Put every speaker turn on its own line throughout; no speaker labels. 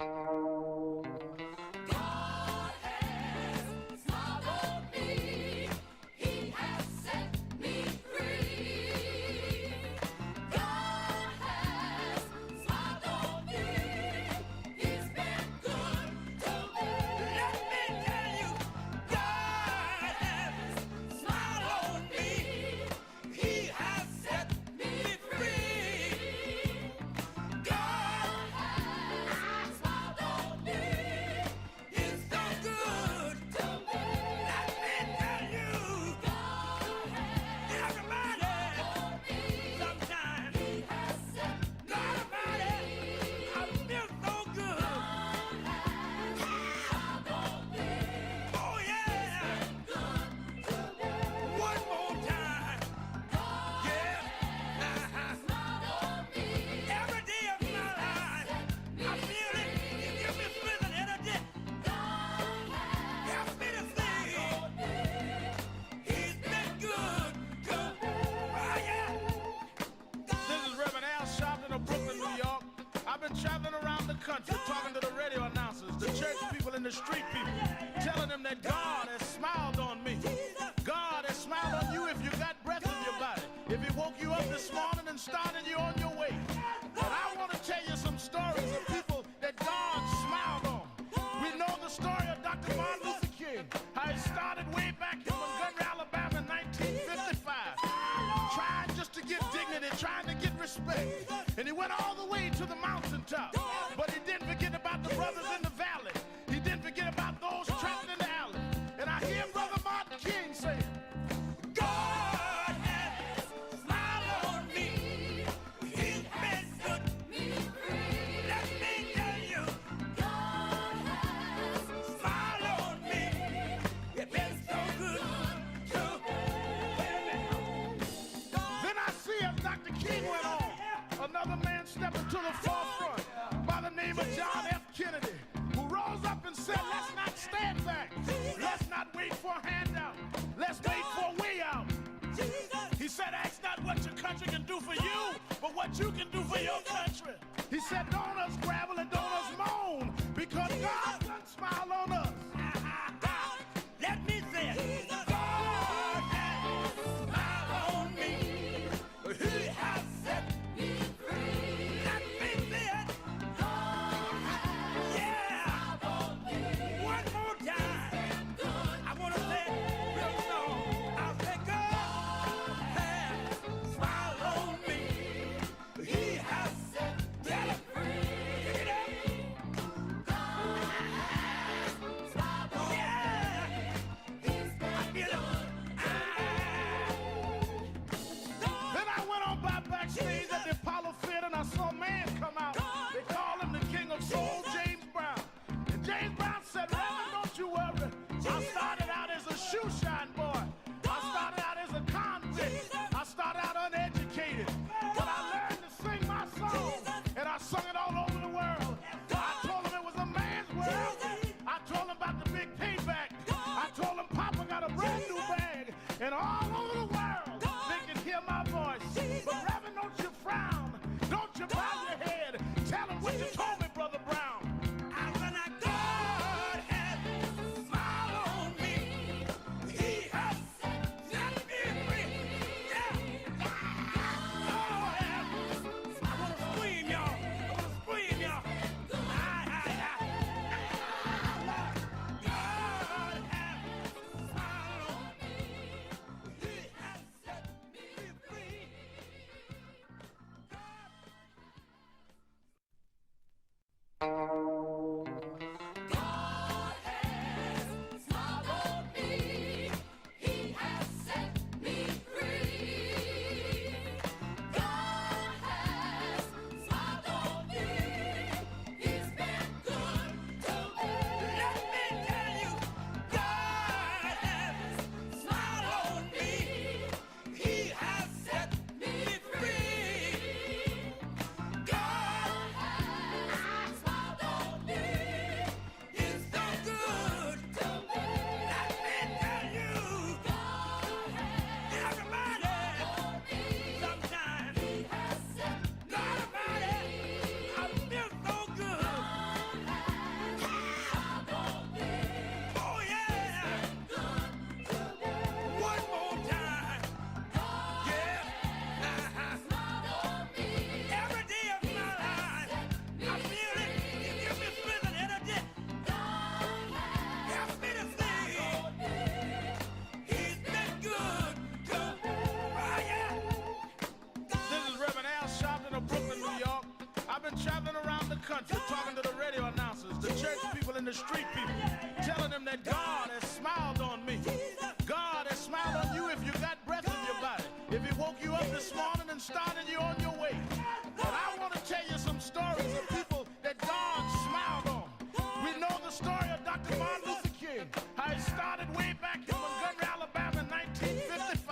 God has smiled on me. He has set me free. God has smiled on me. He's been good to me. Let me tell you, God has smiled on me. He has set me free. God has smiled on me. He's done good to me. Let me tell you, God has everybody, sometimes, He has set God Almighty, I feel so good. Oh yeah, one more time, yeah. Every day of my life, I feel it. You give me strength and energy. Help me to sing. He's been good to me. Oh yeah.
This is Reverend Al Sharpton of Brooklyn, New York. I've been traveling around the country talking to the radio announcers, the church people, and the street people, telling them that God has smiled on me. God has smiled on you if you got breath in your body, if He woke you up this morning and started you on your way. And I want to tell you some stories of people that God smiled on. We know the story of Dr. Martin Luther King, how he started way back in Montgomery, Alabama in 1955, trying just to get dignity, trying to get respect. And he went all the way to the mountaintop. But he didn't forget about the brothers in the valley. He didn't forget about those trapped in the alley. And I hear Brother Martin King saying,
God has smiled on me. He's been good to me. Let me tell you, God has smiled on me. It's been so good to me.
then I see as Dr. King went on, another man stepped into the forefront by the name of John F. Kennedy, who rose up and said, let's not stand back. Let's not wait for a handout. Let's wait for a way out. He said, ask not what your country can do for you, but what you can do for your country. He said, don't us gravel and don't us moan, because God done smile on us.
Let me say it. God has smiled on me. He has set me free. Let me say it. God has smiled on me. One more time. I want to say it real slow. I'll say God has smiled on me. He has set me free. Pick it up. God has smiled on me. He's been good.
Then I went on by backstage at the Apollo Theater and I saw a man come out. They call him the King of Soul, James Brown. And James Brown said, Reverend, don't you worry. I started out as a shoe shine boy. I started out as a convict. I started out uneducated. But I learned to sing my song. And I sung it all over the world. I told him it was a man's world. I told him about the big payback. I told him Papa got a brand new bag. And all over the world, they can hear my voice. But Reverend, don't you frown. Don't you bow your head. Tell him what you told me, Brother Brown.
God has smiled on me. He has set me free. Yeah. Oh, yeah. I want to scream, y'all. I want to scream, y'all. God has smiled on me. He has set me free. God has smiled on me. He has set me free. God has smiled on me. He's been good to me. Let me tell you, God has smiled on me. He has set me free. God has smiled on
been traveling around the country talking to the radio announcers, the church people and the street people, telling them that God has smiled on me. God has smiled on you if you got breath in your body. If he woke you up this morning and started you on your way. And I want to tell you some stories of people that God smiled on. We know the story of Dr. Martin Luther King, how he started way back in Montgomery, Alabama in 1955,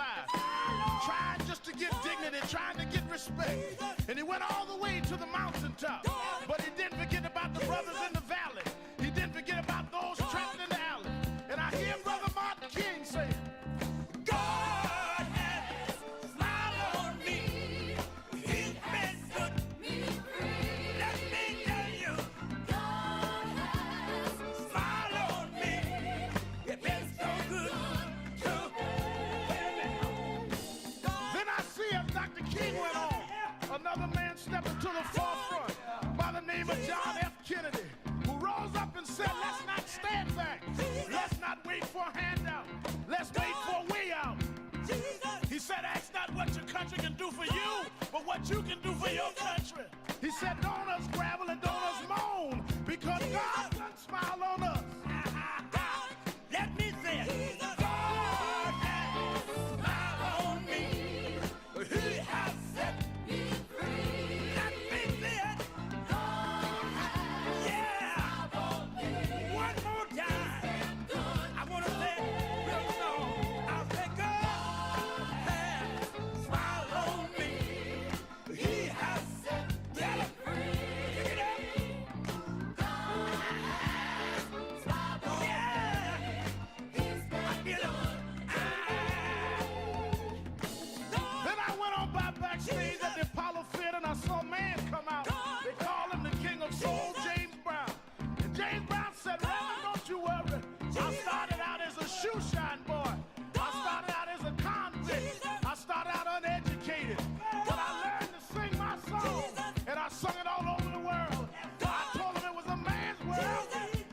trying just to get dignity, trying to get respect. And he went all the way to the mountaintop. But he didn't forget about the brothers in the valley. He didn't forget about those trapped in the alley. And I hear Brother Martin King say, God has smiled on me. He's been good to me. Let me tell you, God has smiled on me. It's been so good to me. Then I see as Dr. King went on, another man stepped into the forefront by the name of John F. Kennedy, who rose up and said, let's not stand back. Let's not wait for a handout. Let's wait for a way out. He said, ask not what your country can do for you, but what you can do for your country. He said, don't us gravel and don't us moan, because God done smile on us. Let me say it. God has smiled on me. He has set me free. Let me say it. Yeah. One more time. I want to say it real slow. I'll say God has smiled on me. He has set me free. Pick it up. Then I went on by backstage at the Apollo Theater and I saw a man come out. They call him the King of Soul, James Brown. And James Brown said, Reverend, don't you worry. I started out as a shoe shine boy. I started out as a convict. I started out uneducated. But I learned to sing my song. And I sung it all over the world. I told him it was a man's world.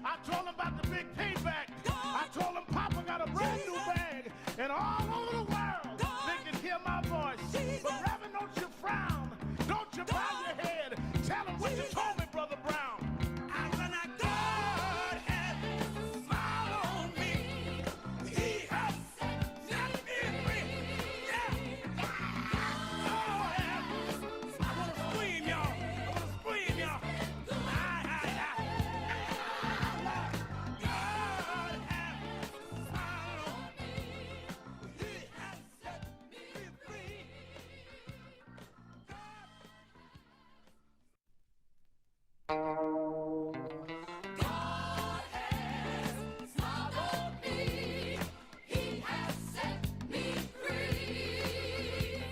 I told him about the big payback. I told him Papa got a brand new bag. And all over the world, they can hear my voice. But Reverend, don't you frown. Don't you bow your head. Tell him what you told me, Brother Brown. I said, now God has smiled on me. He has set me free. Yeah. Oh, yeah. I want to scream, y'all. I want to scream, y'all. God has smiled on me. He has set me free. God has smiled on me. He has set me free.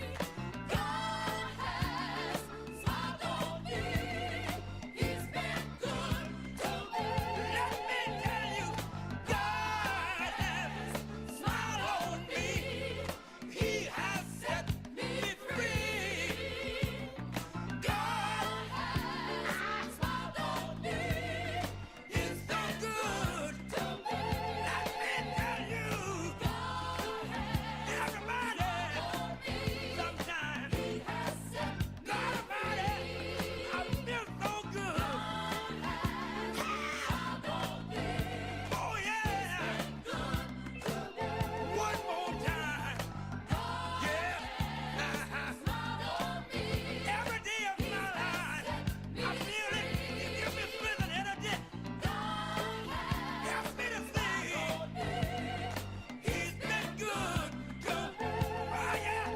God has smiled on me. He's been good to me. Let me tell you, God has smiled on me. He has set me free. God has smiled on me. He's so good to me. Let me tell you, everybody, sometimes, nobody, I feel so good. Oh yeah, one more time, yeah. Every day of my life, I feel it. You give me strength and energy. Help me to sing. He's been good to me. Oh yeah.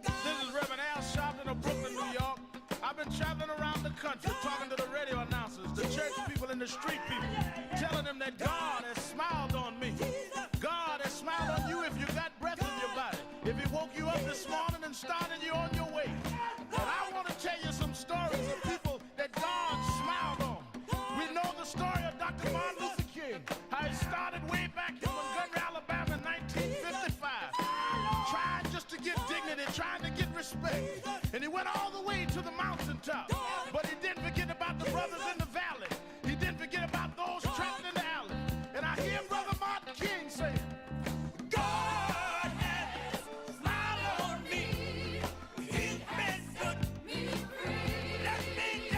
This is Reverend Al Sharpton of Brooklyn, New York. I've been traveling around the country talking to the radio announcers, the church people and the street people, telling them that God has smiled on me. God has smiled on you if you got breath in your body. If he woke you up this morning and started you on your way. But I want to tell you some stories of people that God smiled on. We know the story of Dr. Martin Luther King, how he started way back in Montgomery, Alabama in 1955, trying just to get dignity, trying to get respect. And he went all the way to the mountaintop. But he didn't forget about the brothers in the valley. He didn't forget about those trapped in the alley. And I hear Brother Martin King say, God has smiled on me. He's been good to me. Let me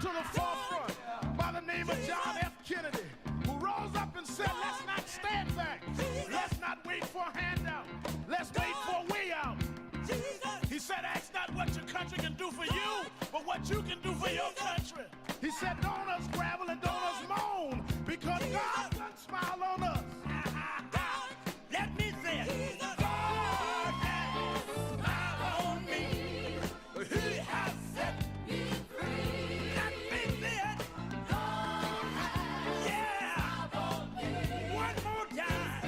to the forefront by the name of John F. Kennedy, who rose up and said, let's not stand back. Let's not wait for a handout. Let's wait for a way out. He said, ask not what your country can do for you, but what you can do for your country. He said, don't us gravel and don't us moan, because God done smile on us.
Let me say it. God has smiled on me. He has set me free. Let me say it. God has smiled on me. One more time.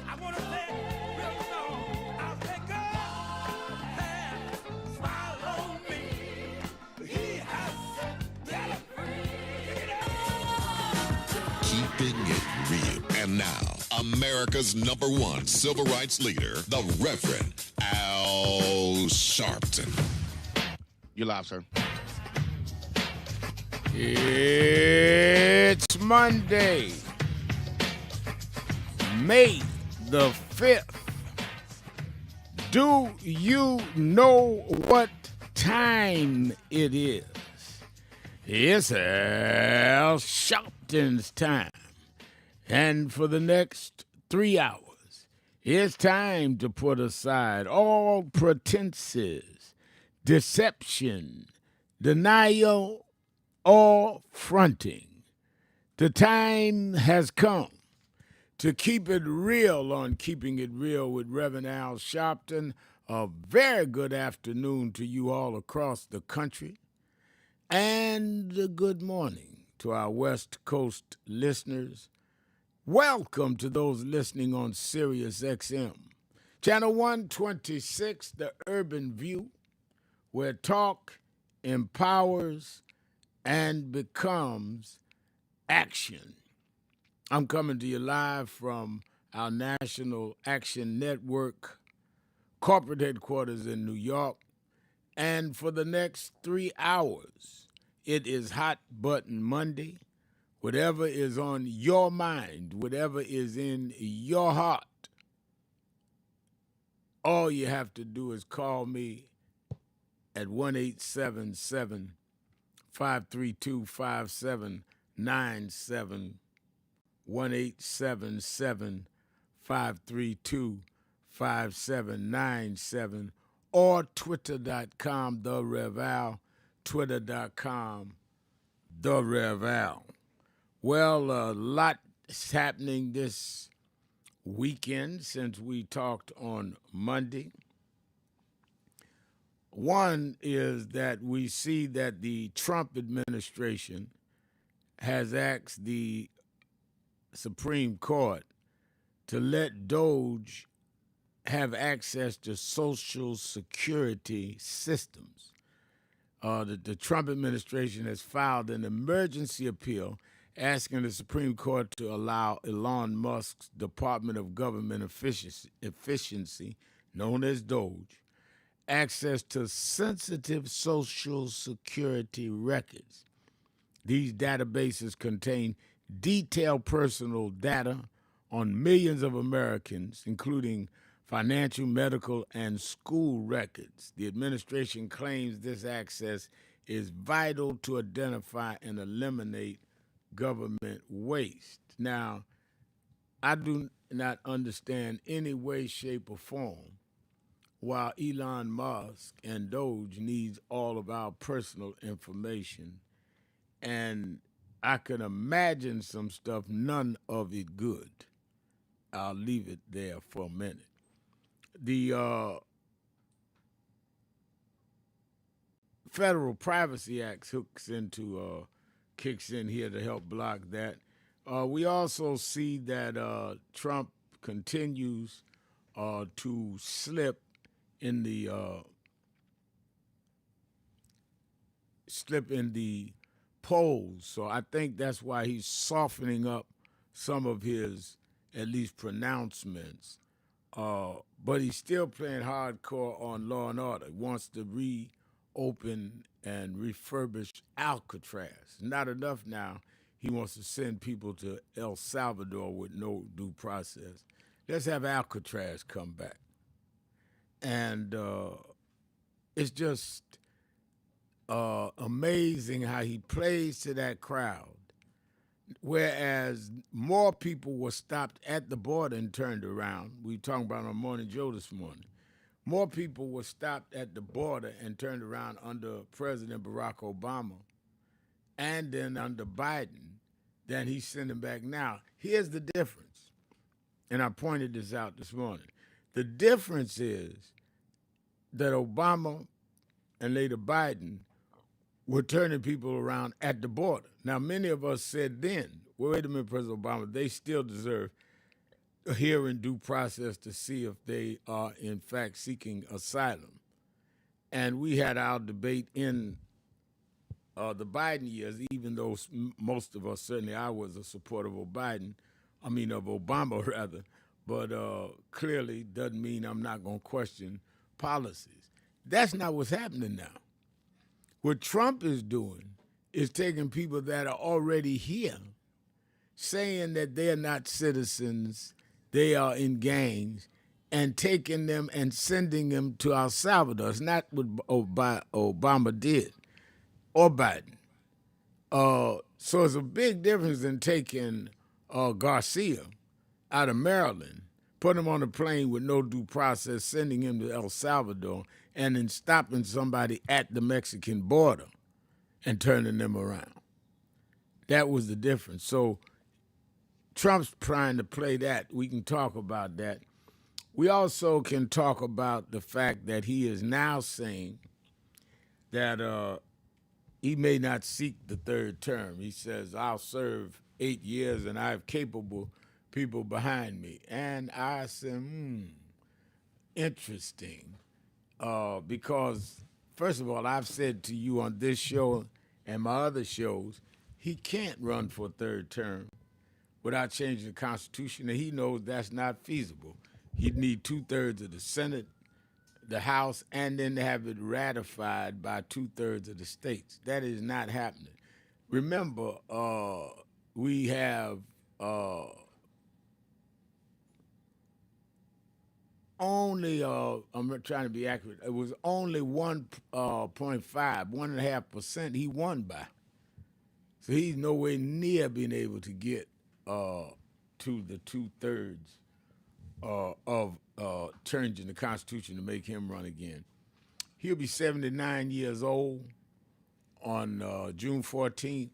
I want to say it real slow. I'll say God has smiled on me. He has set me free.
Keeping it real. And now, America's #1 civil rights leader, the Reverend Al Sharpton.
You're live, sir.
It's Monday, May the 5th. Do you know what time it is? It's Al Sharpton's time. And for the next 3 hours, it's time to put aside all pretenses, deception, denial, or fronting. The time has come to keep it real on Keeping It Real with Reverend Al Sharpton. A very good afternoon to you all across the country. And a good morning to our West Coast listeners. Welcome to those listening on Sirius XM. Channel 126, The Urban View, where talk empowers and becomes action. I'm coming to you live from our National Action Network corporate headquarters in New York. And for the next 3 hours, it is Hot Button Monday. Whatever is on your mind, whatever is in your heart, all you have to do is call me at 1-877-532-5797, 1-877-532-5797, or twitter.com, The Rev Al, twitter.com, The Rev Al. Well, a lot is happening this weekend since we talked on Monday. One is that we see that the Trump administration has asked the Supreme Court to let Doge have access to Social Security systems. The Trump administration has filed an emergency appeal asking the Supreme Court to allow Elon Musk's Department of Government Efficiency, known as Doge, access to sensitive Social Security records. These databases contain detailed personal data on millions of Americans, including financial, medical, and school records. The administration claims this access is vital to identify and eliminate government waste. Now, I do not understand any way, shape, or form why Elon Musk and Doge needs all of our personal information. And I can imagine some stuff, none of it good. I'll leave it there for a minute. The Federal Privacy Act kicks in here to help block that. We also see that Trump continues to slip in the polls. So I think that's why he's softening up some of his, at least, pronouncements. But he's still playing hardcore on Law and Order. He wants to reopen and refurbish Alcatraz. Not enough now. He wants to send people to El Salvador with no due process. Let's have Alcatraz come back. And it's just amazing how he plays to that crowd. Whereas more people were stopped at the border and turned around. We were talking about on Morning Joe this morning. More people were stopped at the border and turned around under President Barack Obama and then under Biden than he's sending back now. Here's the difference, and I pointed this out this morning. The difference is that Obama and later Biden were turning people around at the border. Now, many of us said then, well, wait a minute, President Obama, they still deserve a hearing due process to see if they are, in fact, seeking asylum. And we had our debate in the Biden years, even though most of us, certainly I was a supporter of Obama rather, but clearly doesn't mean I'm not going to question policies. That's not what's happening now. What Trump is doing is taking people that are already here, saying that they're not citizens, they are in gangs, and taking them and sending them to El Salvador. It's not what Obama did or Biden. So it's a big difference in taking Garcia out of Maryland, putting him on a plane with no due process, sending him to El Salvador, and then stopping somebody at the Mexican border and turning them around. That was the difference. So Trump's trying to play that. We can talk about that. We also can talk about the fact that he is now saying that he may not seek the third term. He says, I'll serve 8 years and I have capable people behind me. And I said, interesting. Because, first of all, I've said to you on this show and my other shows, he can't run for a third term without changing the Constitution, and he knows that's not feasible. He'd need 2/3 of the Senate, the House, and then to have it ratified by 2/3 of the states. That is not happening. Remember, we have only, I'm trying to be accurate, it was only 1.5% he won by. So he's nowhere near being able to get to the 2/3 of changing the Constitution to make him run again. He'll be 79 years old on June 14th,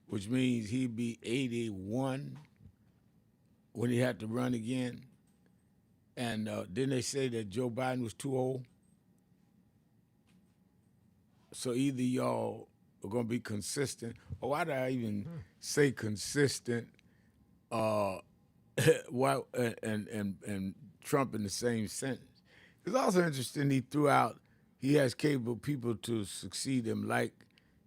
which means he'll be 81 when he had to run again. And didn't they say that Joe Biden was too old? So either y'all are going to be consistent, or why did I even say consistent? Why and Trump in the same sentence? It's also interesting he has capable people to succeed him, and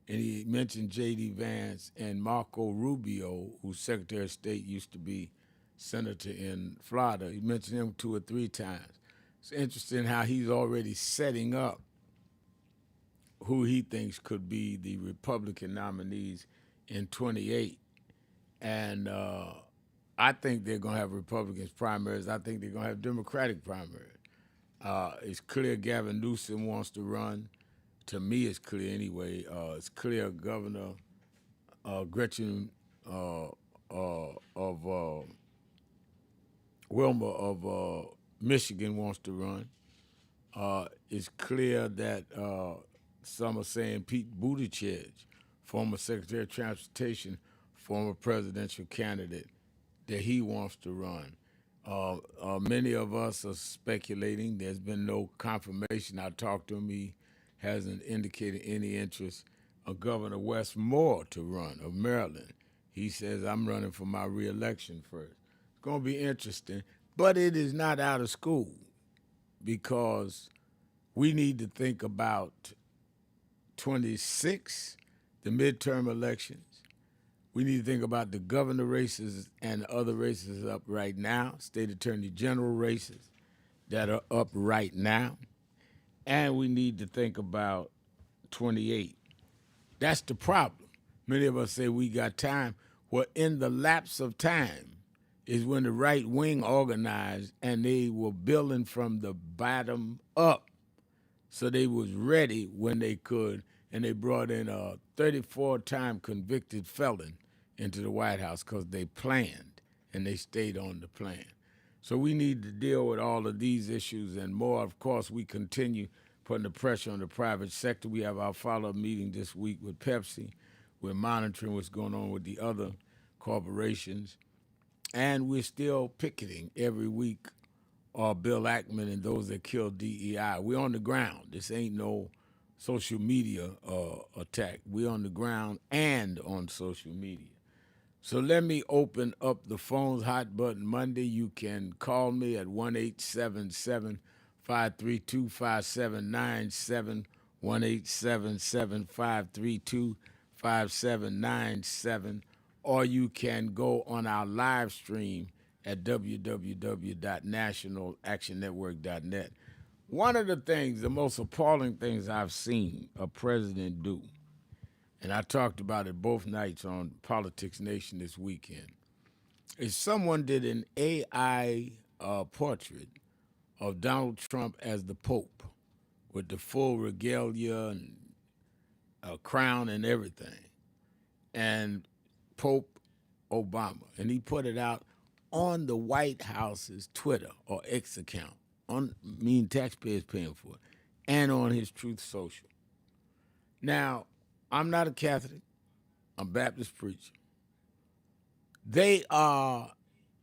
he mentioned J.D. Vance and Marco Rubio, who's Secretary of State, used to be senator in Florida. He mentioned him 2 or 3 times. It's interesting how he's already setting up who he thinks could be the Republican nominees in 28. And I think they're going to have Republicans primaries. I think they're going to have Democratic primaries. It's clear Gavin Newsom wants to run. To me, it's clear anyway. It's clear Governor Gretchen of Wilmer of Michigan wants to run. It's clear that some are saying Pete Buttigieg, former Secretary of Transportation, former presidential candidate, that he wants to run. Many of us are speculating. There's been no confirmation. I talked to him. He hasn't indicated any interest of Governor Wes Moore to run of Maryland. He says, I'm running for my reelection first. It's going to be interesting, but it is not out of school because we need to think about 26, the midterm elections. We need to think about the governor races and other races up right now, state attorney general races that are up right now. And we need to think about 28. That's the problem. Many of us say we got time. Well, in the lapse of time is when the right wing organized and they were building from the bottom up. So they was ready when they could. and they brought in a 34-time convicted felon into the White House because they planned, and they stayed on the plan. So we need to deal with all of these issues and more. Of course, we continue putting the pressure on the private sector. We have our follow-up meeting this week with Pepsi. We're monitoring what's going on with the other corporations. And we're still picketing every week Bill Ackman and those that killed DEI. We're on the ground. This ain't no social media attack. We're on the ground and on social media. So let me open up the phones, Hot Button Monday. You can call me at 1-877-532-5797, 1-877-532-5797, or you can go on our live stream at www.nationalactionnetwork.net. One of the things, the most appalling things I've seen a president do, and I talked about it both nights on Politics Nation this weekend, is someone did an AI portrait of Donald Trump as the Pope with the full regalia and crown and everything, and Pope Obama. And he put it out on the White House's Twitter or X account, taxpayers paying for it, and on his Truth Social. Now, I'm not a Catholic. I'm a Baptist preacher. They are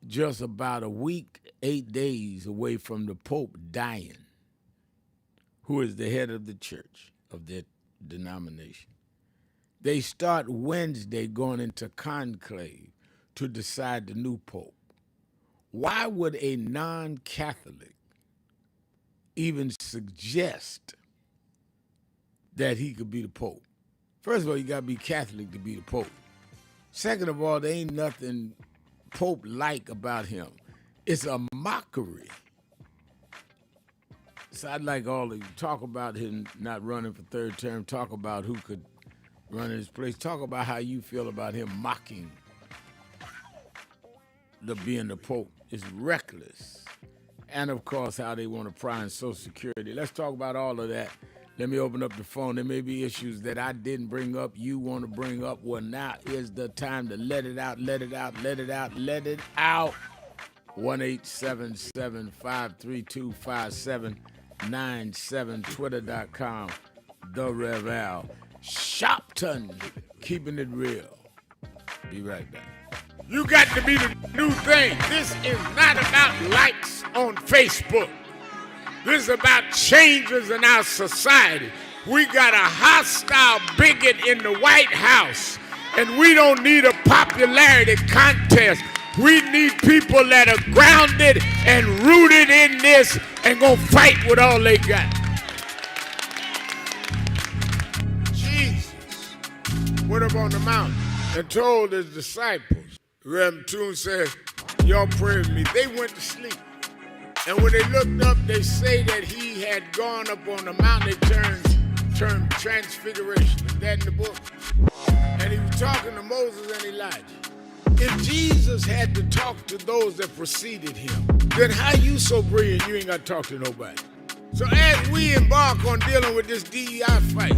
just about a week, 8 days away from the Pope dying, who is the head of the church of their denomination. They start Wednesday going into conclave to decide the new Pope. Why would a non-Catholic even suggest that he could be the Pope? First of all, you got to be Catholic to be the Pope. Second of all, there ain't nothing Pope-like about him. It's a mockery. So I'd like all of you talk about him not running for third term, talk about who could run in his place, talk about how you feel about him mocking being the Pope. It's reckless. And, of course, how they want to pry on Social Security. Let's talk about all of that. Let me open up the phone. There may be issues that I didn't bring up, you want to bring up. Well, now is the time to let it out, let it out, let it out, let it out. 1-877-532-5797, twitter.com, The Rev Al. Sharpton, keeping it real. Be right back. You got to be the new thing. This is not about likes on Facebook. This is about changes in our society. We got a hostile bigot in the White House, and we don't need a popularity contest. We need people that are grounded and rooted in this and gonna fight with all they got. Jesus went up on the mountain and told his disciples. Reverend Toon says, y'all pray with me. They went to sleep. And when they looked up, they say that he had gone up on the mountain. They termed transfiguration. Is that in the book? And he was talking to Moses and Elijah. If Jesus had to talk to those that preceded him, then how you so brilliant you ain't got to talk to nobody? So as we embark on dealing with this DEI fight,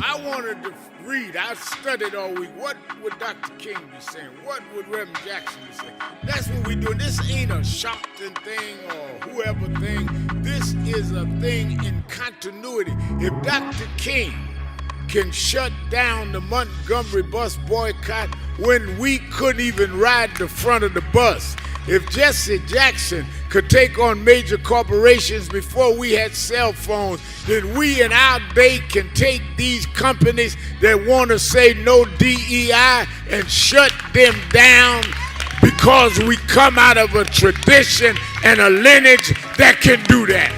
I wanted to read, I studied all week, what would Dr. King be saying? What would Reverend Jackson be saying? That's what we do. This ain't a Sharpton thing or whoever thing. This is a thing in continuity. If Dr. King can shut down the Montgomery bus boycott when we couldn't even ride the front of the bus, if Jesse Jackson could take on major corporations before we had cell phones, then we in our day can take these companies that want to say no DEI and shut them down because we come out of a tradition and a lineage that can do that.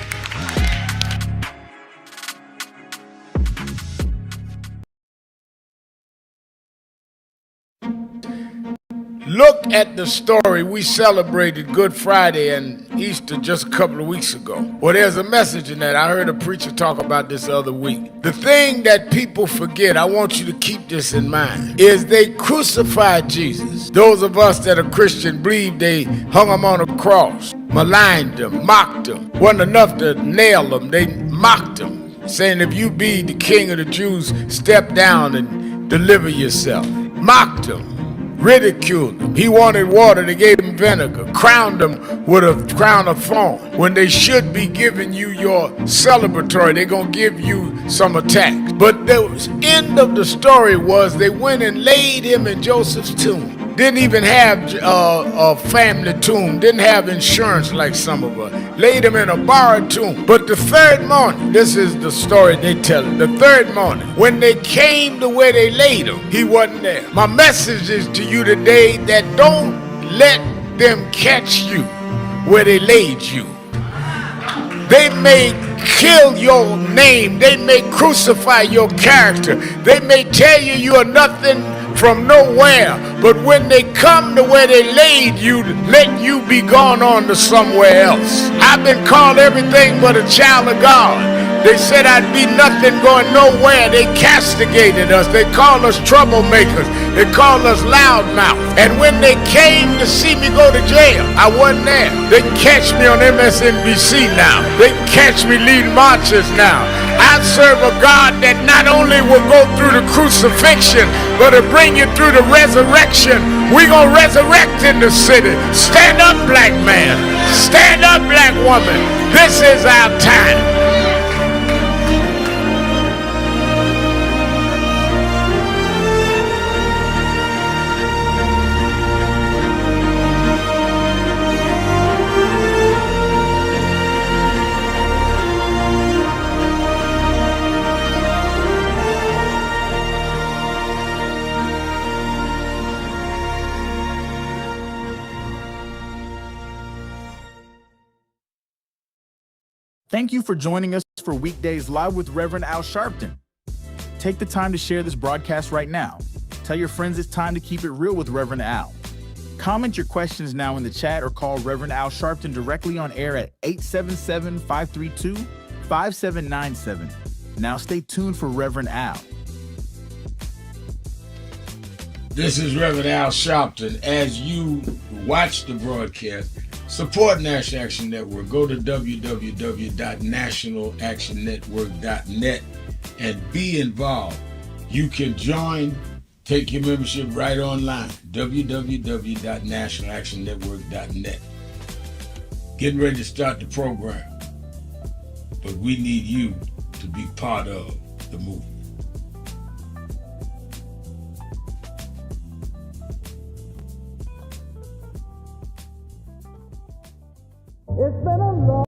Look at the story. We celebrated Good Friday and Easter just a couple of weeks ago. Well, there's a message in that. I heard a preacher talk about this the other week. The thing that people forget, I want you to keep this in mind, is they crucified Jesus. Those of us that are Christian believe they hung him on a cross, maligned him, mocked him. Wasn't enough to nail him. They mocked him. saying, if you be the king of the Jews, step down and deliver yourself. Mocked him, ridiculed him. He wanted water, they gave him vinegar, crowned him with a crown of thorns. When they should be giving you your celebratory, they're going to give you some attacks. But the end of the story was they went and laid him in Joseph's tomb. Didn't even have a family tomb. Didn't have insurance like some of us. Laid him in a borrowed tomb. But the third morning, this is the story they tell it. The third morning, when they came to where they laid him, he wasn't there. My message is to you today that don't let them catch you where they laid you. They may kill your name. They may crucify your character. They may tell you you are nothing from nowhere, but when they come to where they laid you, let you be gone on to somewhere else. I've been called everything but a child of God. They said I'd be nothing going nowhere. They castigated us. They called us troublemakers. They called us loudmouth. And when they came to see me go to jail, I wasn't there. They can catch me on MSNBC now. They can catch me leading marches now. I serve a God that not only will go through the crucifixion, but to bring you through the resurrection. We're going to resurrect in the city. Stand up, black man. Stand up, black woman. This is our time.
Thank you for joining us for Weekdays Live with Reverend Al Sharpton. Take the time to share this broadcast right now. Tell your friends it's time to keep it real with Reverend Al. Comment your questions now in the chat or call Reverend Al Sharpton directly on air at 877-532-5797. Now stay tuned for Reverend Al.
This is Reverend Al Sharpton. As you watch the broadcast, support National Action Network. Go to www.nationalactionnetwork.net and be involved. You can join, take your membership right online. www.nationalactionnetwork.net. Getting ready to start the program, but we need you to be part of the movement.
It's been a long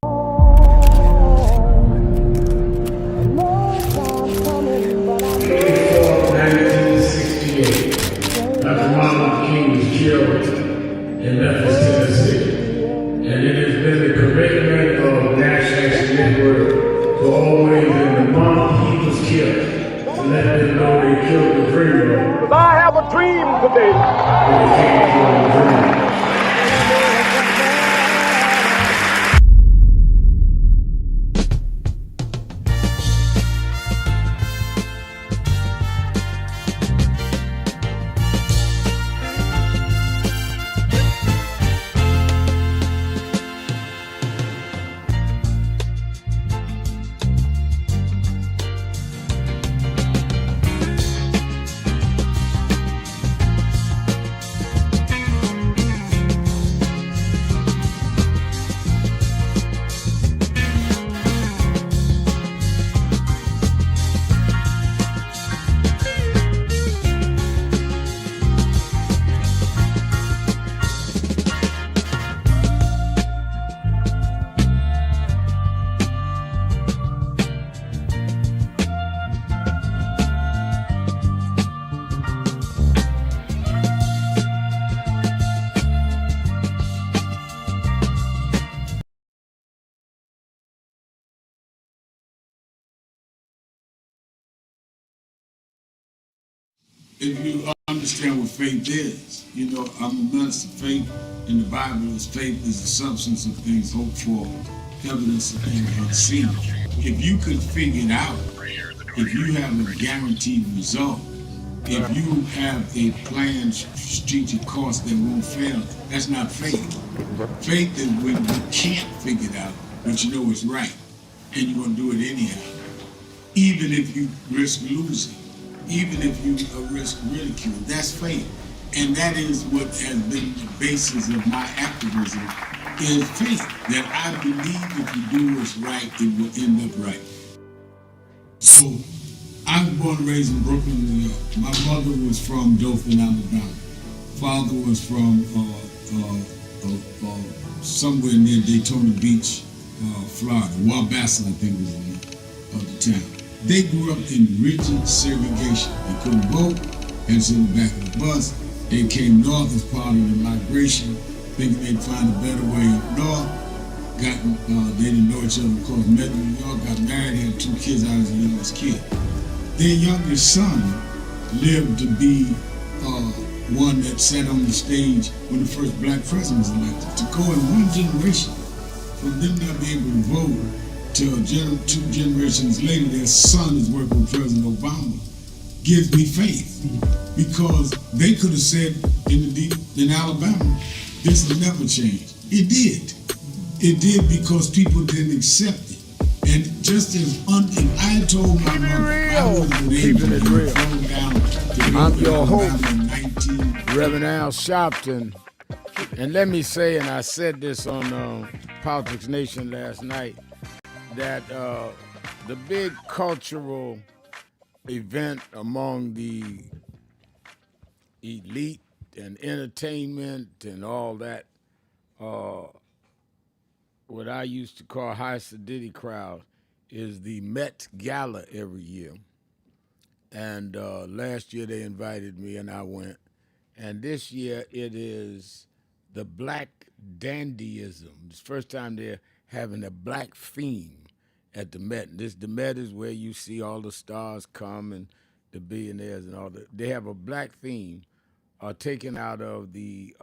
time coming, but I know
1968, Dr. Martin King was killed in Memphis, Tennessee. And it has been the commitment of National Action Network to always, in the month he was killed, to let them know they killed the dreamer.
I have a dream today.
When they came from the dream. If you understand what faith is, you know, I'm a minister. Faith in the Bible is faith is the substance of things hoped for, evidence of things unseen. If you can figure it out, if you have a guaranteed result, if you have a planned strategic course that won't fail, that's not faith. Faith is when you can't figure it out, but you know it's right, and you're going to do it anyhow.
even if you risk losing, even if you risk ridicule. That's faith. And that is what has been the basis of my activism, is faith, that I believe if you do what's right, it will end up right. So I was born and raised in Brooklyn, New York. My mother was from Dothan, Alabama. Father was from somewhere near Daytona Beach, Florida. Wabasset, I think was the name of the town. They grew up in rigid segregation. They couldn't vote, had to sit in the back of the bus. They came north as part of the migration, thinking they'd find a better way up north. They didn't know each other, of course, met in New York, got married, had 2 kids. I was the youngest kid. Their youngest son lived to be one that sat on the stage when the first black president was elected. To go in one generation, from them not being able to vote, till 2 generations later, their son is working with President Obama, gives me faith. Because they could have said in Alabama, this will never change. It did. It did because people didn't accept it. And just as I told my mother, I wasn't able to be thrown down to
I'm your host, Reverend Al Sharpton. And let me say, and I said this on Politics Nation last night, that the big cultural event among the elite and entertainment and all that, what I used to call high sedity crowd, is the Met Gala every year. And last year they invited me and I went. And this year it is the Black Dandyism. It's the first time they're having a black theme at the Met. The Met is where you see all the stars come and the billionaires and all that. They have a black theme taken out of the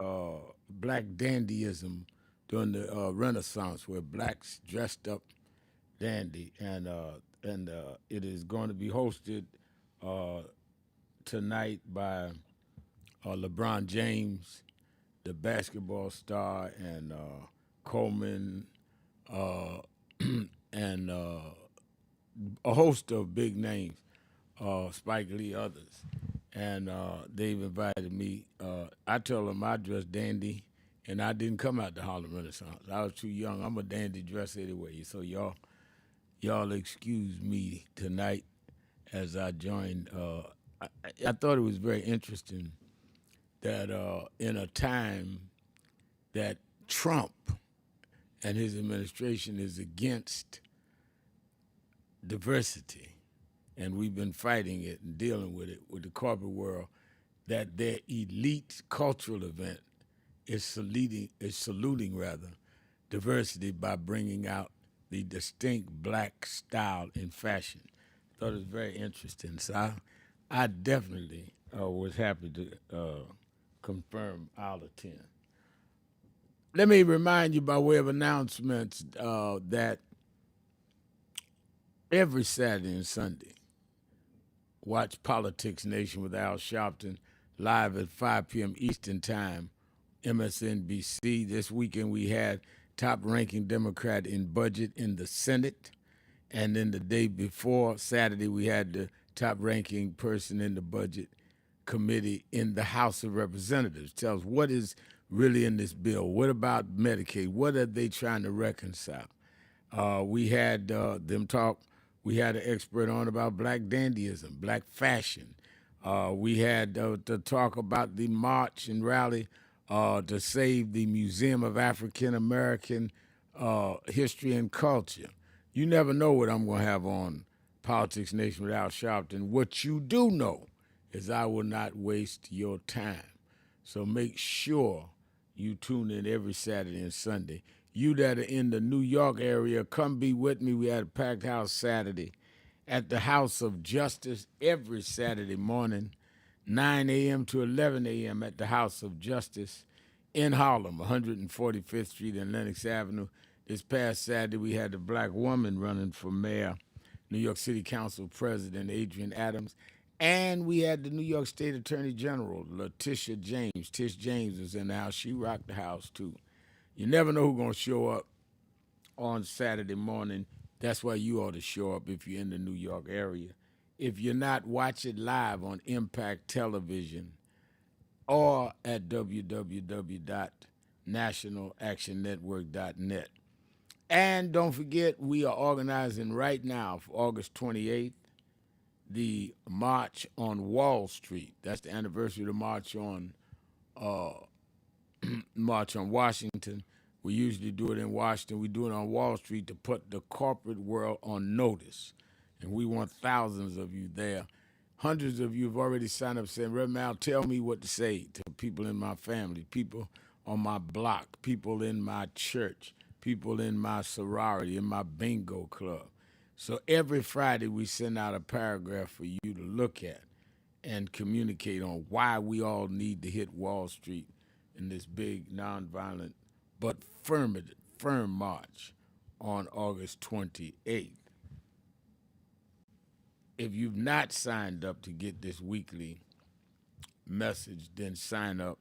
Black Dandyism during the Renaissance, where blacks dressed up dandy. And it is going to be hosted tonight by LeBron James, the basketball star, and Coleman, and a host of big names, Spike Lee, others. And they've invited me. I told them I dress dandy, and I didn't come out the Harlem Renaissance. I was too young. I'm a dandy dresser anyway. So y'all excuse me tonight as I joined. I thought it was very interesting that in a time that Trump and his administration is against diversity, and we've been fighting it and dealing with it with the corporate world, that their elite cultural event is saluting diversity by bringing out the distinct black style in fashion. I thought it was very interesting. So I definitely was happy to confirm I'll attend. Let me remind you by way of announcements that every Saturday and Sunday, watch Politics Nation with Al Sharpton live at 5 p.m. Eastern Time, MSNBC. This weekend we had top-ranking Democrat in budget in the Senate, and then the day before, Saturday, we had the top-ranking person in the budget committee in the House of Representatives. Tell us what is really in this bill. What about Medicaid? What are they trying to reconcile? We had them talk. We had an expert on about black dandyism, black fashion. We had to talk about the march and rally to save the Museum of African American History and Culture. You never know what I'm going to have on Politics Nation with Al Sharpton. What you do know is I will not waste your time. So make sure you tune in every Saturday and Sunday. You that are in the New York area, come be with me. We had a packed house Saturday at the House of Justice every Saturday morning, 9 a.m. to 11 a.m. at the House of Justice in Harlem, 145th Street and Lenox Avenue. This past Saturday, we had the black woman running for mayor, New York City Council President Adrian Adams, and we had the New York State Attorney General, Letitia James. Tish James was in the house. She rocked the house, too. You never know who's going to show up on Saturday morning. That's why you ought to show up if you're in the New York area. If you're not, watch it live on Impact Television or at www.nationalactionnetwork.net. And don't forget, we are organizing right now for August 28th, the March on Wall Street. That's the anniversary of the March on Washington. We usually do it in Washington. We do it on Wall Street to put the corporate world on notice. And we want thousands of you there. Hundreds of you have already signed up saying, Reverend Al, tell me what to say to people in my family, people on my block, people in my church, people in my sorority, in my bingo club. So every Friday we send out a paragraph for you to look at and communicate on why we all need to hit Wall Street in this big, nonviolent, but firm march on August 28th. If you've not signed up to get this weekly message, then sign up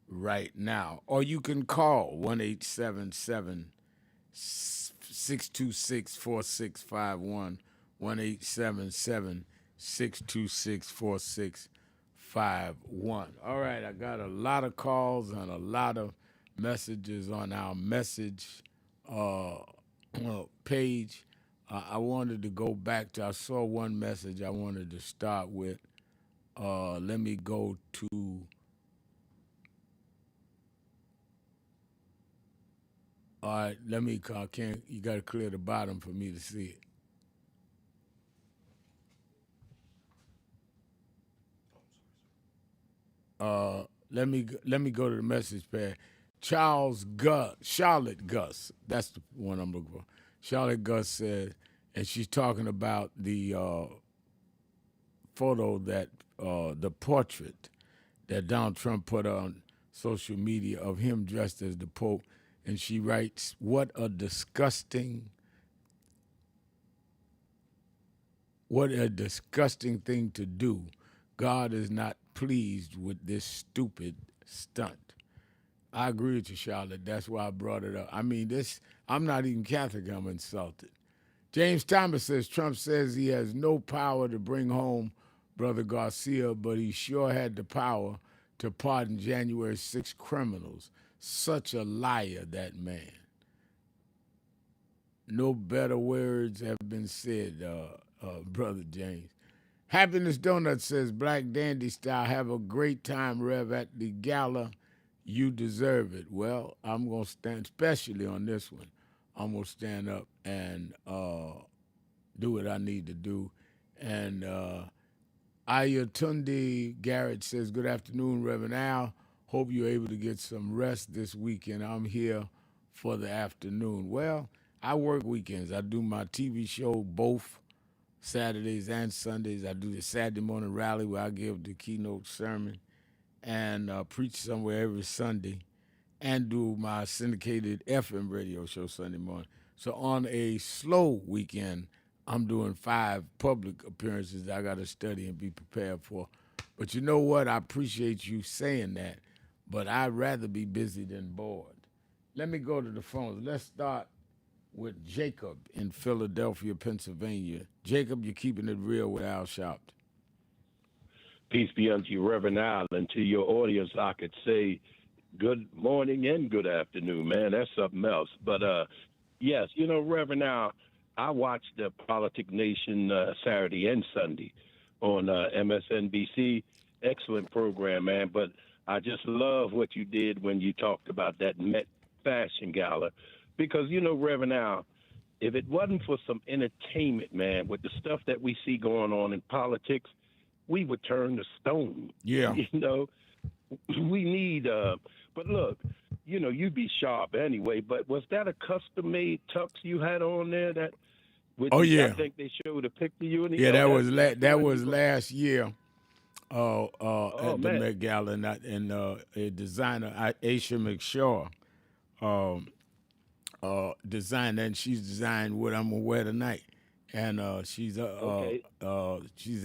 right now. Or you can call 1-877-626-4651, 1-877-626-4651. All right, I got a lot of calls and a lot of messages on our message page. I wanted to go back to, I saw one message I wanted to start with. Let me go to, all right, you got to clear the bottom for me to see it. Let me go to the message pad. Charlotte Gus, that's the one I'm looking for. Charlotte Gus said, and she's talking about the photo that, the portrait that Donald Trump put on social media of him dressed as the Pope. And she writes, what a disgusting thing to do. God is not pleased with this stupid stunt. I agree with you, Charlotte. That's why I brought it up. I mean, I'm not even Catholic. I'm insulted. James Thomas says, Trump says he has no power to bring home Brother Garcia, but he sure had the power to pardon January 6 criminals. Such a liar, that man. No better words have been said, Brother James. Happiness Donut says, Black Dandy style, have a great time, Rev, at the gala. You deserve it. Well, I'm going to stand, especially on this one, I'm going to stand up and do what I need to do. And Ayatunde Garrett says, good afternoon, Reverend Al. Hope you're able to get some rest this weekend. I'm here for the afternoon. Well, I work weekends. I do my TV show both Saturdays and Sundays. I do the Saturday morning rally where I give the keynote sermon and preach somewhere every Sunday and do my syndicated FM radio show Sunday morning. So on a slow weekend, I'm doing 5 public appearances that I got to study and be prepared for. But you know what? I appreciate you saying that, but I'd rather be busy than bored. Let me go to the phones. Let's start with Jacob in Philadelphia, Pennsylvania. Jacob, you're keeping it real with Al Sharpton.
Peace be unto you, Reverend Al, and to your audience, I could say good morning and good afternoon, man. That's something else. But, yes, you know, Reverend Al, I watched the Politic Nation Saturday and Sunday on MSNBC. Excellent program, man. But I just love what you did when you talked about that Met Fashion Gala. Because, you know, Reverend Al, if it wasn't for some entertainment, man, with the stuff that we see going on in politics, we would turn to stone.
Yeah.
You know, we need, but look, you know, you'd be sharp anyway, but was that a custom-made tux you had on there? That?
Yeah.
I think they showed a picture of you in the
that was last year at the
man.
Met Gala, and a designer, Aisha McShaw, designed that, and she's designed what I'm gonna wear tonight, and she's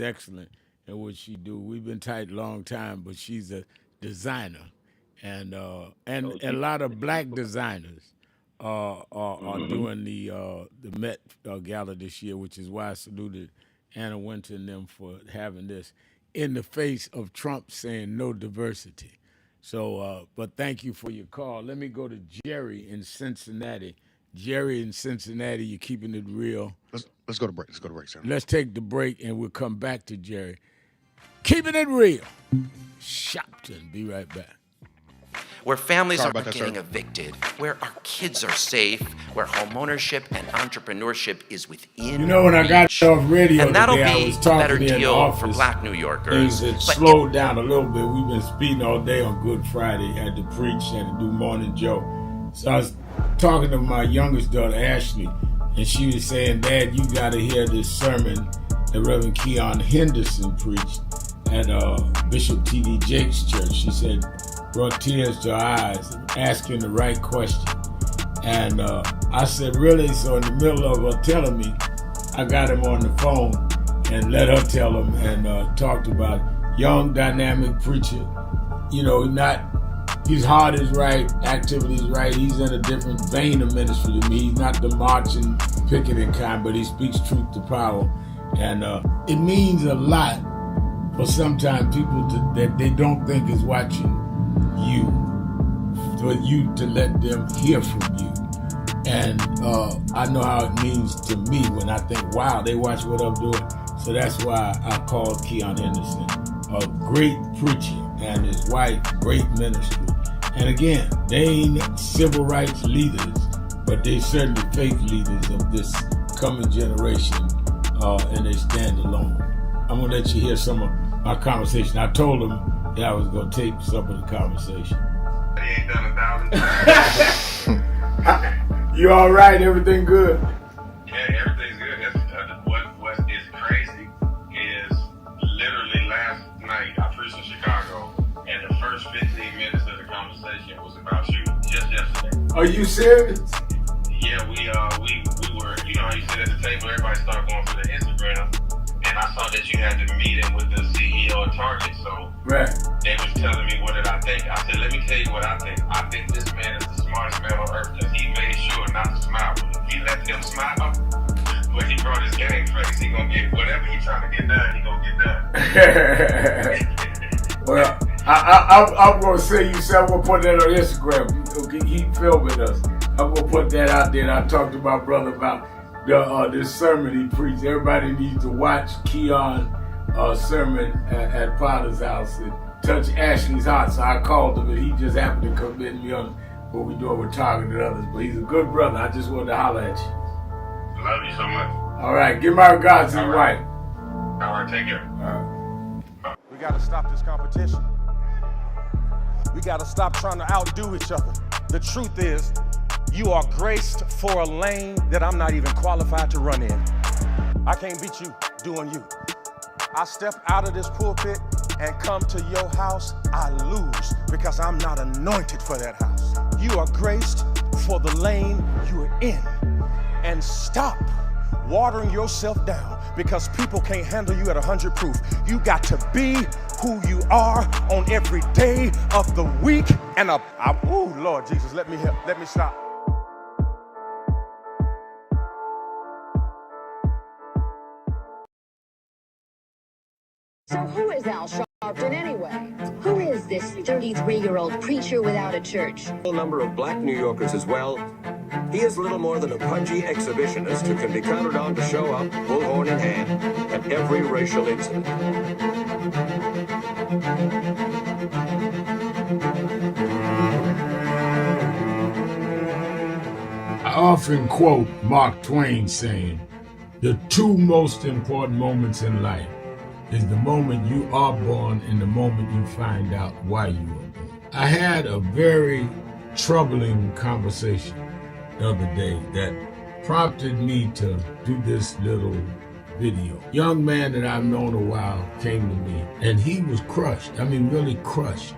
excellent at what she do. We've been tight a long time, but she's a designer, and a lot of black designers are doing the Met Gala this year, which is why I saluted Anna Wintour and them for having this in the face of Trump saying no diversity. So, but thank you for your call. Let me go to Jerry in Cincinnati. Jerry in Cincinnati, you're keeping it real.
Let's go to break. Let's go to break, sir.
Let's take the break, and we'll come back to Jerry. Keeping it real. Sharpton. Be right back.
Where families
Sorry
are
about that,
getting
sir.
evicted, where our kids are safe, where homeownership and entrepreneurship is within
You know, when I got
reach.
off radio
And that'll
today, I
be
was
a
talking
better
in the
deal
office.
for black New Yorkers.
Things had
But
slowed down a little bit. We've been speeding all day on Good Friday. Had to preach, had to do Morning Joe. So I was talking to my youngest daughter, Ashley, and she was saying, Dad, you got to hear this sermon that Reverend Keon Henderson preached at Bishop T.D. Jake's church. She said, brought tears to her eyes, asking the right question. And I said, really? So in the middle of her telling me, I got him on the phone and let her tell him, and talked about young, dynamic preacher. You know, his heart is right, activity is right. He's in a different vein of ministry to me. He's not the marching, picketing kind, but he speaks truth to power. And it means a lot for sometimes people that they don't think is watching you, for you to let them hear from you. And I know how it means to me when I think, wow, they watch what I'm doing. So that's why I called Keon Henderson a great preacher, and his wife, great ministry. And again, they ain't civil rights leaders, but they certainly faith leaders of this coming generation, and they stand alone. I'm gonna let you hear some of my conversation. I told them that I was gonna tape some of the conversation.
He ain't done 1,000 times.
You all right? Everything good?
Yeah, everything's good. What is crazy is literally last night I preached in Chicago, and the first 15 minutes of the conversation was about you. Just yesterday.
Are you serious?
Yeah, we were. You know how you sit at the table, everybody started going through the Instagram, and I saw that you had the meeting with the CEO of Target. So
right.
They was telling me what did I think. I said, let me tell you what I think. I think this man is the smartest man on earth because he made sure not to smile. But if he let him smile, but he brought his game face, he gonna get whatever he trying to get done, he gonna get done.
Well, I'm gonna say you said I'm gonna put that on Instagram. Okay, keep filming us. I'm gonna put that out there. And I talked to my brother about this sermon he preached. Everybody needs to watch Keon sermon at Potter's house and touch Ashley's heart. So I called him, and he just happened to commend me on what we're doing with Target and others. But he's a good brother. I just wanted to holler at you.
Love you so much.
All right, give my regards to your wife.
All right, take care.
All right.
We gotta stop this competition. We gotta stop trying to outdo each other. The truth is, you are graced for a lane that I'm not even qualified to run in. I can't beat you doing you. I step out of this pulpit and come to your house, I lose because I'm not anointed for that house. You are graced for the lane you're in. And stop watering yourself down because people can't handle you at 100 proof. You got to be who you are on every day of the week. And oh Lord Jesus, let me stop.
So who is Al Sharpton anyway? Who is this 33-year-old preacher without a church?
A number of black New Yorkers as well. He is little more than a pudgy exhibitionist who can be counted on to show up, bullhorn in hand, at every racial incident.
I often quote Mark Twain saying, the two most important moments in life is the moment you are born and the moment you find out why you were born. I had a very troubling conversation the other day that prompted me to do this little video. Young man that I've known a while came to me, and he was crushed. I mean, really crushed,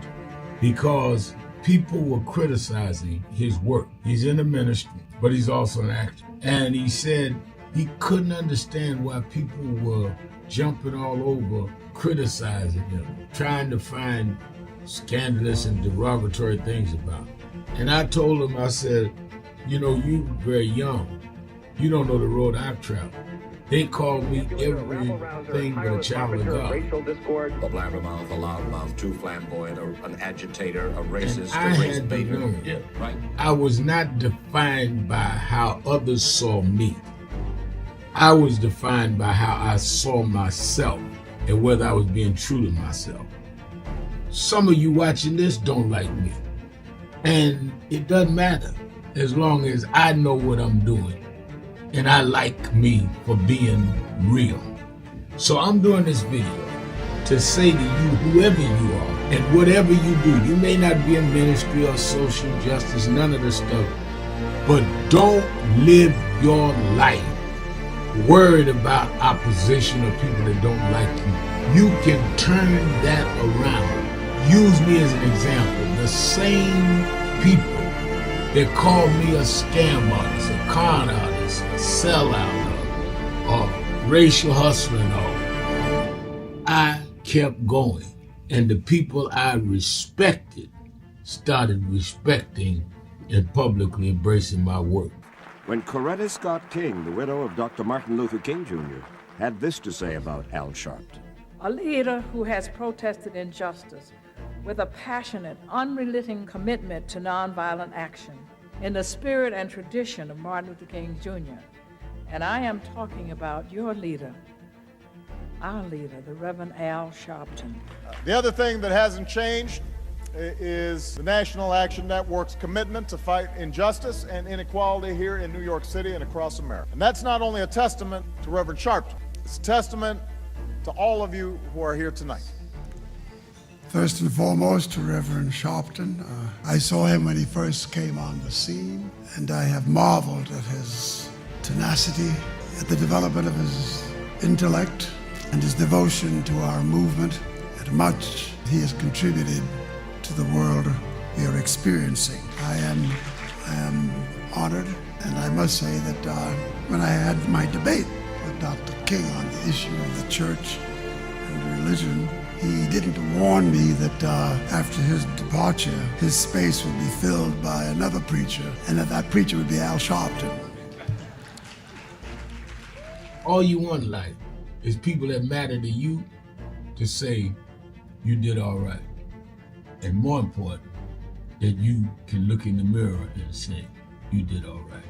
because people were criticizing his work. He's in the ministry, but he's also an actor. And he said he couldn't understand why people were jumping all over, criticizing him, trying to find scandalous and derogatory things about him. And I told him, I said, You know, you very young. You don't know the road I've traveled. They call me everything but a child of God.
Racial discord, a blabbermouth, a loudmouth, too flamboyant, an agitator, a racist,
I
a race
had to
baiter.
learn.
Yeah, right.
I was not defined by how others saw me. I was defined by how I saw myself and whether I was being true to myself. Some of you watching this don't like me. And it doesn't matter as long as I know what I'm doing. And I like me for being real. So I'm doing this video to say to you, whoever you are and whatever you do, you may not be in ministry or social justice, none of this stuff, but don't live your life worried about opposition or people that don't like you. You can turn that around. Use me as an example. The same people that call me a scam artist, a con artist, a sellout, or racial hustler and all, I kept going. And the people I respected started respecting and publicly embracing my work.
When Coretta Scott King, the widow of Dr. Martin Luther King Jr., had this to say about Al Sharpton.
A leader who has protested injustice with a passionate, unrelenting commitment to nonviolent action in the spirit and tradition of Martin Luther King Jr. And I am talking about your leader, our leader, the Reverend Al Sharpton.
The other thing that hasn't changed is the National Action Network's commitment to fight injustice and inequality here in New York City and across America. And that's not only a testament to Reverend Sharpton, it's a testament to all of you who are here tonight.
First and foremost, to Reverend Sharpton. I saw him when he first came on the scene, and I have marveled at his tenacity, at the development of his intellect, and his devotion to our movement, and much he has contributed to the world we are experiencing. I am honored, and I must say that when I had my debate with Dr. King on the issue of the church and religion, he didn't warn me that after his departure, his space would be filled by another preacher, and that preacher would be Al Sharpton.
All you want in life is people that matter to you to say you did all right. And more important, that you can look in the mirror and say you did all right.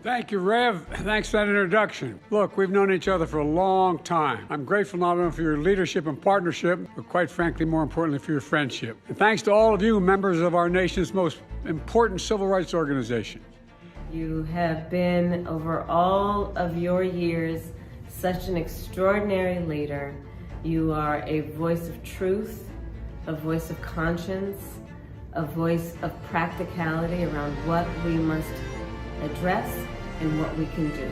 Thank you, Rev. Thanks for that introduction. Look, we've known each other for a long time. I'm grateful not only for your leadership and partnership, but quite frankly, more importantly, for your friendship. And thanks to all of you, members of our nation's most important civil rights organization.
You have been, over all of your years, such an extraordinary leader. You are a voice of truth, a voice of conscience, a voice of practicality around what we must address and what we can do.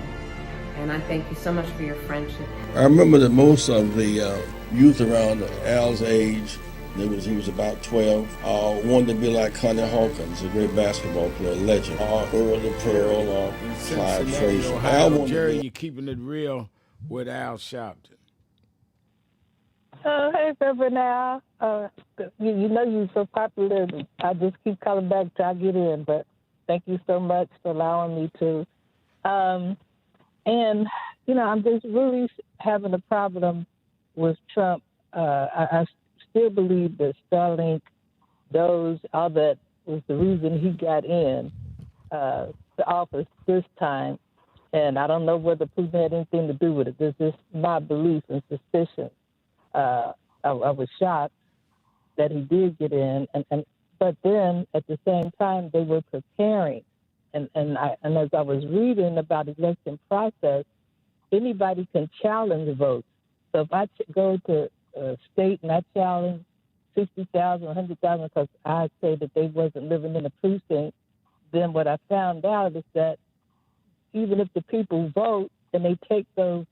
And I thank you so much for your friendship.
I remember that most of the youth around Al's age, he was about 12, wanted to be like Connie Hawkins, a great basketball player, legend, or Earl the Pearl, or Clyde Frazier.
Ohio, Jerry, you're keeping it real with Al Sharpton.
Hey, Reverend Al. You know you're so popular. I just keep calling back till I get in, but thank you so much for allowing me to. And, you know, I'm just really having a problem with Trump. I still believe that Starlink, all that was the reason he got in the office this time. And I don't know whether Putin had anything to do with it. This is my belief and suspicion. I was shocked that he did get in, but then at the same time they were preparing, and as I was reading about the election process, anybody can challenge votes. So if I go to a state and I challenge 60,000, 100,000 because I say that they wasn't living in a precinct, then what I found out is that even if the people vote and they take those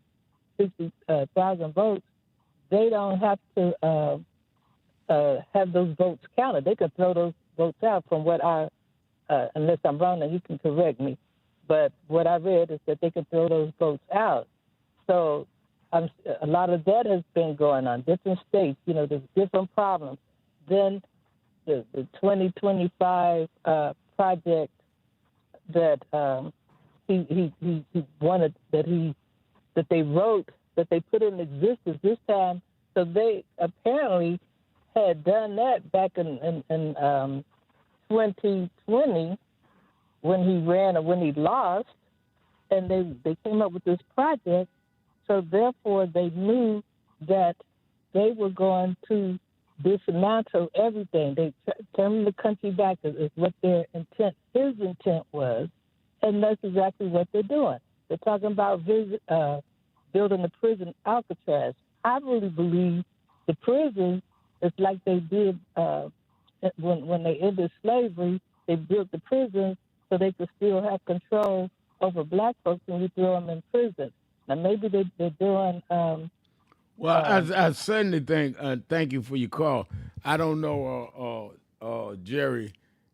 60,000 votes, they don't have to have those votes counted. They could throw those votes out from what unless I'm wrong, and you can correct me, but what I read is that they could throw those votes out. So a lot of that has been going on. Different states, you know, there's different problems. Then the 2025 project he wanted that they wrote, that they put in existence this time. So they apparently had done that back in 2020 when he ran or when he lost, and they came up with this project. So therefore, they knew that they were going to dismantle everything. They turn the country back is what their intent, his intent was, and that's exactly what they're doing. They're talking about building the prison Alcatraz. I really believe the prison is like they did when they ended slavery. They built the prison so they could still have control over black folks and we throw them in prison. Now maybe they're doing.
Well, I certainly think. Thank you for your call. I don't know, Jerry,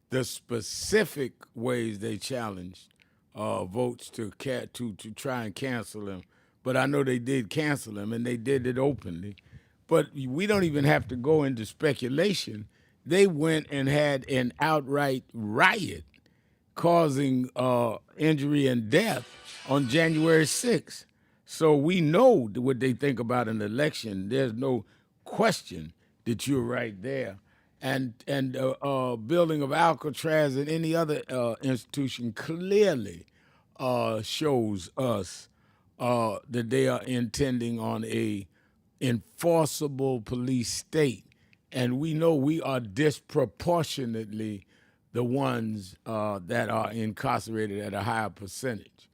the specific ways they challenged votes to try and cancel him, but I know they did cancel him and they did it openly. But we don't even have to go into speculation. They went and had an outright riot, causing injury and death on January 6th. So we know what they think about an election. There's no question that you're right there. And building of Alcatraz and any other institution clearly shows us that they are intending on a enforceable police state. And we know we are disproportionately the ones that are incarcerated at a higher percentage.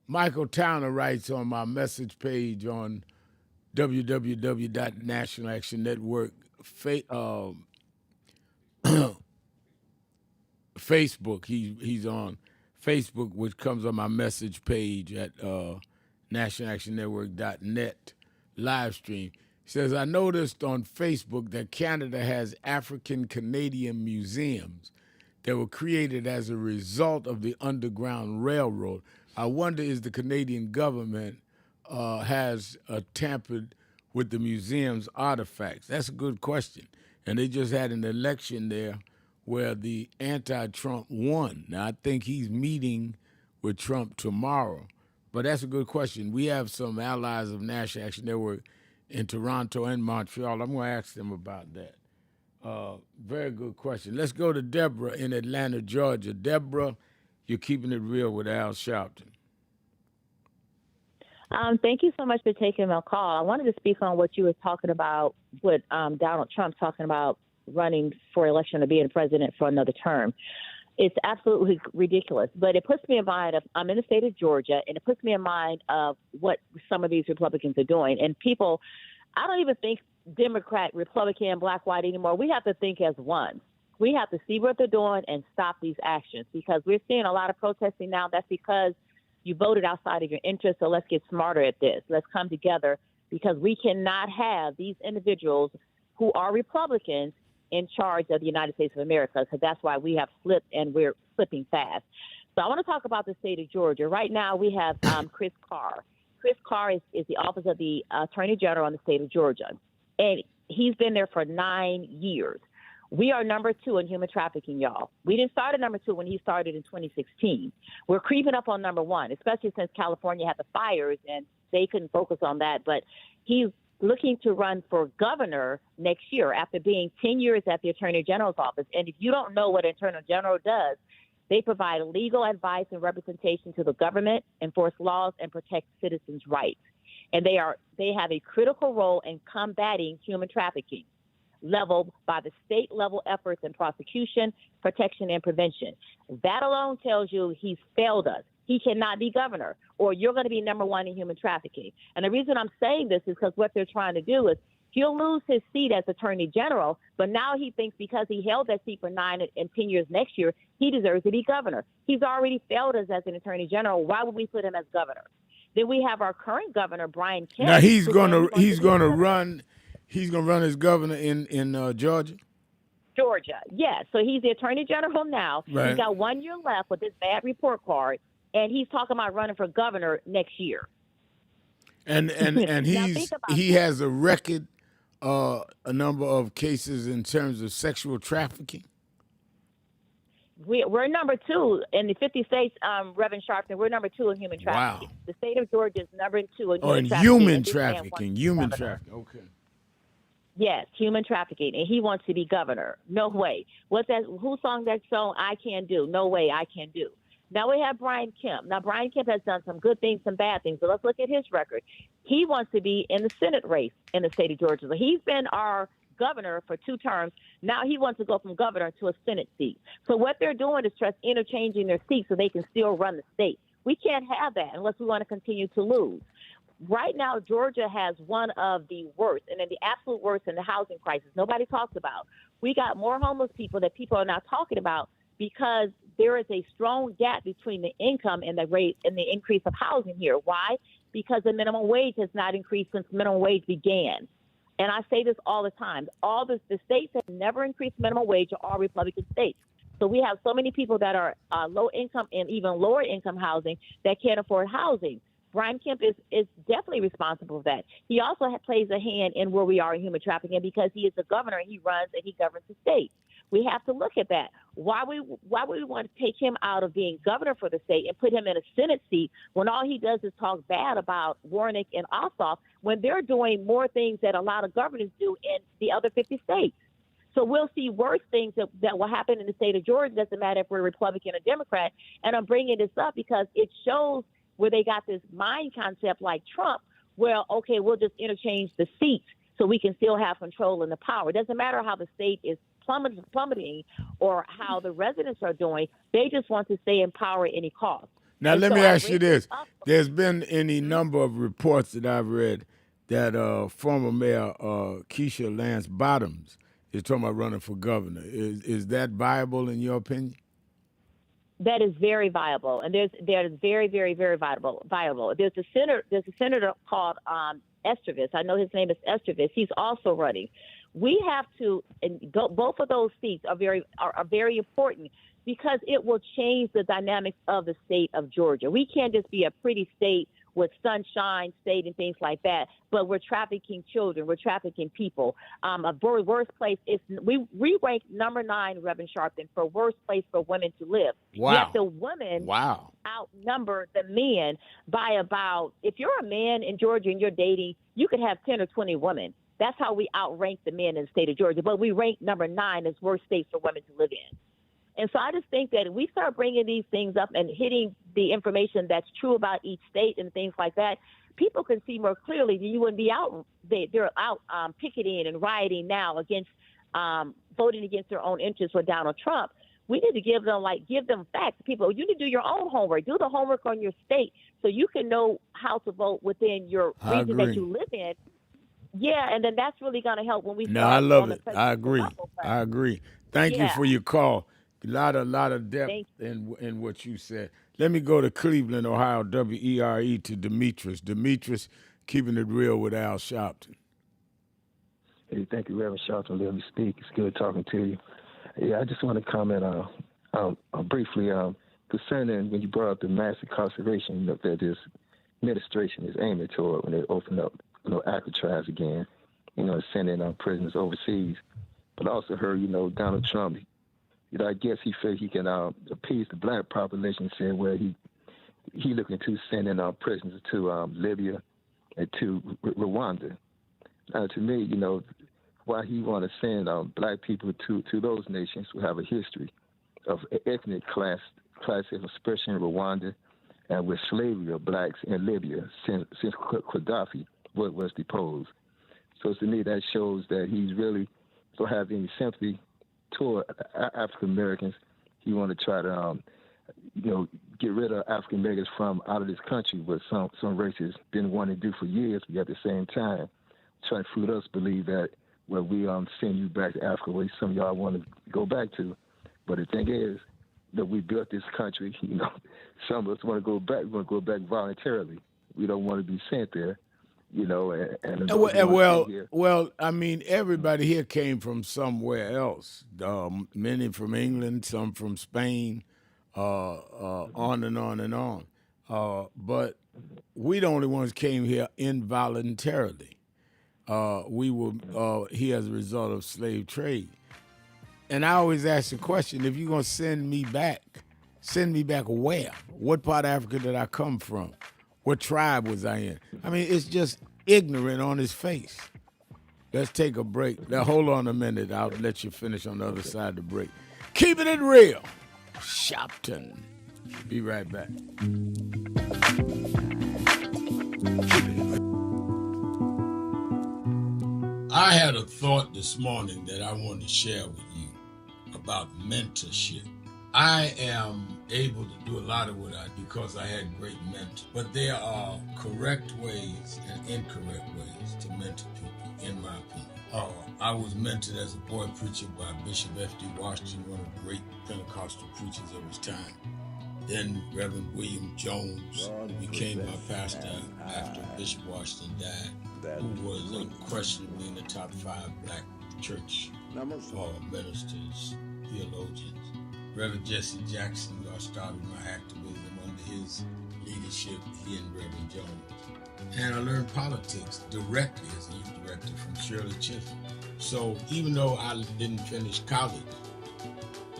Michael Towner writes on my message page on www.National Action Network Facebook. He's on Facebook, which comes on my message page at nationalactionnetwork.net live stream. He says, I noticed on Facebook that Canada has African Canadian museums that were created as a result of the Underground Railroad. I wonder, is the Canadian government has tampered with the museum's artifacts? That's a good question. And they just had an election there where the anti-Trump won. Now, I think he's meeting with Trump tomorrow. But that's a good question. We have some allies of National Action Network in Toronto and Montreal. I'm going to ask them about that. Very good question. Let's go to Deborah in Atlanta, Georgia. Deborah, you're keeping it real with Al Sharpton.
Thank you so much for taking my call. I wanted to speak on what you were talking about with Donald Trump talking about running for election or being president for another term. It's absolutely ridiculous, but it puts me in mind of, I'm in the state of Georgia, and it puts me in mind of what some of these Republicans are doing. And people, I don't even think Democrat, Republican, black, white anymore. We have to think as one. We have to see what they're doing and stop these actions, because we're seeing a lot of protesting now. That's because you voted outside of your interest. So let's get smarter at this. Let's come together, because we cannot have these individuals who are Republicans in charge of the United States of America. So that's why we have slipped, and we're slipping fast. So I want to talk about the state of Georgia. Right now we have Chris Carr. Chris Carr is the office of the Attorney General in the state of Georgia, and he's been there for 9 years. We are number 2 in human trafficking, y'all. We didn't start at number 2 when he started in 2016. We're creeping up on number 1, especially since California had the fires and they couldn't focus on that. But he's looking to run for governor next year after being 10 years at the Attorney General's office. And if you don't know what Attorney General does, they provide legal advice and representation to the government, enforce laws, and protect citizens' rights. And they have a critical role in combating human trafficking, leveled by the state-level efforts in prosecution, protection, and prevention. That alone tells you he's failed us. He cannot be governor, or you're going to be number 1 in human trafficking. And the reason I'm saying this is because what they're trying to do is he'll lose his seat as Attorney General, but now he thinks because he held that seat for 9 and 10 years next year, he deserves to be governor. He's already failed us as an Attorney General. Why would we put him as governor? Then we have our current governor, Brian Kemp.
Now he's going to run as governor in Georgia.
Georgia, yes. So he's the Attorney General now.
Right.
He's got 1 year left with this bad report card, and he's talking about running for governor next year.
And he has a record, a number of cases in terms of sexual trafficking.
We're number 2 in the 50 states, Reverend Sharpton. We're number 2 in human trafficking.
Wow.
The state of Georgia is number 2 in
Oh,
human
and
trafficking.
human
and this man wants
trafficking.
to be
Human
governor.
trafficking. Okay.
Yes, human trafficking, and he wants to be governor. No way. What's that? Who sung that song? I Can Do. No way, I can do. Now we have Brian Kemp. Now Brian Kemp has done some good things, some bad things. But let's look at his record. He wants to be in the Senate race in the state of Georgia. So he's been our governor for 2 terms. Now he wants to go from governor to a Senate seat. So what they're doing is just interchanging their seats so they can still run the state. We can't have that unless we want to continue to lose. Right now, Georgia has one of the worst, and then the absolute worst in the housing crisis. Nobody talks about. We got more homeless people that people are not talking about because there is a strong gap between the income and the rate and the increase of housing here. Why? Because the minimum wage has not increased since minimum wage began. And I say this all the time. The states have never increased minimum wage, are all Republican states. So we have so many people that are low income and even lower income housing that can't afford housing. Brian Kemp is definitely responsible for that. He also plays a hand in where we are in human trafficking because he is the governor. He runs and he governs the state. We have to look at that. Why we want to take him out of being governor for the state and put him in a Senate seat when all he does is talk bad about Warnock and Ossoff when they're doing more things that a lot of governors do in the other 50 states. So we'll see worse things that will happen in the state of Georgia. Doesn't matter if we're Republican or Democrat. And I'm bringing this up because it shows where they got this mind concept like Trump, where, okay, we'll just interchange the seats so we can still have control and the power. It doesn't matter how the state is plummeting or how the residents are doing. They just want to stay in power at any cost.
Now,
And
let
so
me
I
ask you
bring
this.
up.
There's been any number of reports that I've read that former Mayor Keisha Lance Bottoms is talking about running for governor. Is that viable in your opinion?
That is very viable, and that is very, very, very viable. There's a senator called Estervis. I know his name is Estervis. He's also running. We have to, and both of those seats are very important because it will change the dynamics of the state of Georgia. We can't just be a pretty state with sunshine state and things like that, but we're trafficking children, we're trafficking people. A very worst place is we rank number 9, Reverend Sharpton, for worst place for women to live.
Wow.
Yet the women
Wow.
outnumber the men by about, if you're a man in Georgia and you're dating, you could have 10 or 20 women. That's how we outrank the men in the state of Georgia. But we rank number 9 as worst states for women to live in. And so I just think that if we start bringing these things up and hitting the information that's true about each state and things like that, people can see more clearly that you wouldn't be out. They're out picketing and rioting now against voting against their own interests for Donald Trump. We need to give them facts. People, you need to do your own homework. Do the homework on your state so you can know how to vote within your region that you live in. Yeah, and then that's really going to help when we start.
No, I love
on
it.
the
I agree. I agree. Thank you for your call. A lot of depth in what you said. Let me go to Cleveland, Ohio, WERE to Demetrius. Demetrius, keeping it real with Al Sharpton.
Hey, thank you, Reverend Sharpton. Let me speak. It's good talking to you. Yeah, I just want to comment briefly concerning when you brought up the mass incarceration that this administration is aiming toward when they open up, Alcatraz again, sending prisoners overseas. But I also heard, Donald Trump, I guess he felt he can appease the black population, saying where he looking to sending prisoners to Libya and to Rwanda. To me, why he want to send black people to those nations who have a history of ethnic classic expression in Rwanda and with slavery of blacks in Libya since Gaddafi was deposed. So to me, that shows that he's really don't have any sympathy toward African Americans. He want to try to, get rid of African Americans from out of this country, what some races been wanting to do for years. But at the same time, trying to fool us believe that we send you back to Africa, where some of y'all want to go back to. But the thing is that we built this country. Some of us want to go back. We want to go back voluntarily. We don't want to be sent there.
Well, I mean, everybody here came from somewhere else. Many from England, some from Spain, on and on and on. But we the only ones came here involuntarily. We were here as a result of slave trade. And I always ask the question, if you're going to send me back where? What part of Africa did I come from? What tribe was I in? I mean, it's just ignorant on his face. Let's take a break. Now, hold on a minute. I'll let you finish on the other side of the break. Keeping it real. Sharpton. Be right back. I had a thought this morning that I want to share with you about mentorship. I am able to do a lot of what I do because I had great mentors. But there are correct ways and incorrect ways to mentor people, in my opinion. I was mentored as a boy preacher by Bishop F.D. Washington, one of the great Pentecostal preachers of his time. Then Reverend William Jones, who became my pastor after Bishop Washington died, who was unquestionably in the top 5 black church ministers, theologians. Reverend Jesse Jackson, who I started my activism under his leadership, he and Reverend Jones. And I learned politics directly as a youth director from Shirley Chisholm. So even though I didn't finish college,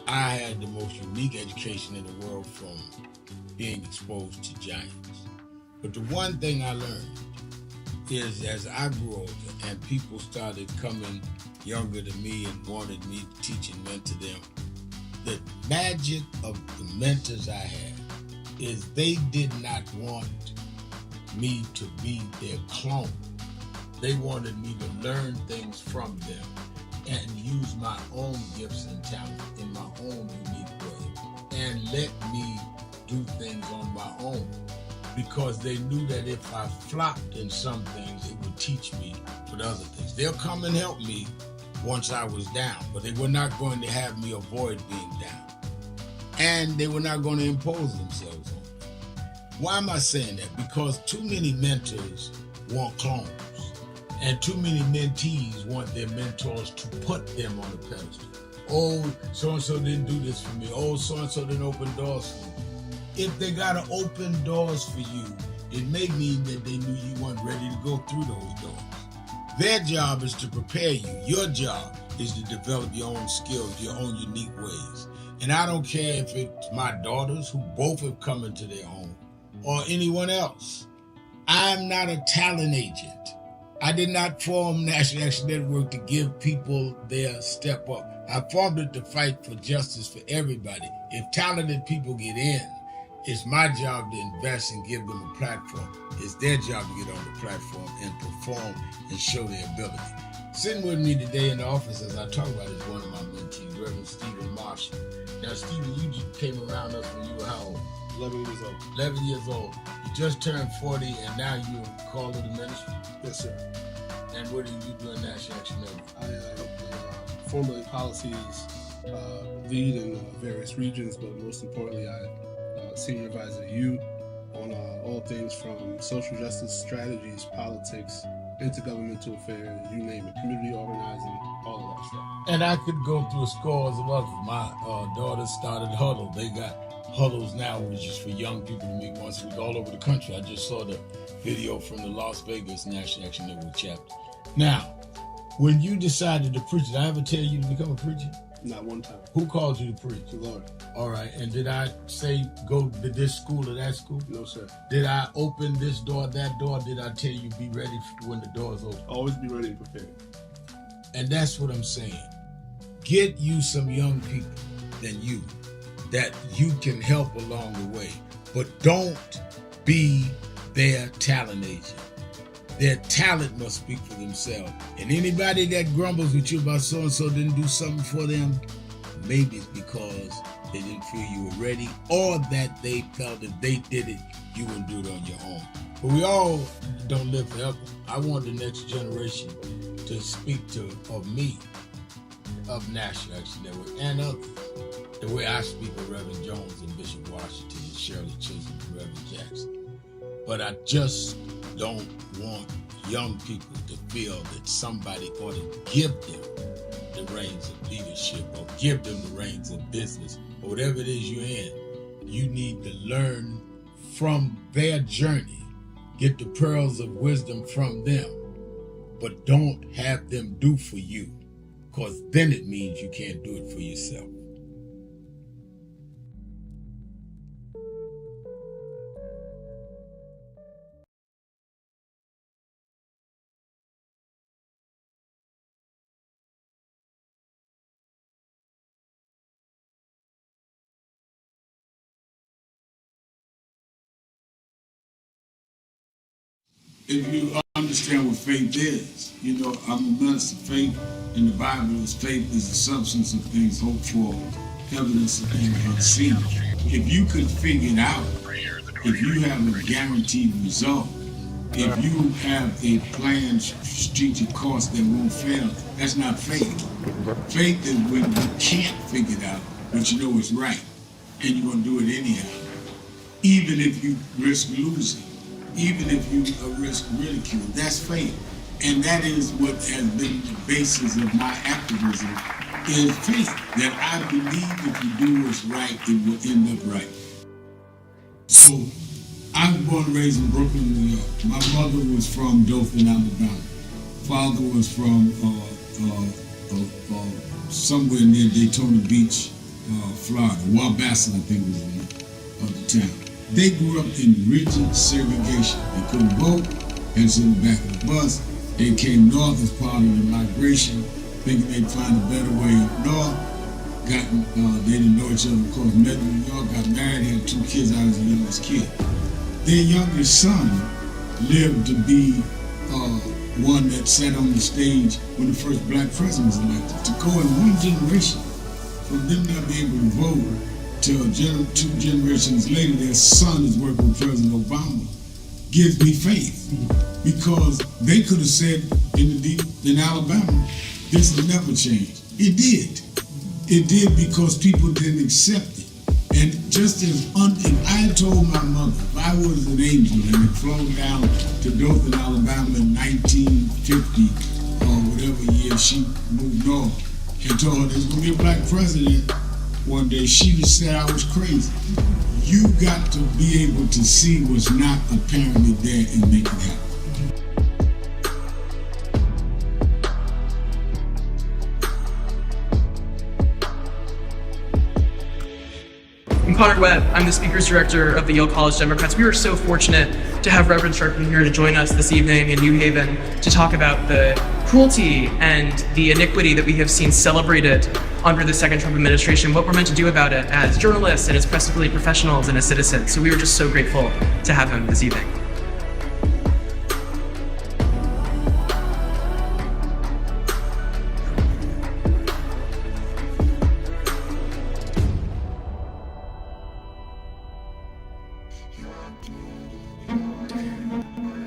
I had the most unique education in the world from being exposed to giants. But the one thing I learned is as I grew older and people started coming younger than me and wanted me to teach and mentor them, the magic of the mentors I had is they did not want me to be their clone. They wanted me to learn things from them and use my own gifts and talents in my own unique way and let me do things on my own, because they knew that if I flopped in some things, it would teach me for the other things. They'll come and help me once I was down, but they were not going to have me avoid being down. And they were not going to impose themselves on me. Why am I saying that? Because too many mentors want clones, and too many mentees want their mentors to put them on a pedestal. Oh, so-and-so didn't do this for me. Oh, so-and-so didn't open doors for me. If they got to open doors for you, it may mean that they knew you weren't ready to go through those doors. Their job is to prepare you. Your job is to develop your own skills, your own unique ways. And I don't care if it's my daughters, who both have come into their own, or anyone else. I'm not a talent agent. I did not form National Action Network to give people their step up. I formed it to fight for justice for everybody. If talented people get in, it's my job to invest and give them a platform. It's their job to get on the platform and perform and show their ability. Sitting with me today in the office as I talk about it is one of my mentees, Reverend Stephen Marshall. Now, Stephen, you just came around us when you were how old?
11 years old.
11 years old. You just turned 40 and now you're called to the ministry?
Yes, sir.
And what do you do in National Action Network?
I formulate policies, lead in various regions, but most importantly, I senior advisor to you on all things from social justice strategies, politics, intergovernmental affairs, you name it, community organizing, all of that stuff.
And I could go through scores of others. My daughter started Huddle. They got Huddles now, which is for young people to meet once a week all over the country. I just saw the video from the Las Vegas National Action Network chapter. Now, when you decided to preach, did I ever tell you to become a preacher?
Not one time.
Who called you to preach?
The Lord.
All right. And did I say go to this school or that school?
No, sir.
Did I open this door, that door? Did I tell you be ready when the door's open?
Always be ready and prepared.
And that's what I'm saying. Get you some young people than you that you can help along the way. But don't be their talent agent. Their talent must speak for themselves. And anybody that grumbles with you about so-and-so didn't do something for them, maybe it's because they didn't feel you were ready, or that they felt if they did it, you wouldn't do it on your own. But we all don't live forever. I want the next generation to speak of me, of National Action Network, and others, the way I speak of Reverend Jones and Bishop Washington and Shirley Chisholm and Reverend Jackson. But I just don't want young people to feel that somebody ought to give them the reins of leadership or give them the reins of business or whatever it is you're in. You need to learn from their journey, get the pearls of wisdom from them, but don't have them do for you. because then it means you can't do it for yourself.
If you understand what faith is, you know, I'm a minister. Faith in the Bible is faith is the substance of things hoped for, evidence of things unseen. If you could figure it out, if you have a guaranteed result, if you have a planned strategic course that won't fail, that's not faith. Faith is when you can't figure it out, but you know it's right, and you're going to do it anyhow, even if you risk losing. Even if you risk ridicule, that's faith. And that is what has been the basis of my activism, is faith. That I believe if you do what's right, it will end up right. So, I was born and raised in Brooklyn, New York. My mother was from Dothan, Alabama. Father was from somewhere near Daytona Beach, Florida. Wabassin, I think was the name of the town. They grew up in rigid segregation. They couldn't vote, had to sit in the back of the bus. They came north as part of the migration, thinking they'd find a better way up north. They didn't know each other, of course, met in New York, got married, had 2 kids. I was the youngest kid. Their youngest son lived to be one that sat on the stage when the first black president was elected. To go in one generation, from them not being able to vote, till 2 generations later, their son is working with President Obama, gives me faith. Because they could have said in Alabama, this will never change. It did. It did because people didn't accept it. And just as if I had told my mother, if I was an angel and had flown down to Dothan, Alabama in 1950, or whatever year she moved north, and told her there's going to be a black president one day, she would say I was crazy. You got to be able to see what's not apparently there and make it happen.
I'm Connor Webb. I'm the Speakers Director of the Yale College Democrats. We were so fortunate to have Reverend Sharpton here to join us this evening in New Haven to talk about the cruelty and the iniquity that we have seen celebrated under the second Trump administration, what we're meant to do about it as journalists and as press relief professionals and as citizens. So we were just so grateful to have him this evening.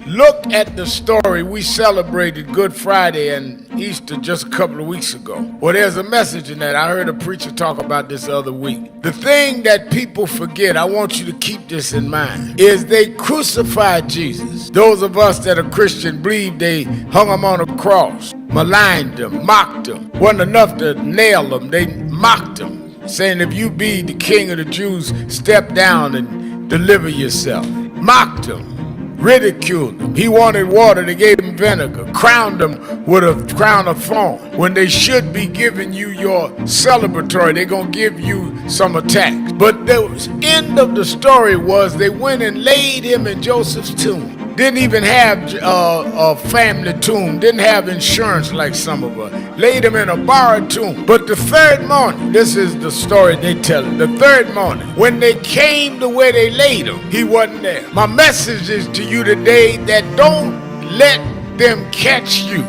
Look at the story. We celebrated Good Friday and Easter just a couple of weeks ago. Well, there's a message in that. I heard a preacher talk about this the other week. The thing that people forget, I want you to keep this in mind, is they crucified Jesus. Those of us that are Christian believe they hung him on a cross, maligned him, mocked him. Wasn't enough to nail him. They mocked him, saying if you be the king of the Jews, step down and deliver yourself. Mocked him. Ridiculed him. He wanted water, they gave him vinegar. Crowned him with a crown of thorn. When they should be giving you your celebratory, they're going to give you some attacks. But the end of the story was they went and laid him in Joseph's tomb. Didn't even have a family tomb. Didn't have insurance like some of us. Laid him in a borrowed tomb. But the third morning, this is the story they tell. The third morning, when they came to where they laid him, he wasn't there. My message is to you today that don't let them catch you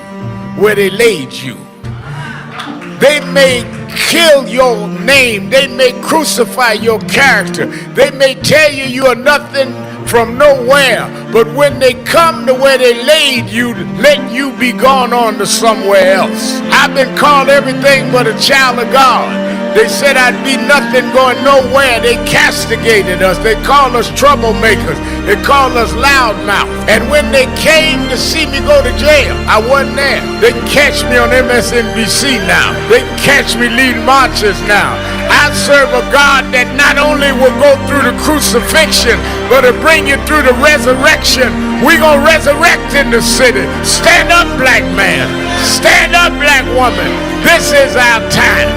where they laid you. They may kill your name. They may crucify your character. They may tell you you are nothing from nowhere, but when they come to where they laid you, let you be gone on to somewhere else. I've been called everything but a child of God. They said I'd be nothing going nowhere. They castigated us. They called us troublemakers. They called us loudmouth. And when they came to see me go to jail, I wasn't there. They catch me on MSNBC now. They catch me leading marches now. I serve a God that not only will go through the crucifixion, but will bring you through the resurrection. We're going to resurrect in the city. Stand up, black man. Stand up, black woman. This is our time.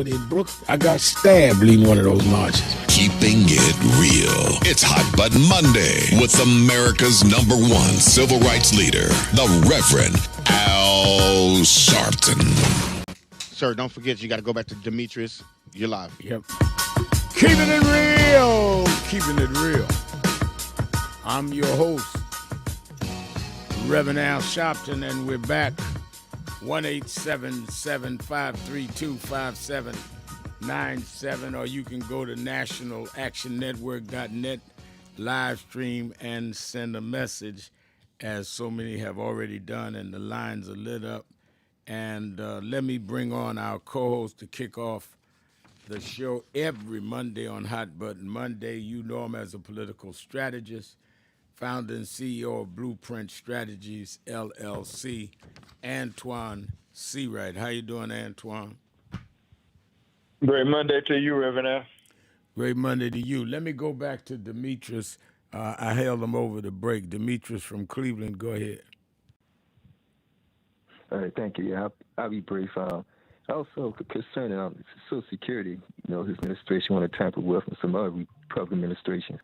In Brooklyn, I got stabbed leading one of those marches.
Keeping it real. It's Hot Button Monday with America's #1 civil rights leader, the Reverend Al Sharpton.
Sir, don't forget you got to go back to Demetrius. You're live.
Yep. Keeping it real. Keeping it real. I'm your host, Reverend Al Sharpton, and we're back. 1-877-532-5797, or you can go to nationalactionnetwork.net, live stream, and send a message, as so many have already done, and the lines are lit up. And let me bring on our co-host to kick off the show every Monday on Hot Button Monday. You know him as a political strategist, founder and CEO of Blueprint Strategies, LLC, Antoine Seawright. How you doing, Antoine?
Great Monday to you, Reverend Al.
Great Monday to you. Let me go back to Demetrius. I held him over the break. Demetrius from Cleveland, go ahead.
All right, thank you. Yeah, I'll be brief. Also, concerning Social Security, his administration want to tamper with and some other Republican administrations.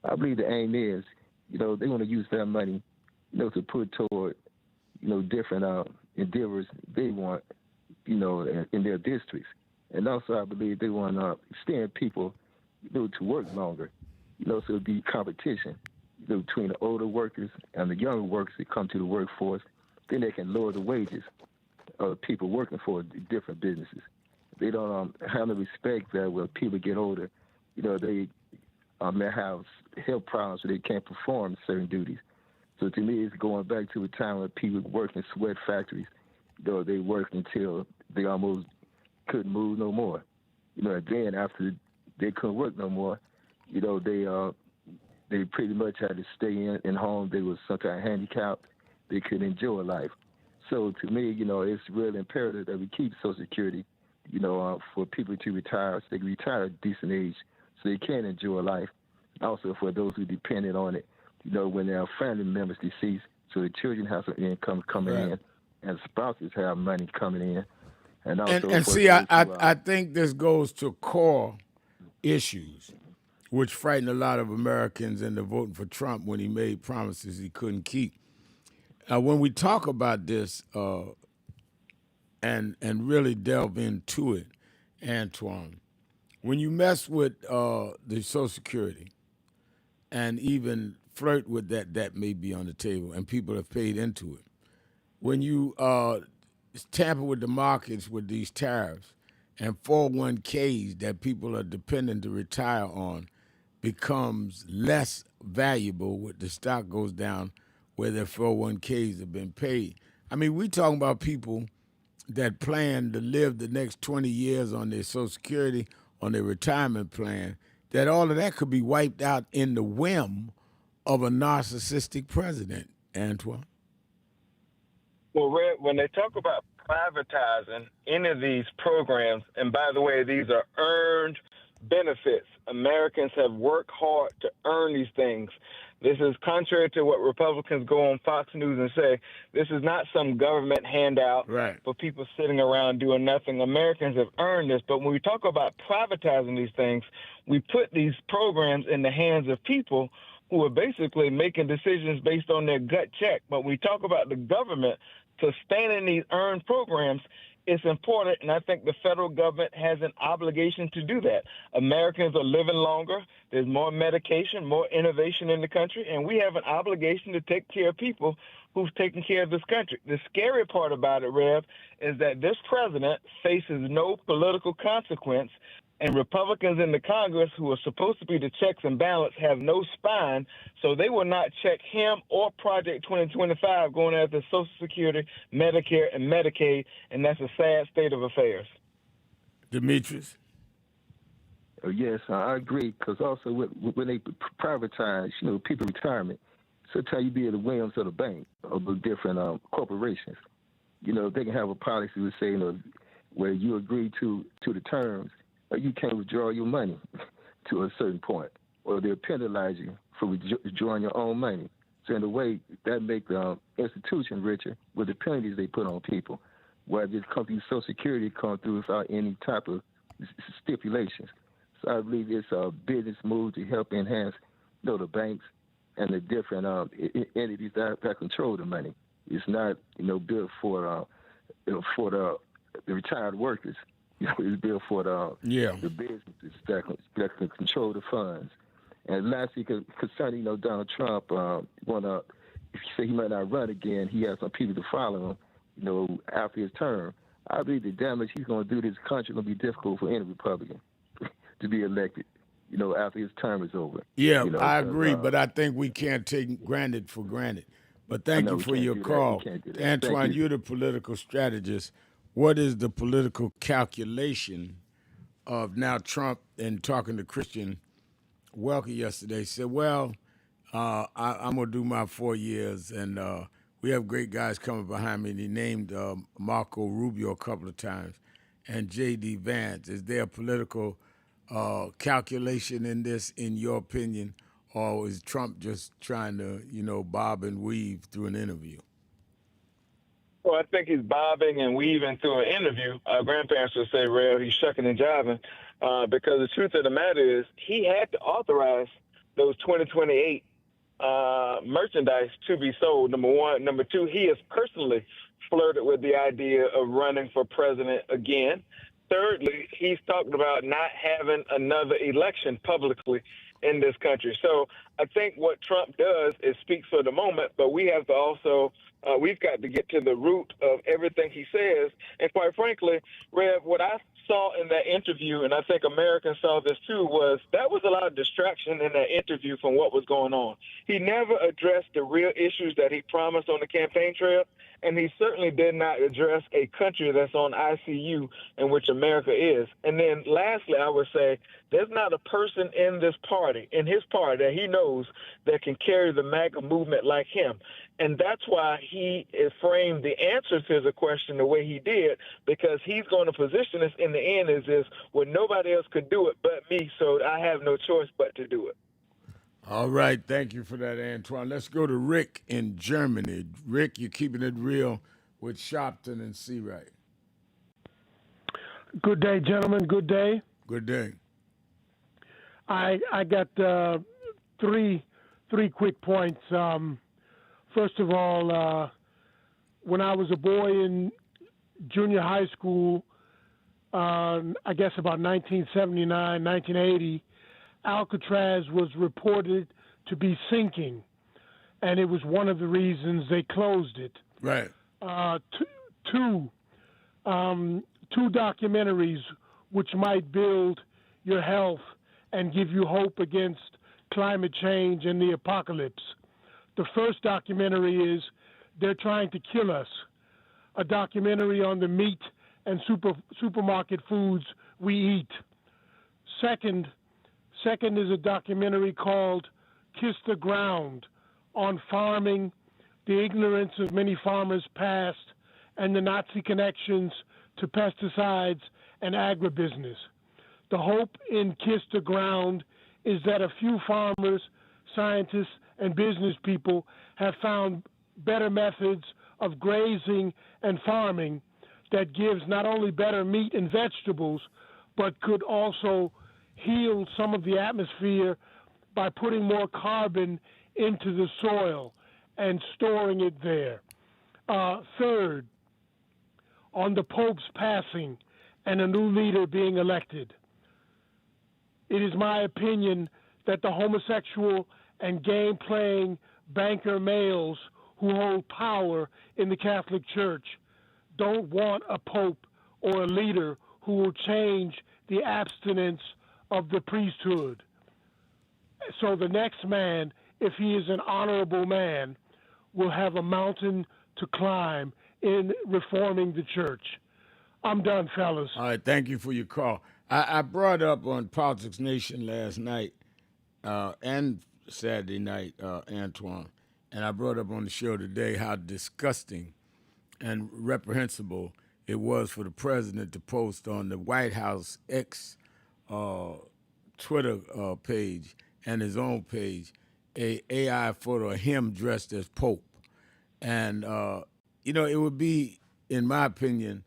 I believe the aim is, they want to use their money, to put toward, different endeavors they want, in their districts. And also, I believe they want to extend people, to work longer, so it'll be competition, between the older workers and the younger workers that come to the workforce. Then they can lower the wages of people working for different businesses. They don't have the respect that when people get older, they may have health problems so they can't perform certain duties. So to me, it's going back to a time when people work in sweat factories. They worked until they almost couldn't move no more. And then after they couldn't work no more, they pretty much had to stay in home. They were sometimes handicapped. They couldn't enjoy life. So to me, it's really imperative that we keep Social Security, for people to retire so they can retire at a decent age so they can enjoy life. Also for those who depended on it, when their family members deceased, so the children have some income coming in and spouses have money coming in. And also
and see, I think this goes to core issues, which frightened a lot of Americans into voting for Trump when he made promises he couldn't keep. When we talk about this and really delve into it, Antoine, when you mess with the Social Security and even flirt with that may be on the table, and people have paid into it, when you tamper with the markets with these tariffs and 401ks that people are dependent to retire on becomes less valuable when the stock goes down where their 401ks have been paid. I mean, we're talking about people that plan to live the next 20 years on their Social Security, on their retirement plan, that all of that could be wiped out in the whim of a narcissistic president, Antoine.
Well, Red, when they talk about privatizing any of these programs, and by the way, these are earned benefits. Americans have worked hard to earn these things. This is contrary to what Republicans go on Fox News and say. This is not some government handout for people sitting around doing nothing. Americans have earned this. But when we talk about privatizing these things, we put these programs in the hands of people who are basically making decisions based on their gut check. But we talk about the government sustaining these earned programs. It's important, and I think the federal government has an obligation to do that. Americans are living longer. There's more medication, more innovation in the country, and we have an obligation to take care of people who's taking care of this country. The scary part about it, Rev, is that this president faces no political consequence, and Republicans in the Congress, who are supposed to be the checks and balance, have no spine, so they will not check him or Project 2025 going after Social Security, Medicare, and Medicaid, and that's a sad state of affairs.
Demetrius?
Yes, I agree, because also when they privatize, people retirement, sometimes you be at the whims of the bank or the different corporations. They can have a policy that say, where you agree to the terms, or you can't withdraw your money to a certain point, or they'll penalize you for withdrawing your own money. So in a way, that makes the institution richer with the penalties they put on people. Where this company, Social Security, come through without any type of stipulations. So I believe it's a business move to help enhance, the banks and the different entities that control the money. It's not, built for the retired workers. It's built for the businesses that can control the funds. And lastly, concerning Donald Trump, if you say he might not run again, he has some people to follow him, after his term. I believe the damage he's going to do to this country is going to be difficult for any Republican to be elected, after his term is over.
Yeah, I agree, but I think we can't take granted for granted. But thank you for your call. Antoine, you're the political strategist. What is the political calculation of now Trump, and talking to Christian Welker yesterday, said, well, I'm going to do my 4 years, and we have great guys coming behind me. And he named Marco Rubio a couple of times and J.D. Vance. Is there a political calculation in this, in your opinion, or is Trump just trying to, bob and weave through an interview?
Well, I think he's bobbing and weaving through an interview. Our grandparents would say, Real, he's shucking and jiving, because the truth of the matter is he had to authorize those 2028 merchandise to be sold, number one. Number two, he has personally flirted with the idea of running for president again. Thirdly, he's talking about not having another election publicly in this country. So I think what Trump does is speaks for the moment, but we have to also, we've got to get to the root of everything he says. And quite frankly, Rev, what I saw in that interview, and I think Americans saw this too, was that was a lot of distraction in that interview from what was going on. He never addressed the real issues that he promised on the campaign trail, and he certainly did not address a country that's on ICU, in which America is. And then lastly, I would say there's not a person in this party, in his party, that he knows that can carry the MAGA movement like him. And that's why he framed the answer to the question the way he did, because he's going to position us in the end as this, well, nobody else could do it but me, so I have no choice but to do it.
All right. Thank you for that, Antoine. Let's go to Rick in Germany. Rick, you're keeping it real with Sharpton and Seawright.
Good day, gentlemen. Good day.
Good day.
I got three quick points. First of all, when I was a boy in junior high school, I guess about 1979, 1980, Alcatraz was reported to be sinking, and it was one of the reasons they closed it.
Right.
Two documentaries which might build your health and give you hope against climate change and the apocalypse. The first documentary is They're Trying to Kill Us, a documentary on the meat and supermarket foods we eat. Second is a documentary called Kiss the Ground on farming, the ignorance of many farmers past, and the Nazi connections to pesticides and agribusiness. The hope in Kiss the Ground is that a few farmers, scientists, and business people have found better methods of grazing and farming that gives not only better meat and vegetables, but could also heal some of the atmosphere by putting more carbon into the soil and storing it there. Third, on the Pope's passing and a new leader being elected, it is my opinion that the homosexual and game-playing banker males who hold power in the Catholic Church don't want a pope or a leader who will change the abstinence of the priesthood. So the next man, if he is an honorable man, will have a mountain to climb in reforming the church. I'm done, fellas.
All right, thank you for your call. I brought up on Politics Nation last night and Saturday night, Antoine, and I brought up on the show today how disgusting and reprehensible it was for the president to post on the White House X Twitter page and his own page a AI photo of him dressed as Pope. And, it would be, in my opinion,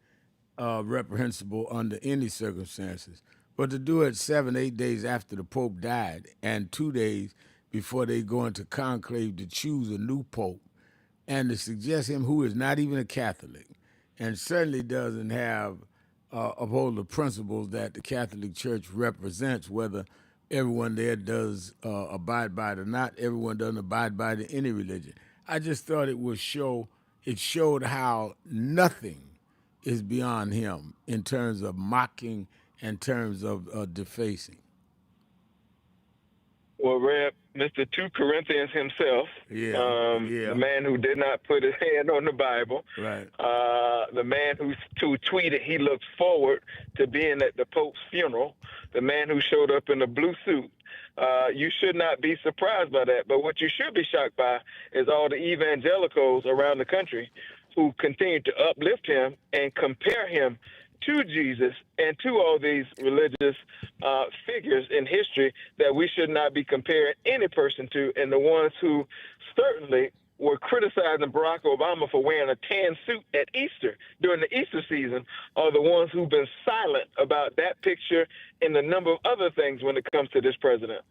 reprehensible under any circumstances. But to do it 7-8 days after the Pope died and 2 days before they go into conclave to choose a new Pope, and to suggest him who is not even a Catholic and certainly doesn't have uphold the principles that the Catholic Church represents, whether everyone there does abide by it or not, everyone doesn't abide by it in any religion. I just thought it showed how nothing is beyond him in terms of mocking, in terms of defacing.
Well, Reb, Mr. 2 Corinthians himself, the man who did not put his hand on the Bible,
right?
The man who tweeted he looks forward to being at the Pope's funeral, the man who showed up in a blue suit. You should not be surprised by that. But what you should be shocked by is all the evangelicals around the country who continue to uplift him and compare him to Jesus and to all these religious figures in history that we should not be comparing any person to, and the ones who certainly were criticizing Barack Obama for wearing a tan suit at Easter during the Easter season are the ones who've been silent about that picture and a number of other things when it comes to this president.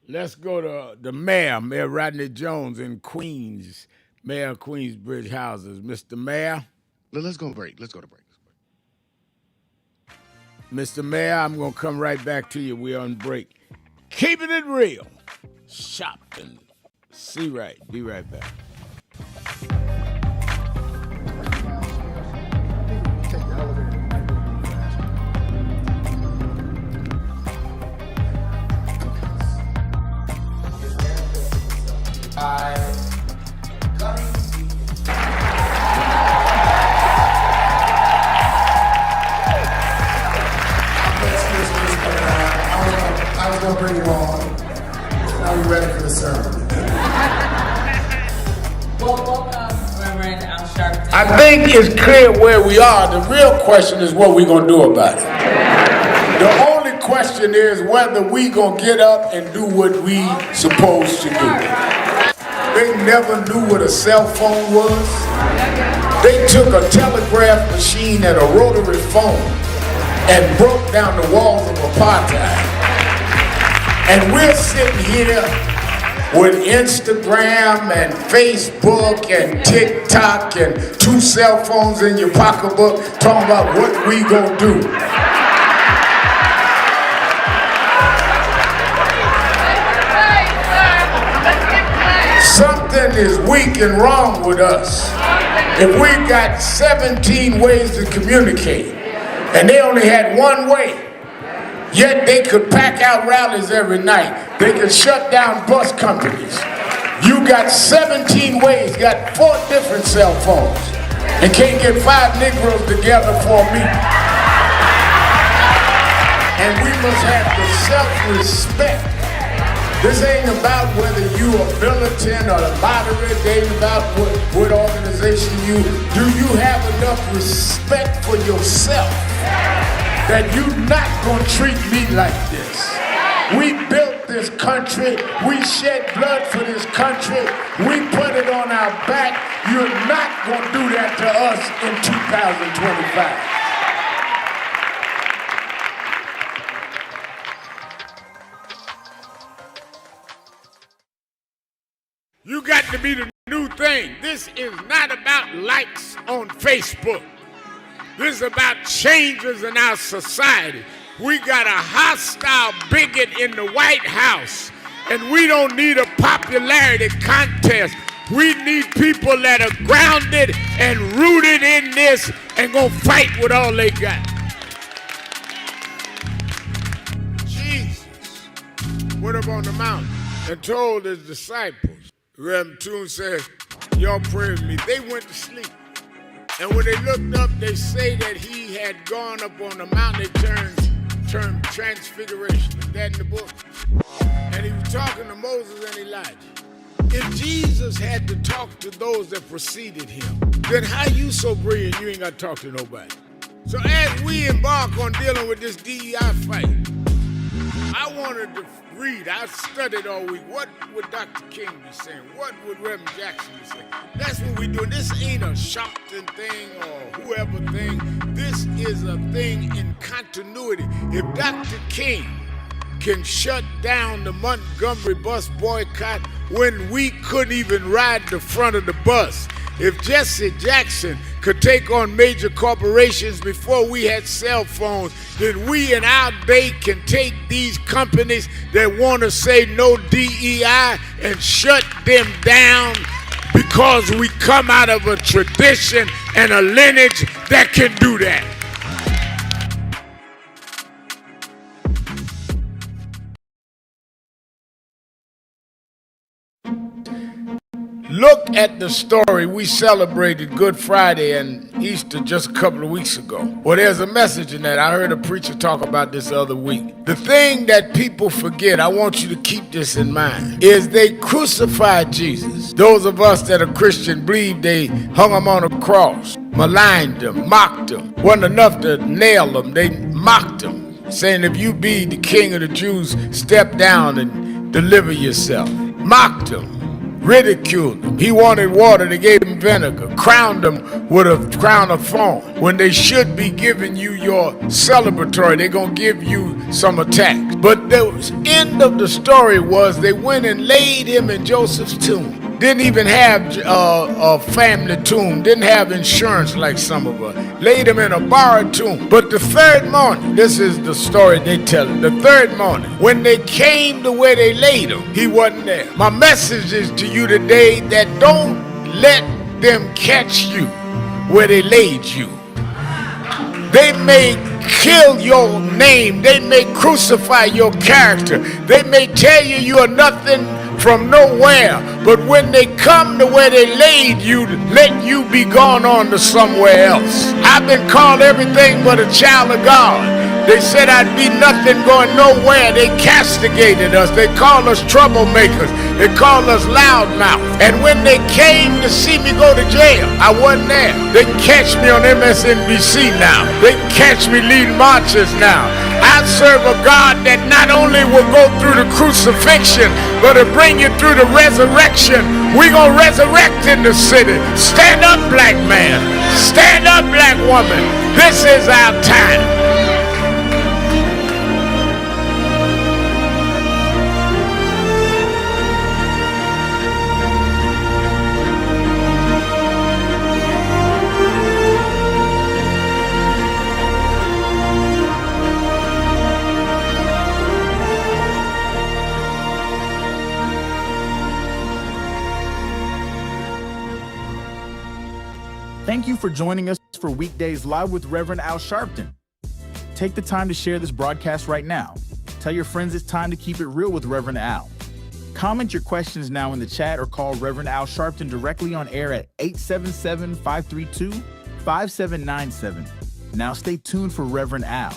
Let's go to the mayor, Mayor Rodney Jones in Queens, Mayor of Queensbridge Houses. Mr. Mayor?
Let's go break. Let's go to break.
Mr. Mayor, I'm going to come right back to you. We're on break. Keeping it real. Sharpton. See right. Be right back.
I was going to bring you on. Now we're ready for the sermon.
Well, welcome, Reverend Al Sharpton.
I think it's clear where we are. The real question is what we're going to do about it. The only question is whether we going to get up and do what we supposed to do. They never knew what a cell phone was. They took a telegraph machine and a rotary phone and broke down the walls of apartheid. And we're sitting here with Instagram and Facebook and TikTok and 2 cell phones in your pocketbook talking about what we gonna do. Something is weak and wrong with us. If we got 17 ways to communicate and they only had one way, yet they could pack out rallies every night. They could shut down bus companies. You got 17 ways, got 4 different cell phones, and can't get 5 Negroes together for a meeting. And we must have the self-respect. This ain't about whether you are militant or moderate. It ain't about what organization you do. You have enough respect for yourself that you're not going to treat me like this. We built this country. We shed blood for this country. We put it on our back. You're not going to do that to us in 2025. You got to be the new thing. This is not about likes on Facebook. This is about changes in our society. We got a hostile bigot in the White House, and we don't need a popularity contest We need people that are grounded and rooted in this and gonna fight with all they got. Jesus went up on the mountain and told his disciples. Reverend Toon said, y'all pray with me. They went to sleep. And when they looked up, they say that he had gone up on the mountain. They termed transfiguration. Is that in the book? And he was talking to Moses and Elijah. If Jesus had to talk to those that preceded him, then how you so brilliant you ain't got to talk to nobody? So as we embark on dealing with this DEI fight, I wanted to read, I studied all week, what would Dr. King be saying? What would Reverend Jackson be saying? That's what we do. This ain't a Sharpton thing or whoever thing. This is a thing in continuity. If Dr. King can shut down the Montgomery bus boycott when we couldn't even ride the front of the bus, if Jesse Jackson could take on major corporations before we had cell phones, then we in our day can take these companies that want to say no DEI and shut them down because we come out of a tradition and a lineage that can do that. Look at the story. We celebrated Good Friday and Easter just a couple of weeks ago. Well, there's a message in that. I heard a preacher talk about this the other week. The thing that people forget, I want you to keep this in mind, is they crucified Jesus. Those of us that are Christian believe they hung him on a cross, maligned him, mocked him. Wasn't enough to nail him. They mocked him, saying if you be the king of the Jews, step down and deliver yourself. Mocked him. Ridiculed him. He wanted water, they gave him vinegar. Crowned him with a crown of thorns. When they should be giving you your celebratory, they're going to give you some attacks. But the end of the story was they went and laid him in Joseph's tomb. Didn't even have a family tomb. Didn't have insurance like some of us. Laid him in a borrowed tomb. But the third morning, this is the story they tell it. The third morning, when they came to where they laid him, he wasn't there. My message is to you today that don't let them catch you where they laid you. They may kill your name. They may crucify your character. They may tell you you are nothing from nowhere, but when they come to where they laid you, let you be gone on to somewhere else. I've been called everything but a child of God. They said I'd be nothing going nowhere. They castigated us. They called us troublemakers. They called us loudmouth. And when they came to see me go to jail, I wasn't there. They can catch me on MSNBC now. They can catch me leading marches now. I serve a God that not only will go through the crucifixion, but will bring you through the resurrection. We're going to resurrect in the city. Stand up, black man. Stand up, black woman. This is our time.
Thank you for joining us for Weekdays Live with Reverend Al Sharpton. Take the time to share this broadcast right now. Tell your friends it's time to keep it real with Reverend Al. Comment your questions now in the chat or call Reverend Al Sharpton directly on air at 877-532-5797. Now stay tuned for Reverend Al.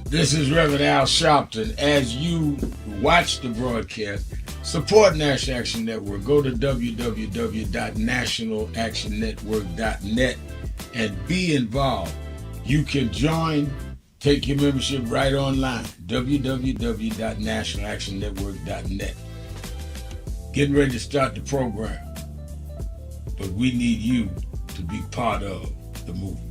This is Reverend Al Sharpton. As you watch the broadcast, support National Action Network. Go to www.nationalactionnetwork.net and be involved. You can join, take your membership right online. www.nationalactionnetwork.net. Getting ready to start the program, but we need you to be part of the movement.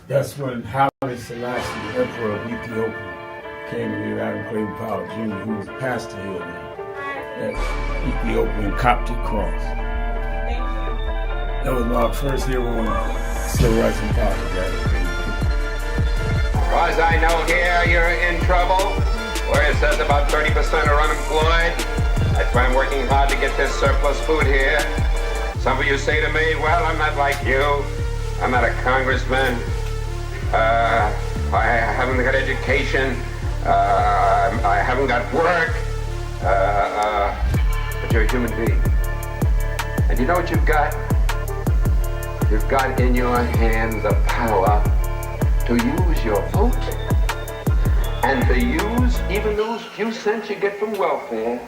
That's when Haile Selassie, the Emperor of Ethiopia, came here, Adam Clayton Powell Jr., who was pastor here now. That Ethiopian Coptic cross. That was my first year on Civil Rights and Politics.
As far as I know here, you're in trouble. Where it says about 30% are unemployed. That's why I'm working hard to get this surplus food here. Some of you say to me, well, I'm not like you. I'm not a congressman. I haven't got education. I haven't got work. But you're a human being. And you know what you've got? You've got in your hand the power to use your vote and to use even those few cents you get from welfare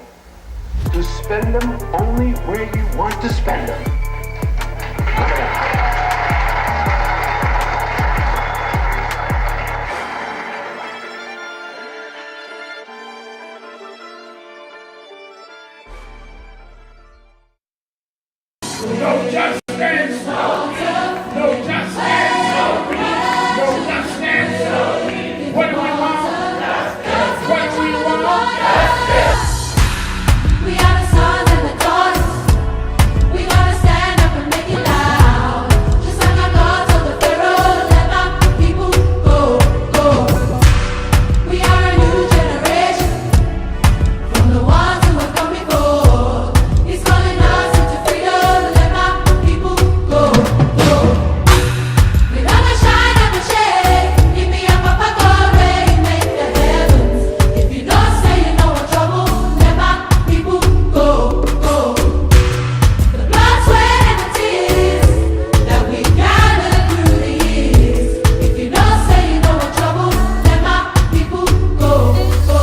to spend them only where you want to spend them.
No justice! No justice! No justice! What do we want? What do we want?
We are the sons and the daughters. We gotta stand up and make it loud. Just like our God told the Pharaoh, let my people go, go. We are a new generation from the ones who have come before. He's calling us into freedom. Let my people go, go. We never shine, never shade. Give me a papa God, rain, make the heavens. If you don't say you know what trouble, let my people go, go. The blood, sweat, and the tears that we gathered through the years. If you don't say you know what trouble, let my people go, go.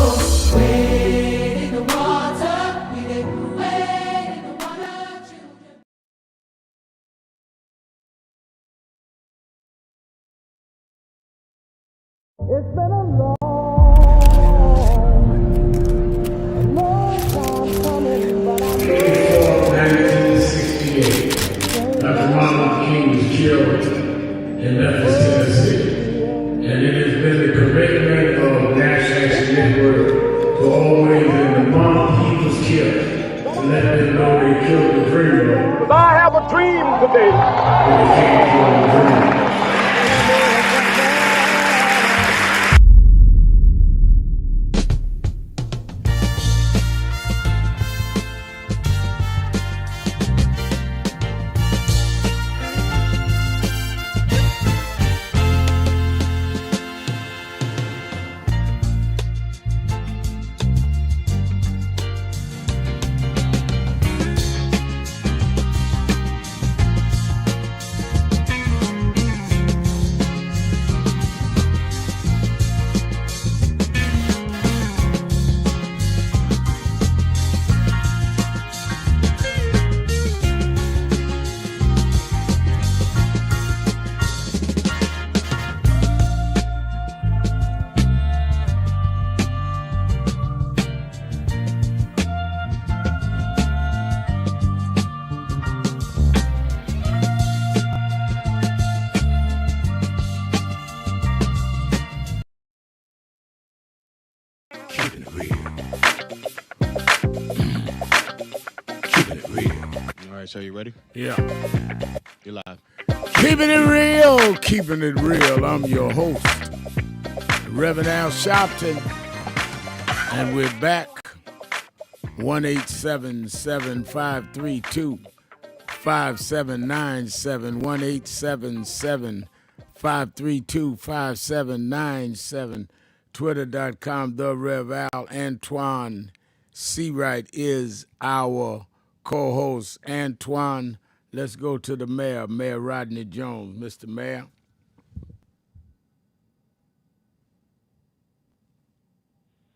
Wade in the water, we did wade in the water, children.
It's been a long time coming, but I
1968, Dr. Martin Luther King was killed in Memphis, Tennessee. And it has been the commitment of National Action Network to always, in the month he was killed, to let them know they killed the dreamer.
I have a dream today.
When they can't kill the dreamer.
All right, so you ready?
Yeah.
You're live.
Keeping it real, keeping it real. I'm your host, Reverend Al Sharpton, and we're back. 1-877-532-5797, 1-877-532-5797, Twitter.com, The Rev Al. Antoine Seawright is our co-host. Antoine, let's go to the mayor, Mayor Rodney Jones. Mr. Mayor.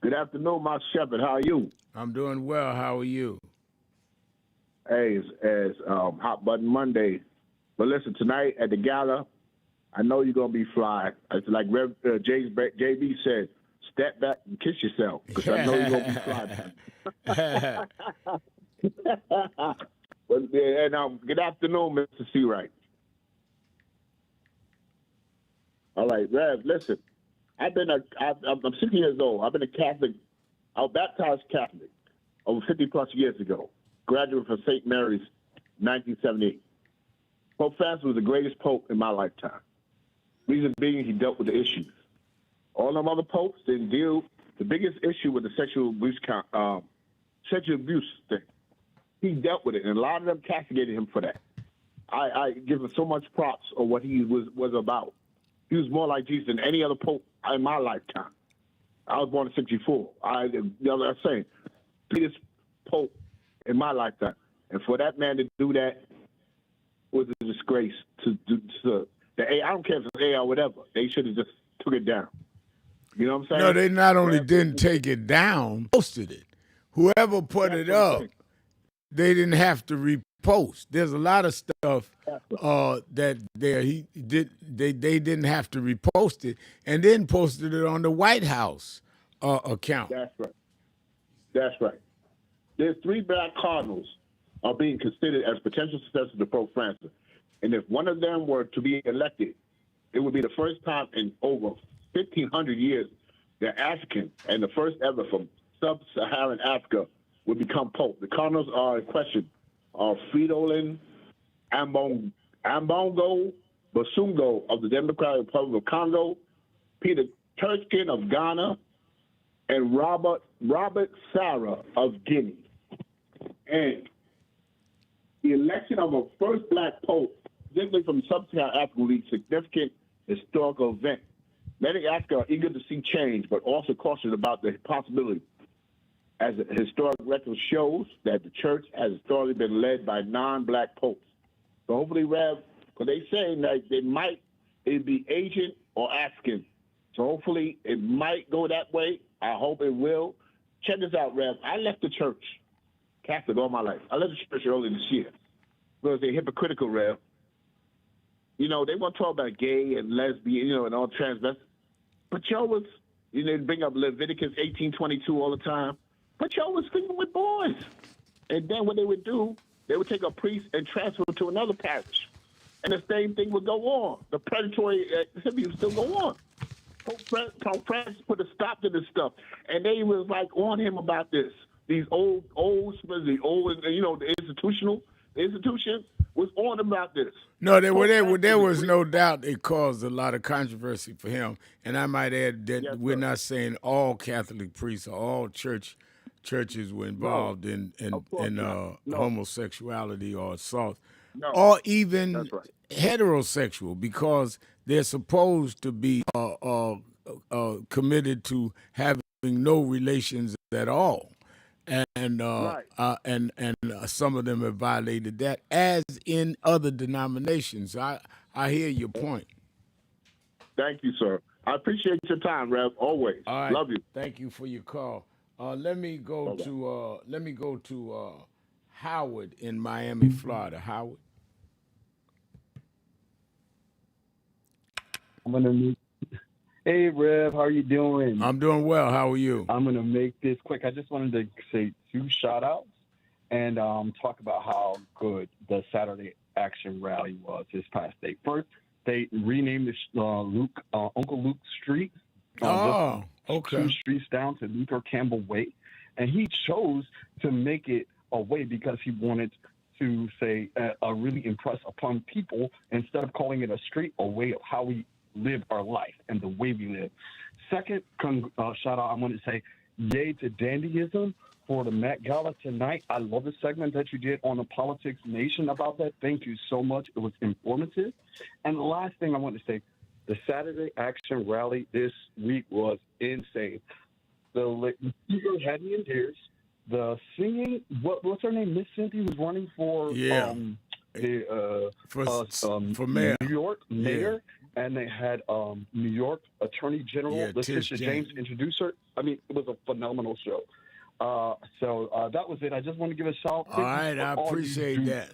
Good afternoon, my shepherd. How are you?
I'm doing well. How are you?
Hey, it's Hot Button Monday. But listen, tonight at the gala, I know you're going to be fly. It's like JB said, step back and kiss yourself, because I know you're going to be fly. And good afternoon, Mr. Seawright. All right, Rev, listen. I'm 60 years old. I've been a Catholic. I was baptized Catholic. over 50 plus years ago. Graduate from St. Mary's, 1978. Pope Francis was the greatest pope in my lifetime. Reason being, he dealt with the issues. All them other popes didn't deal. The biggest issue with the sexual abuse thing. He dealt with it, and a lot of them castigated him for that. I give him so much props of what he was about. He was more like Jesus than any other pope in my lifetime. I was born in '64. I'm saying, the biggest pope in my lifetime, and for that man to do that was a disgrace. I don't care if it's A or whatever. They should have just took it down. You know what I'm saying?
No, they not only didn't take it down, posted it. Whoever put it up, they didn't have to repost. There's a lot of stuff that they didn't have to repost it, and then posted it on the White House account.
That's right. There's 3 black cardinals are being considered as potential successors to Pope Francis, and if one of them were to be elected, it would be the first time in over 1,500 years that African and the first ever from sub-Saharan Africa would become pope. The cardinals are in question are Fridolin Ambongo Basungo of the Democratic Republic of Congo, Peter Turchkin of Ghana, and Robert Sarah of Guinea. And the election of a first black pope, particularly from sub-Saharan Africa, will be a significant historical event. Many Africans are eager to see change, but also cautious about the possibility, as the historic record shows, that the church has historically been led by non-black popes. So hopefully, Rev, because they say that it'd be Asian or African. So hopefully it might go that way. I hope it will. Check this out, Rev. I left the church, Catholic all my life. I left the church early this year because they're hypocritical, Rev. You know, they want to talk about gay and lesbian, and all transvestite. But y'all was, they bring up Leviticus 18:22 all the time. But y'all was sleeping with boys. And then what they would do, they would take a priest and transfer him to another parish. And the same thing would go on. The predatory activity would still go on. Pope Francis put a stop to this stuff. And they was like on him about this. These the institution was on about this.
No, there was no doubt it caused a lot of controversy for him. And I might add that we're not saying all Catholic priests or all churches were involved in homosexuality or assault, or even heterosexual, because they're supposed to be committed to having no relations at all. And some of them have violated that, as in other denominations. I hear your point.
Thank you, sir. I appreciate your time, Rev. Always.
All right.
Love you.
Thank you for your call. Let me go to Howard in Miami, Florida. Howard.
Hey, Rev, how are you doing?
I'm doing well. How are you?
I'm going to make this quick. I just wanted to say 2 shout-outs and talk about how good the Saturday Action Rally was this past day. First, they renamed the Uncle Luke Street.
Okay.
2 streets down to Luther Campbell Way. And he chose to make it a way because he wanted to say really impress upon people instead of calling it a street, a way of how we live our life and the way we live. Second, shout out, I want to say yay to dandyism for the Met Gala tonight. I love the segment that you did on the Politics Nation about that. Thank you so much. It was informative. And the last thing I want to say, the Saturday Action Rally this week was insane. The Hattie and Deers, the singing, what's her name? Miss Cynthia was running for
mayor.
New York mayor. And they had New York Attorney General Letitia James introduce her. I mean, it was a phenomenal show. So that was it. I just want to give a shout.
All right, I appreciate that.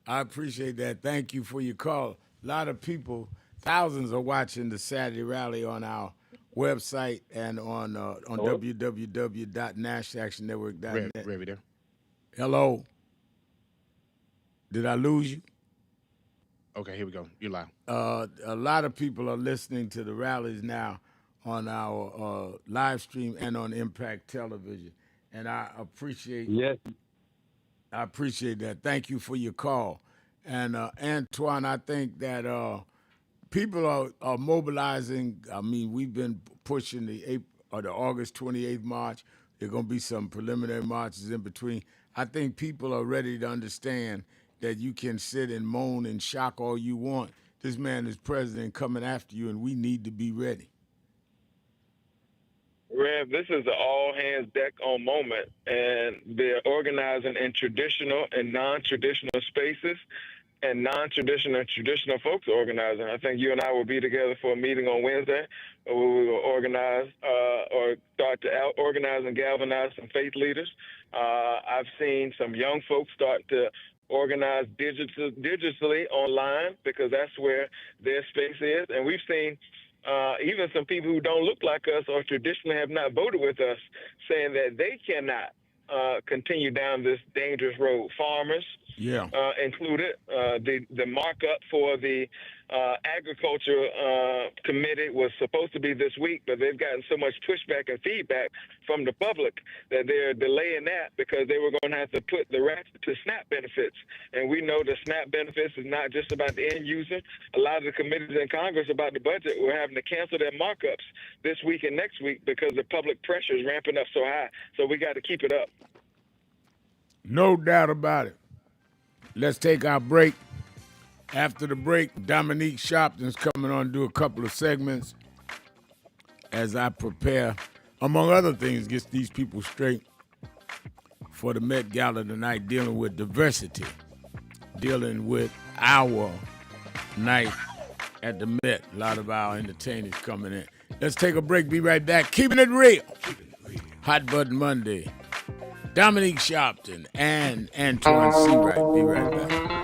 I appreciate that. Thank you for your call. A lot of people, thousands are watching the Saturday Rally on our website and on www.nationalactionnetwork.net.
Rev, there.
Hello. Did I lose you?
Okay, here we go. You're live.
A lot of people are listening to the rallies now on our live stream and on Impact Television. And I appreciate
I
appreciate that. Thank you for your call. And Antoine, I think that people are mobilizing. I mean, we've been pushing the August 28th march. There are going to be some preliminary marches in between. I think people are ready to understand that you can sit and moan and shock all you want. This man is president coming after you, and we need to be ready.
Rev, this is an all-hands deck-on moment, and they're organizing in traditional and non-traditional spaces, and non-traditional and traditional folks are organizing. I think you and I will be together for a meeting on Wednesday where we will organize or start to organize and galvanize some faith leaders. I've seen some young folks start to organize digitally online because that's where their space is. And we've seen even some people who don't look like us or traditionally have not voted with us saying that they cannot continue down this dangerous road. Farmers included. The markup for the agriculture committee was supposed to be this week, but they've gotten so much pushback and feedback from the public that they're delaying that because they were going to have to put the rest to SNAP benefits. And we know the SNAP benefits is not just about the end user. A lot of the committees in Congress about the budget were having to cancel their markups this week and next week because the public pressure is ramping up so high. So we got to keep it up.
No doubt about it. Let's take our break. After the break, Dominique Sharpton's coming on to do a couple of segments as I prepare, among other things, get these people straight for the Met Gala tonight, dealing with diversity, dealing with our night at the Met. A lot of our entertainers coming in. Let's take a break. Be right back. Keeping it real. Hot Button Monday. Dominique Sharpton and Antoine Seawright. Be right back.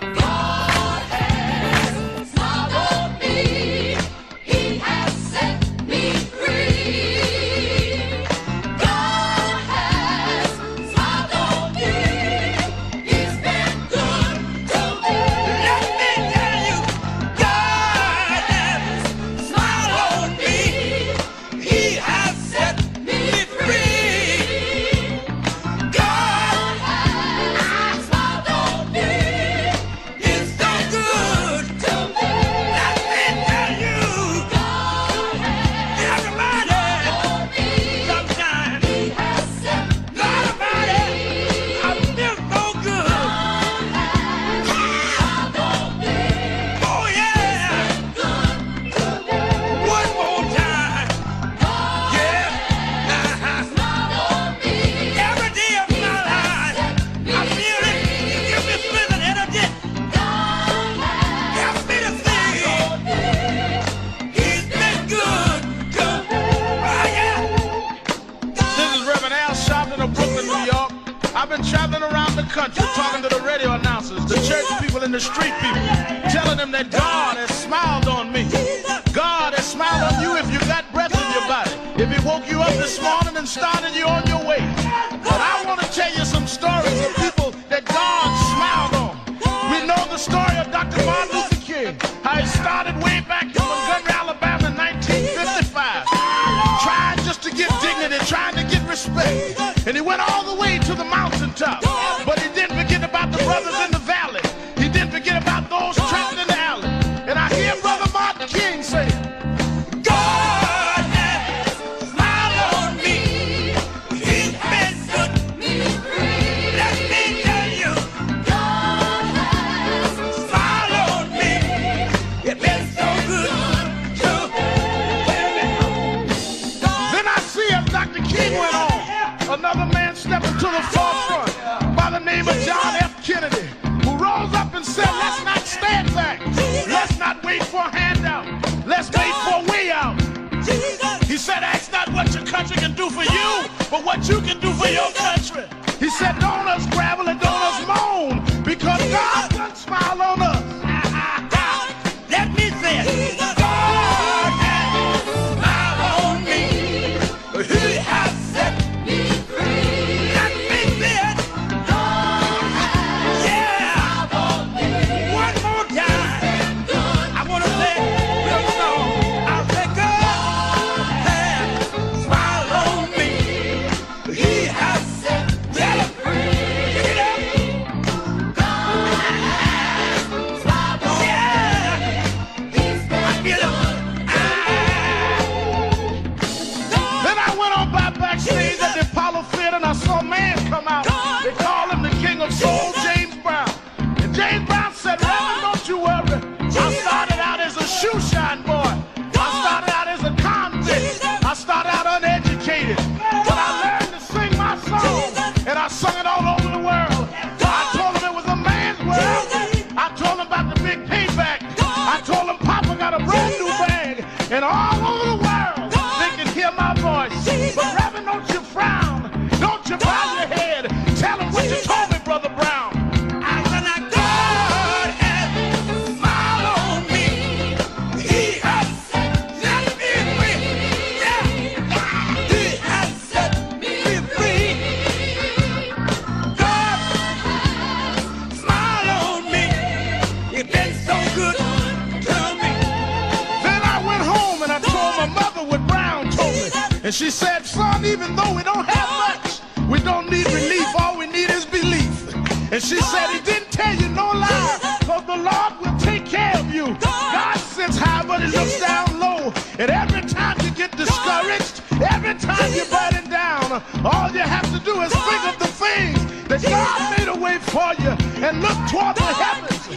Country, talking to the radio announcers, the church people and the street people, telling them that God has smiled on me. God has smiled on you if you got breath in your body. If He woke you up this morning and started you on your way. But I want to tell you some stories of people that God smiled on. We know the story of Dr. Martin Luther King, how he started way back in Montgomery, Alabama in 1955, trying just to get dignity, trying to get respect. And he went all the way to the mountaintop. But he didn't forget about the brothers in the valley. He didn't forget about those trapped in the alley. And I hear Brother Martin King say, God has smiled on me. He's been good to me. Let me tell you, God has smiled on me. It's been so good to me. Then I see as Dr. King went on, another man stepping to the forefront by the name of John F. Kennedy, who rose up and said, let's not stand back. Let's not wait for a handout. Let's wait for a way out. He said, ask not what your country can do for you, but what you can do for your country. He said, don't us gravel and don't us moan, because God done smile on us. Let me say it. God has smiled on me. He has set me free. Let me say it. Yeah. One more time. I want to say real song. I'll say God has smiled on me. He has set of soul, James Brown. And James Brown said, Reverend, don't you worry. I started out as a shoe shine boy. I started out as a convict. I started out uneducated. But I learned to sing my song, and I sung it all over the world. I told him it was a man's world. I told him about the big payback. I told him Papa got a brand new bag. And all over the world, they can hear my voice. But Reverend, don't you frown. Don't you bow your head. Tell him what you told me, Brother Brown. I said, now God has smiled on me. He has set me free. Yeah. He has set me free. God smiled on me. You've been so good to me. Then I went home and I told my mother what Brown told me. And she said, son, even though we don't have much, we don't need relief, all we need is belief. And she said, he didn't tell you no lie, because the Lord will take care of you. God sits high, but he looks down low. And every time you get discouraged, every time you're burning down, all you have to do is think of the things that God made a way for you and look toward the heavens.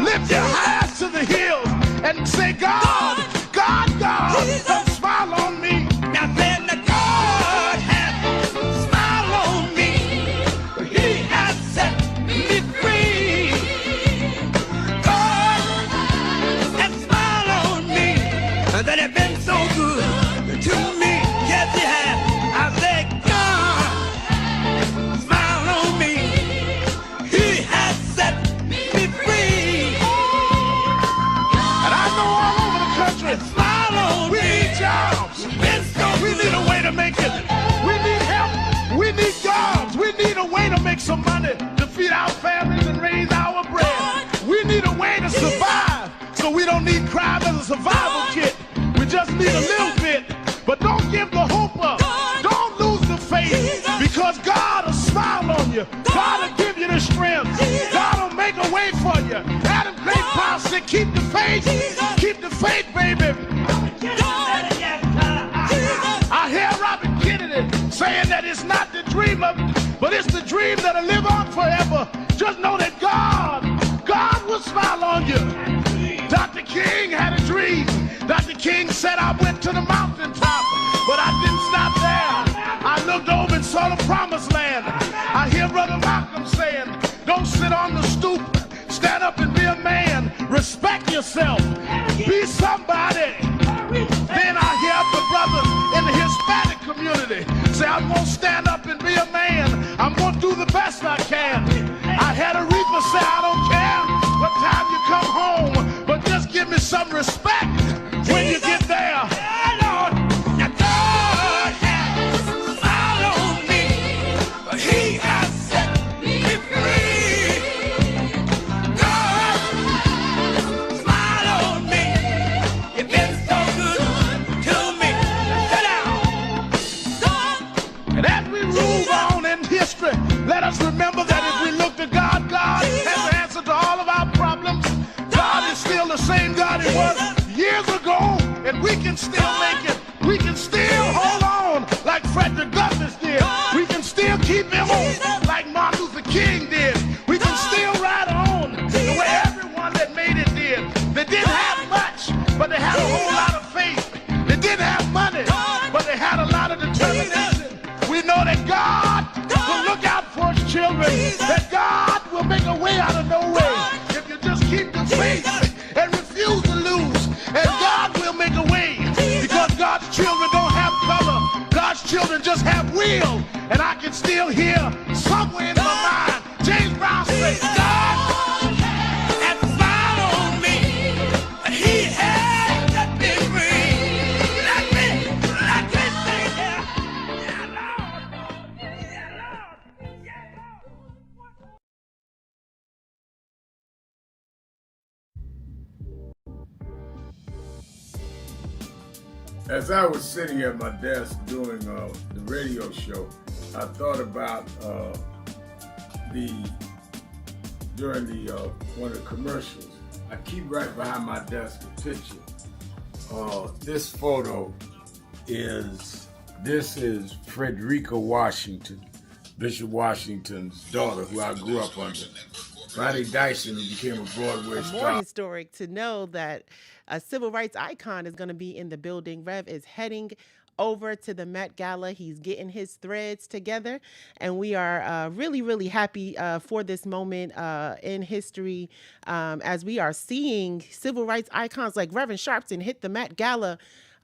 Lift your eyes to the hills and say, God, God, God, come smile on me. Now then the God has smiled on me. He has set me free. God has smiled on me. That has been so good to me. Yes, he has. I said, God smiled on me. He has set me free. And I know all over the country, smile on me. We need jobs. We need a way to make it. We need help. We need jobs. We need a way to make some money to feed our families and raise our bread. We need a way to survive, so we don't need crime as a survival kit. We just need a little bit. But don't give the hope up. Don't lose the faith, because God will smile on you. God will give you the strength. God will make a way for you. Adam Clay Powell said, keep the faith. Keep the faith, baby. I hear Robert Kennedy saying that it's not the dream of, but it's the dream that'll live on forever. Just know that God will smile on you. Dr. King had a dream. Dr. King said, I went to the mountaintop, but I didn't stop there. I looked over and saw the promised land. I hear Brother Malcolm saying, don't sit on the stoop. Stand up and be a man. Respect yourself. Be somebody. Then I hear the brothers in the Hispanic community say, I'm going to stand up and be a man. I'm going to do the best I can. I had a reaper say, I don't care what time you come home, but just give me some respect when you get there. Now God has smiled on me. He has set me free. God smiled on me. You've been so good to me. Sit down. And as we move on in history, let us remember that if we look to God, God has the answer to all of our problems. God is still the same God he was years ago, and we can still make it. We can still hold on like Frederick Douglass did. We can still keep him on like Martin Luther King did. We can still ride on the way everyone that made it did. They didn't have much, but they had a whole lot of faith. They didn't have money, but they had a lot of determination. We know that God will look out for his children, that God will make a way out of no way. If you just keep the faith and refuse to lose, and God will make a way, because God's children don't have color. God's children just have will. And I can still hear somewhere in my mind James Brown say, God has smiled on me. He has set me free. Let me sing here. Yeah, Lord. Yeah, Lord. Yeah, Lord.
As I was sitting at my desk doing the radio show, I thought about during one of the commercials. I keep right behind my desk a picture. This photo is Frederica Washington, Bishop Washington's daughter, who I grew up under. Bonnie Dyson, who became a Broadway
More
star.
historic to know that a civil rights icon is going to be in the building. Rev is heading over to the Met Gala. He's getting his threads together, and we are really, really happy for this moment in history as we are seeing civil rights icons like Reverend Sharpton hit the Met Gala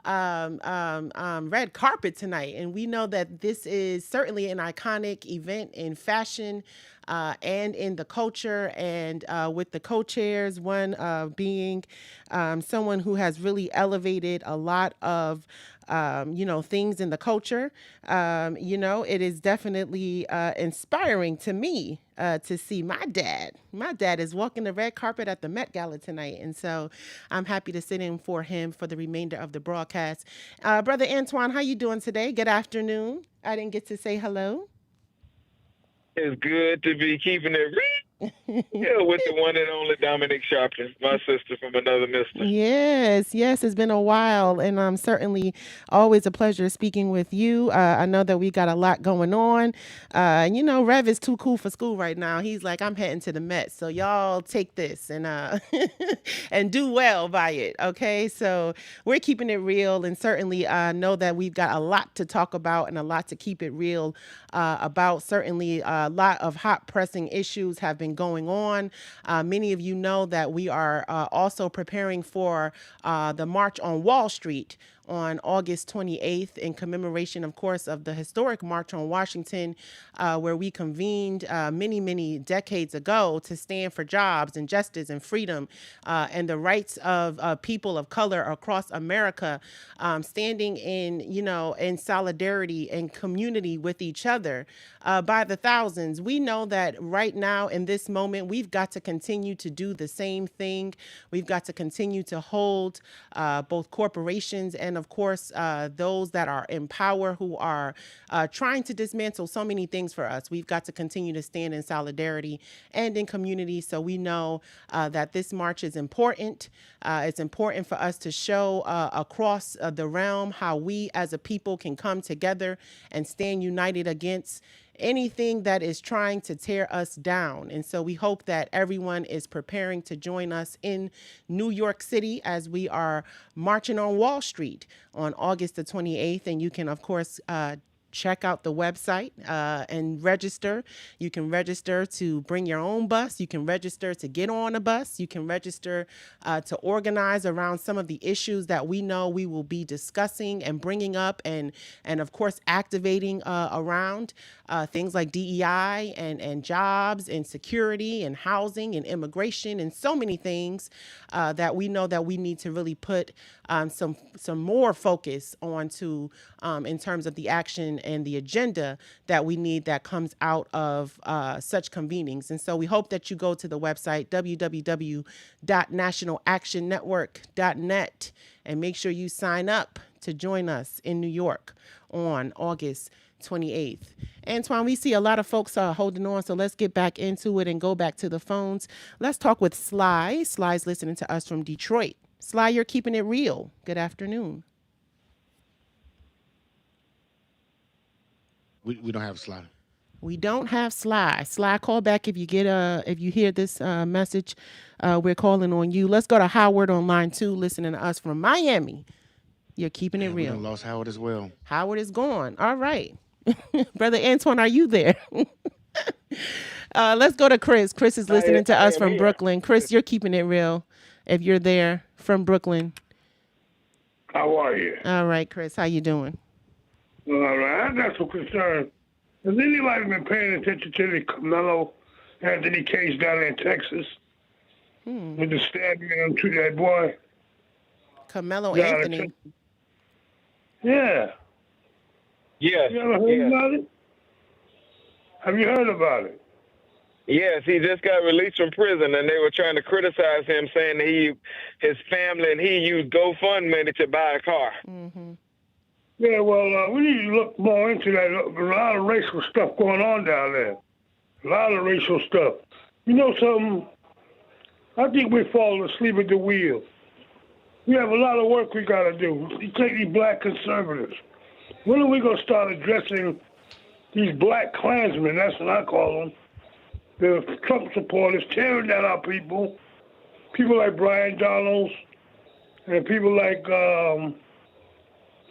red carpet tonight. And we know that this is certainly an iconic event in fashion and in the culture, and with the co-chairs, one being someone who has really elevated a lot of things in the culture. It is definitely inspiring to me to see my dad. My dad is walking the red carpet at the Met Gala tonight. And so I'm happy to sit in for him for the remainder of the broadcast. Brother Antoine, how you doing today? Good afternoon. I didn't get to say hello.
It's good to be keeping it real with the one and only Dominic Sharpton, my sister from another mister.
Yes, it's been a while, and certainly always a pleasure speaking with you. I know that we got a lot going on. Rev is too cool for school right now. He's like, I'm heading to the Met, so y'all take this and and do well by it, okay? So we're keeping it real, and certainly know that we've got a lot to talk about and a lot to keep it real about. Certainly a lot of hot pressing issues have been going on. Many of you know that we are also preparing for the March on Wall Street on August 28th in commemoration, of course, of the historic March on Washington, where we convened many, many decades ago to stand for jobs and justice and freedom and the rights of people of color across America, standing in solidarity and community with each other by the thousands. We know that right now in this moment, we've got to continue to do the same thing. We've got to continue to hold both corporations and, of course, those that are in power who are trying to dismantle so many things for us. We've got to continue to stand in solidarity and in community. So we know that this march is important. It's important for us to show across the realm how we as a people can come together and stand united against anything that is trying to tear us down. And so we hope that everyone is preparing to join us in New York City as we are marching on Wall Street on August the 28th. And you can, of course, check out the website and register. You can register to bring your own bus. You can register to get on a bus. You can register to organize around some of the issues that we know we will be discussing and bringing up and of course, activating around things like DEI and jobs and security and housing and immigration and so many things that we know that we need to really put some more focus onto in terms of the action and the agenda that we need that comes out of such convenings. And so we hope that you go to the website, www.nationalactionnetwork.net, and make sure you sign up to join us in New York on August 28th. Antoine, we see a lot of folks holding on, so let's get back into it and go back to the phones. Let's talk with Sly. Sly's listening to us from Detroit. Sly, you're keeping it real. Good afternoon.
We don't have Sly.
We don't have Sly. Sly, call back if you get if you hear this message. We're calling on you. Let's go to Howard on line 2, listening to us from Miami. You're keeping it real.
We lost Howard as well.
Howard is gone. All right. Brother Antoine, are you there? Let's go to Chris. Chris is listening to us from Brooklyn. Chris, you're keeping it real if you're there from Brooklyn.
How are you?
All right, Chris. How you doing?
All right. I got some concern. Has anybody been paying attention to the Carmelo Anthony case down in Texas? With the stabbing to that boy?
Carmelo Anthony?
Yeah.
Yes.
You ever heard about it? Have you heard about it?
Yes, he just got released from prison, and they were trying to criticize him, saying that his family and he used GoFundMe to buy a car.
Mm-hmm.
Yeah, well, we need to look more into that. A lot of racial stuff going on down there. A lot of racial stuff. You know something? I think we're falling asleep at the wheel. We have a lot of work we got to do. You take these black conservatives. When are we going to start addressing these black Klansmen, that's what I call them, the Trump supporters, tearing down our people. People like Brian Donalds and people like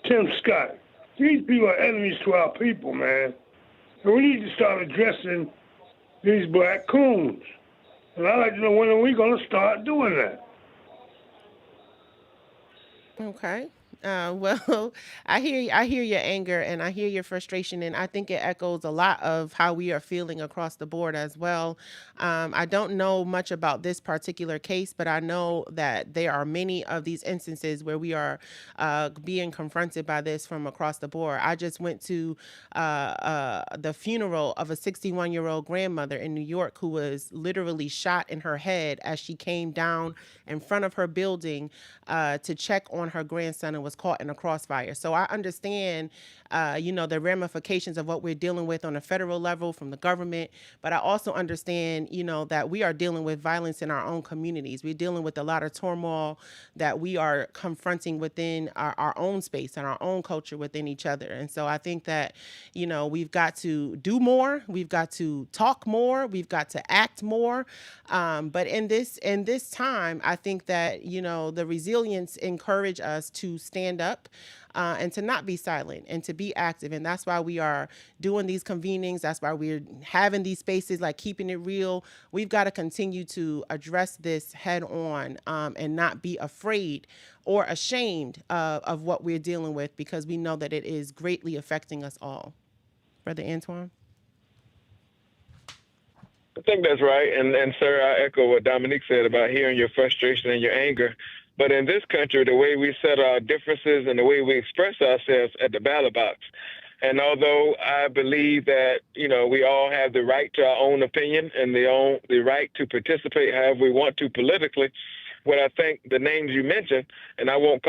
Tim Scott. These people are enemies to our people, man. And we need to start addressing these black coons. And I'd like to know when are we going to start doing that?
Okay. Well, I hear your anger and I hear your frustration, and I think it echoes a lot of how we are feeling across the board as well. I don't know much about this particular case, but I know that there are many of these instances where we are being confronted by this from across the board. I just went to the funeral of a 61-year-old grandmother in New York who was literally shot in her head as she came down in front of her building to check on her grandson and was caught in a crossfire. So I understand, the ramifications of what we're dealing with on a federal level from the government, but I also understand, that we are dealing with violence in our own communities. We're dealing with a lot of turmoil that we are confronting within our own space and our own culture within each other. And so I think that, we've got to do more. We've got to talk more. We've got to act more. But in this time, I think that, the resilience encourage us to stand up and to not be silent and to be active. And that's why we are doing these convenings. That's why we're having these spaces like Keeping It Real. We've got to continue to address this head on and not be afraid or ashamed of what we're dealing with, because we know that it is greatly affecting us all. Brother Antoine?
I think that's right. And sir, I echo what Dominique said about hearing your frustration and your anger. But in this country, the way we set our differences and the way we express ourselves at the ballot box, and although I believe that, we all have the right to our own opinion and the right to participate however we want to politically, what I think the names you mentioned, and I won't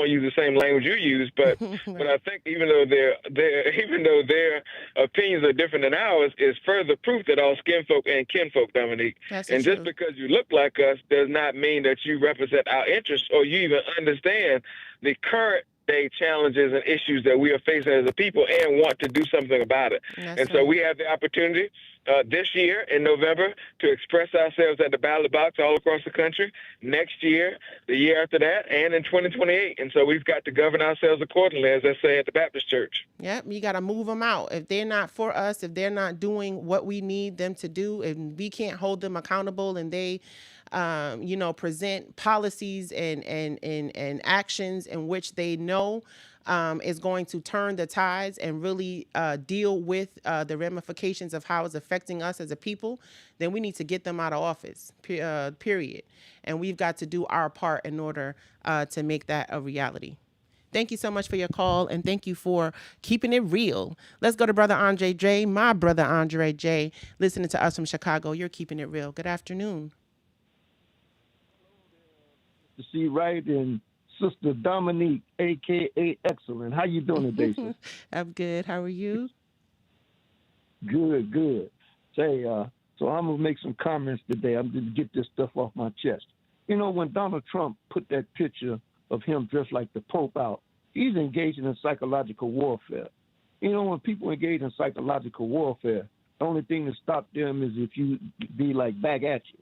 use the same language you use, but what I think, even though their opinions are different than ours, is further proof that all skin folk and kinfolk, Dominique.
That's
and just because you look like us does not mean that you represent our interests or you even understand the current day challenges and issues that we are facing as a people and want to do something about it. So we have the opportunity this year in November to express ourselves at the ballot box all across the country, next year, the year after that, and in 2028. And so we've got to govern ourselves accordingly, as I say at the Baptist Church.
Yep, you got to move them out. If they're not for us, if they're not doing what we need them to do, if we can't hold them accountable and they present policies and actions in which they know is going to turn the tides and really deal with the ramifications of how it's affecting us as a people, then we need to get them out of office, period. And we've got to do our part in order to make that a reality. Thank you so much for your call, and thank you for keeping it real. Let's go to Brother Andre J. My brother Andre J. listening to us from Chicago. You're keeping it real. Good afternoon.
To see right and Sister Dominique, a.k.a. Excellent. How you doing today, sister?
I'm good. How are you?
Good. Say, so I'm going to make some comments today. I'm going to get this stuff off my chest. When Donald Trump put that picture of him dressed like the Pope out, he's engaging in psychological warfare. When people engage in psychological warfare, the only thing to stop them is if you be like back at you.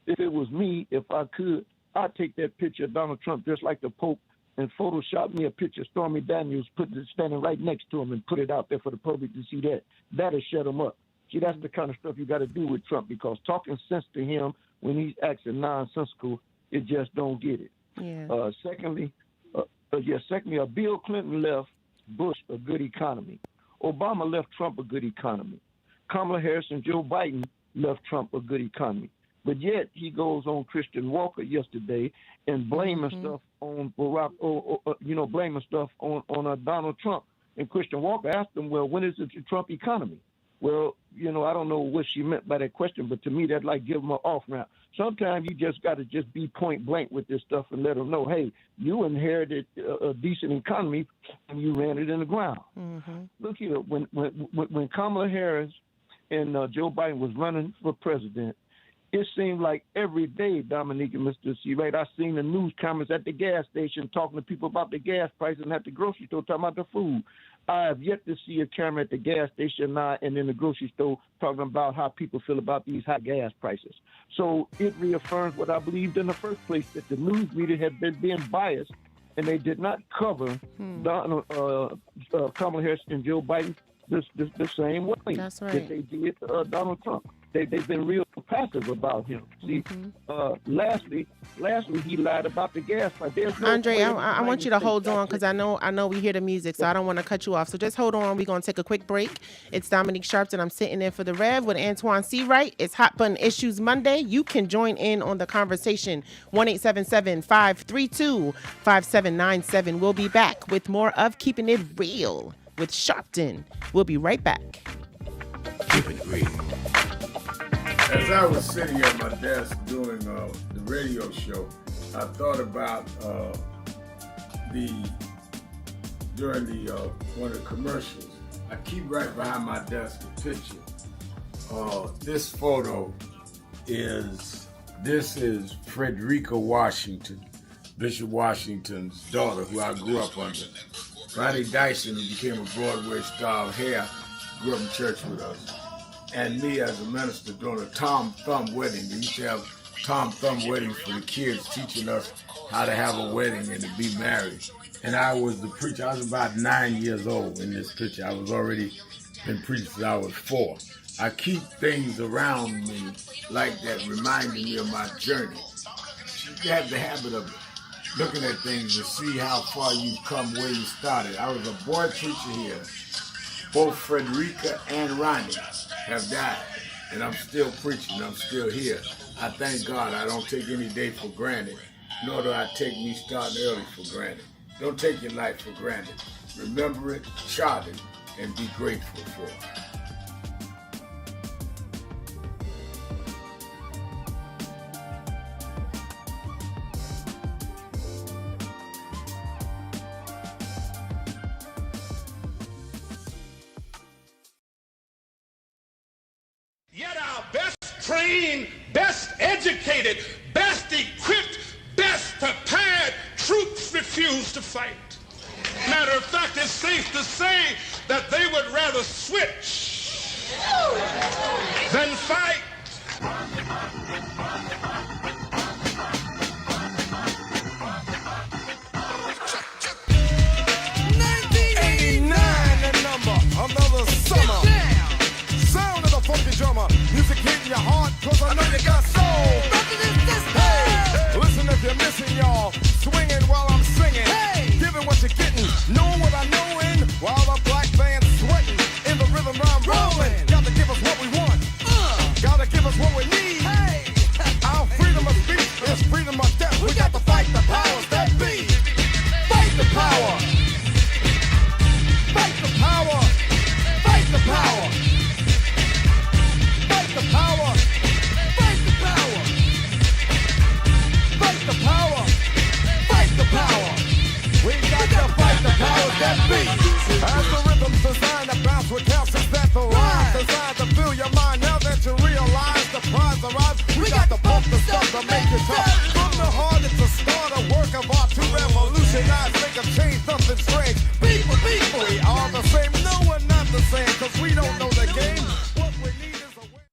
If it was me, if I could, I'd take that picture of Donald Trump just like the Pope and Photoshop me a picture of Stormy Daniels, put it standing right next to him and put it out there for the public to see that. That'll shut him up. See, that's the kind of stuff you got to do with Trump, because talking sense to him when he's acting nonsensical, it just don't get it.
Yeah.
Secondly, Bill Clinton left Bush a good economy. Obama left Trump a good economy. Kamala Harris and Joe Biden left Trump a good economy. But yet he goes on Christian Walker yesterday and blaming stuff on Barack, blaming stuff on Donald Trump. And Christian Walker asked him, well, when is it the Trump economy? Well, I don't know what she meant by that question, but to me, that's like give them an off-ramp. Sometimes you just got to just be point blank with this stuff and let them know, hey, you inherited a decent economy and you ran it in the ground. Look here, when Kamala Harris and Joe Biden was running for president, it seemed like every day, Dominique and Mr. C. Right, I seen the news comments at the gas station talking to people about the gas prices and at the grocery store talking about the food. I have yet to see a camera at the gas station now and in the grocery store talking about how people feel about these high gas prices. So it reaffirms what I believed in the first place, that the news media had been being biased and they did not cover Kamala Harris and Joe Biden the same way
That's right.
that they did Donald Trump. They've been real passive about him. See, lastly, he lied about the gas price.
Andre, I want you to hold on because I know we hear the music, so I don't want to cut you off. So just hold on. We're going to take a quick break. It's Dominique Sharpton. I'm sitting in for the Rev with Antoine Seawright. It's Hot Button Issues Monday. You can join in on the conversation. 1-877-532-5797. We'll be back with more of Keeping It Real with Sharpton. We'll be right back.
Keeping it real. As I was sitting at my desk doing the radio show, I thought about during one of the commercials. I keep right behind my desk a picture. This photo is Frederica Washington, Bishop Washington's daughter, who I grew up under. Ronnie Dyson, who became a Broadway star of hair, grew up in church with us. And me as a minister doing a Tom Thumb wedding. We used to have Tom Thumb weddings for the kids, teaching us how to have a wedding and to be married. And I was the preacher. I was about 9 years old in this picture. I was already been preaching since I was 4. I keep things around me like that, reminding me of my journey. You have the habit of looking at things to see how far you've come where you started. I was a boy preacher here. Both Frederica and Ronnie have died, and I'm still preaching, I'm still here. I thank God I don't take any day for granted, nor do I take me starting early for granted. Don't take your life for granted. Remember it, chart it, and be grateful for it.
Yet our best trained, best educated, best equipped, best prepared troops refuse to fight. Matter of fact, it's safe to say that they would rather switch than fight. Another summer. Sound of the funky drummer. Music hitting your heart, cause I know you got soul. Hey, listen if you're missing, y'all. Swinging while I'm singing. Hey, giving what you're getting. Knowing what I know in. While the black band's sweating. In the rhythm I'm rolling. Gotta give us what we want. Gotta give us what we need. Hey, our freedom of speech is freedom of death. We got to fight the powers that be. Fight the power. Fight the power. Fight the power. Fight the power. Fight the power. Fight the power. Fight the power. We got to fight the powers that be. As the rhythm's designed to bounce with calcium that the rhyme designed to fill your mind. Now that you realize the prize arrives, we got to bump the stuff to make it tough. From the heart, it's a start, a work of art to revolutionize, make a change, something strange. People, we are the same. No, we're not the same, cause we don't know the game. What we need is a way.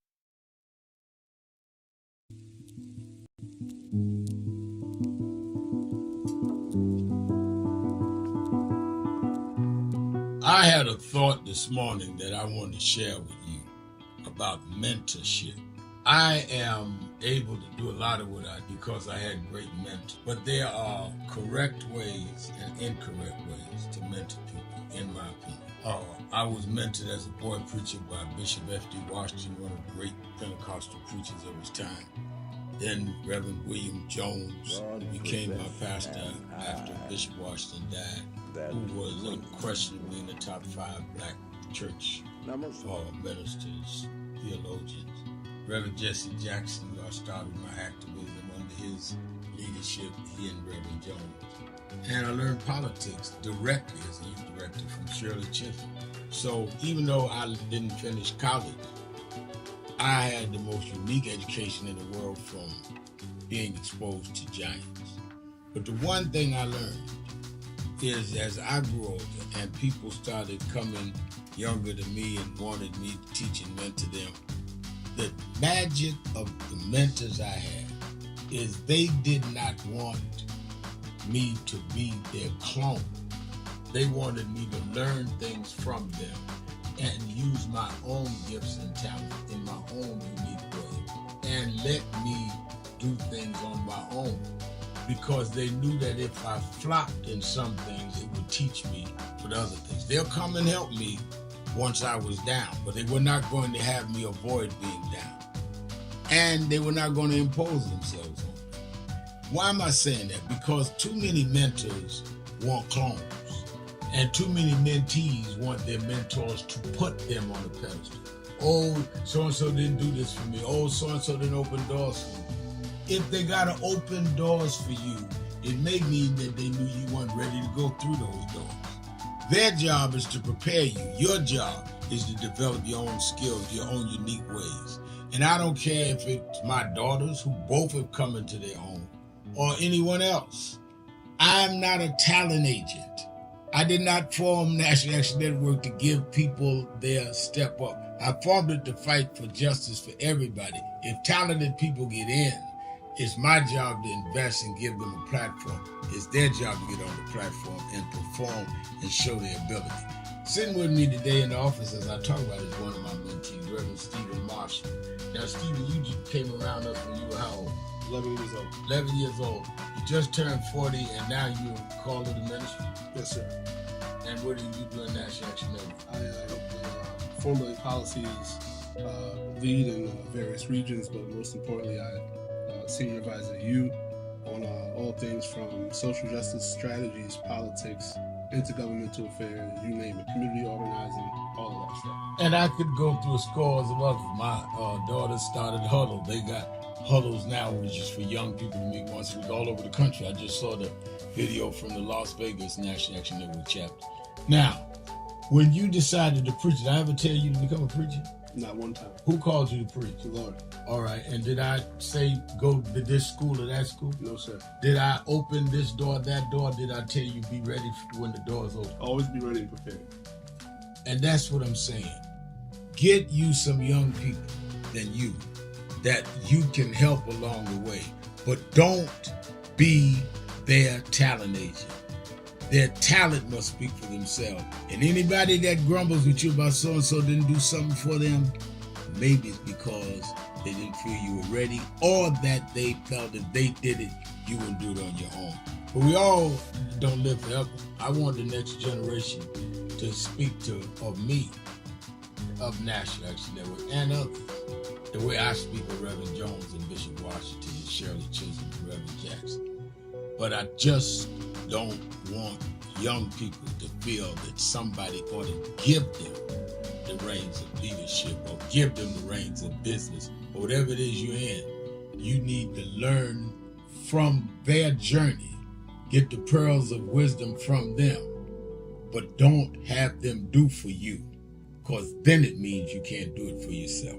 I had a thought this morning that I want to share with you about mentorship. I am able to do a lot of what I do because I had great mentors, but there are correct ways and incorrect ways to mentor people, in my opinion. I was mentored as a boy preacher by Bishop F.D. Washington, one of the great Pentecostal preachers of his time. Then Reverend William Jones, who became my pastor after Bishop Washington died, who was unquestionably in the top 5 black church ministers, theologians. Reverend Jesse Jackson, who I started my activism under his leadership, he and Reverend Jones. And I learned politics directly as a youth director from Shirley Chisholm. So even though I didn't finish college, I had the most unique education in the world from being exposed to giants. But the one thing I learned is as I grew older and people started coming younger than me and wanted me to teach and mentor them, the magic of the mentors I had is they did not want me to be their clone. They wanted me to learn things from them and use my own gifts and talents in my own unique way and let me do things on my own, because they knew that if I flopped in some things, it would teach me for the other things. They'll come and help me once I was down, but they were not going to have me avoid being down. And they were not going to impose themselves on me. Why am I saying that? Because too many mentors want clones, and too many mentees want their mentors to put them on a pedestal. Oh, so-and-so didn't do this for me. Oh, so-and-so didn't open doors for me. If they got to open doors for you, it may mean that they knew you weren't ready to go through those doors. Their job is to prepare you. Your job is to develop your own skills, your own unique ways. And I don't care if it's my daughters, who both have come into their own, or anyone else. I'm not a talent agent. I did not form National Action Network to give people their step up. I formed it to fight for justice for everybody. If talented people get in, it's my job to invest and give them a platform. It's their job to get on the platform and perform and show their ability. Sitting with me today in the office as I talk about is one of my mentees, Reverend Stephen Marshall. Now, Stephen, you just came around us when you were how old?
11 years old.
11 years old. You just turned 40 and now you're called to the ministry?
Yes, sir.
And what do you do in National Action Network?
I formulate policies, lead in various regions, but most importantly, I senior advisor to you on all things from social justice strategies, politics, intergovernmental affairs, you name it, community organizing, all of that stuff.
And I could go through scores of others. My daughter started Huddle. They got Huddles now, which is for young people to meet once a week all over the country. I just saw the video from the Las Vegas National Action Network chapter. Now, when you decided to preach, did I ever tell you to become a preacher?
Not one time.
Who called you to preach?
The Lord.
All right. And did I say go to this school or that school?
No, sir.
Did I open this door, that door? Did I tell you be ready when the door's open?
Always be ready and prepared.
And that's what I'm saying. Get you some young people than you that you can help along the way. But don't be their talent agent. Their talent must speak for themselves. And anybody that grumbles with you about so-and-so didn't do something for them, maybe it's because they didn't feel you were ready, or that they felt if they did it, you wouldn't do it on your own. But we all don't live forever. I want the next generation to speak of me, of National Action Network, and others, the way I speak of Reverend Jones and Bishop Washington and Shirley Chisholm and Reverend Jackson. But I just don't want young people to feel that somebody ought to give them the reins of leadership or give them the reins of business or whatever it is you're in. You need to learn from their journey, get the pearls of wisdom from them, but don't have them do for you, because then it means you can't do it for yourself.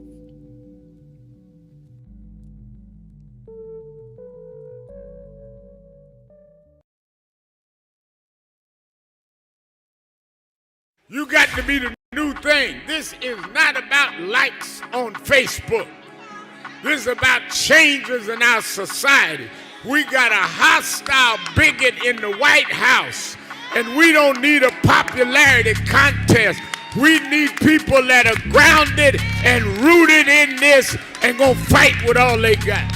You got to be the new thing. This is not about likes on Facebook. This is about changes in our society. We got a hostile bigot in the White House, and we don't need a popularity contest. We need people that are grounded and rooted in this and gonna fight with all they got.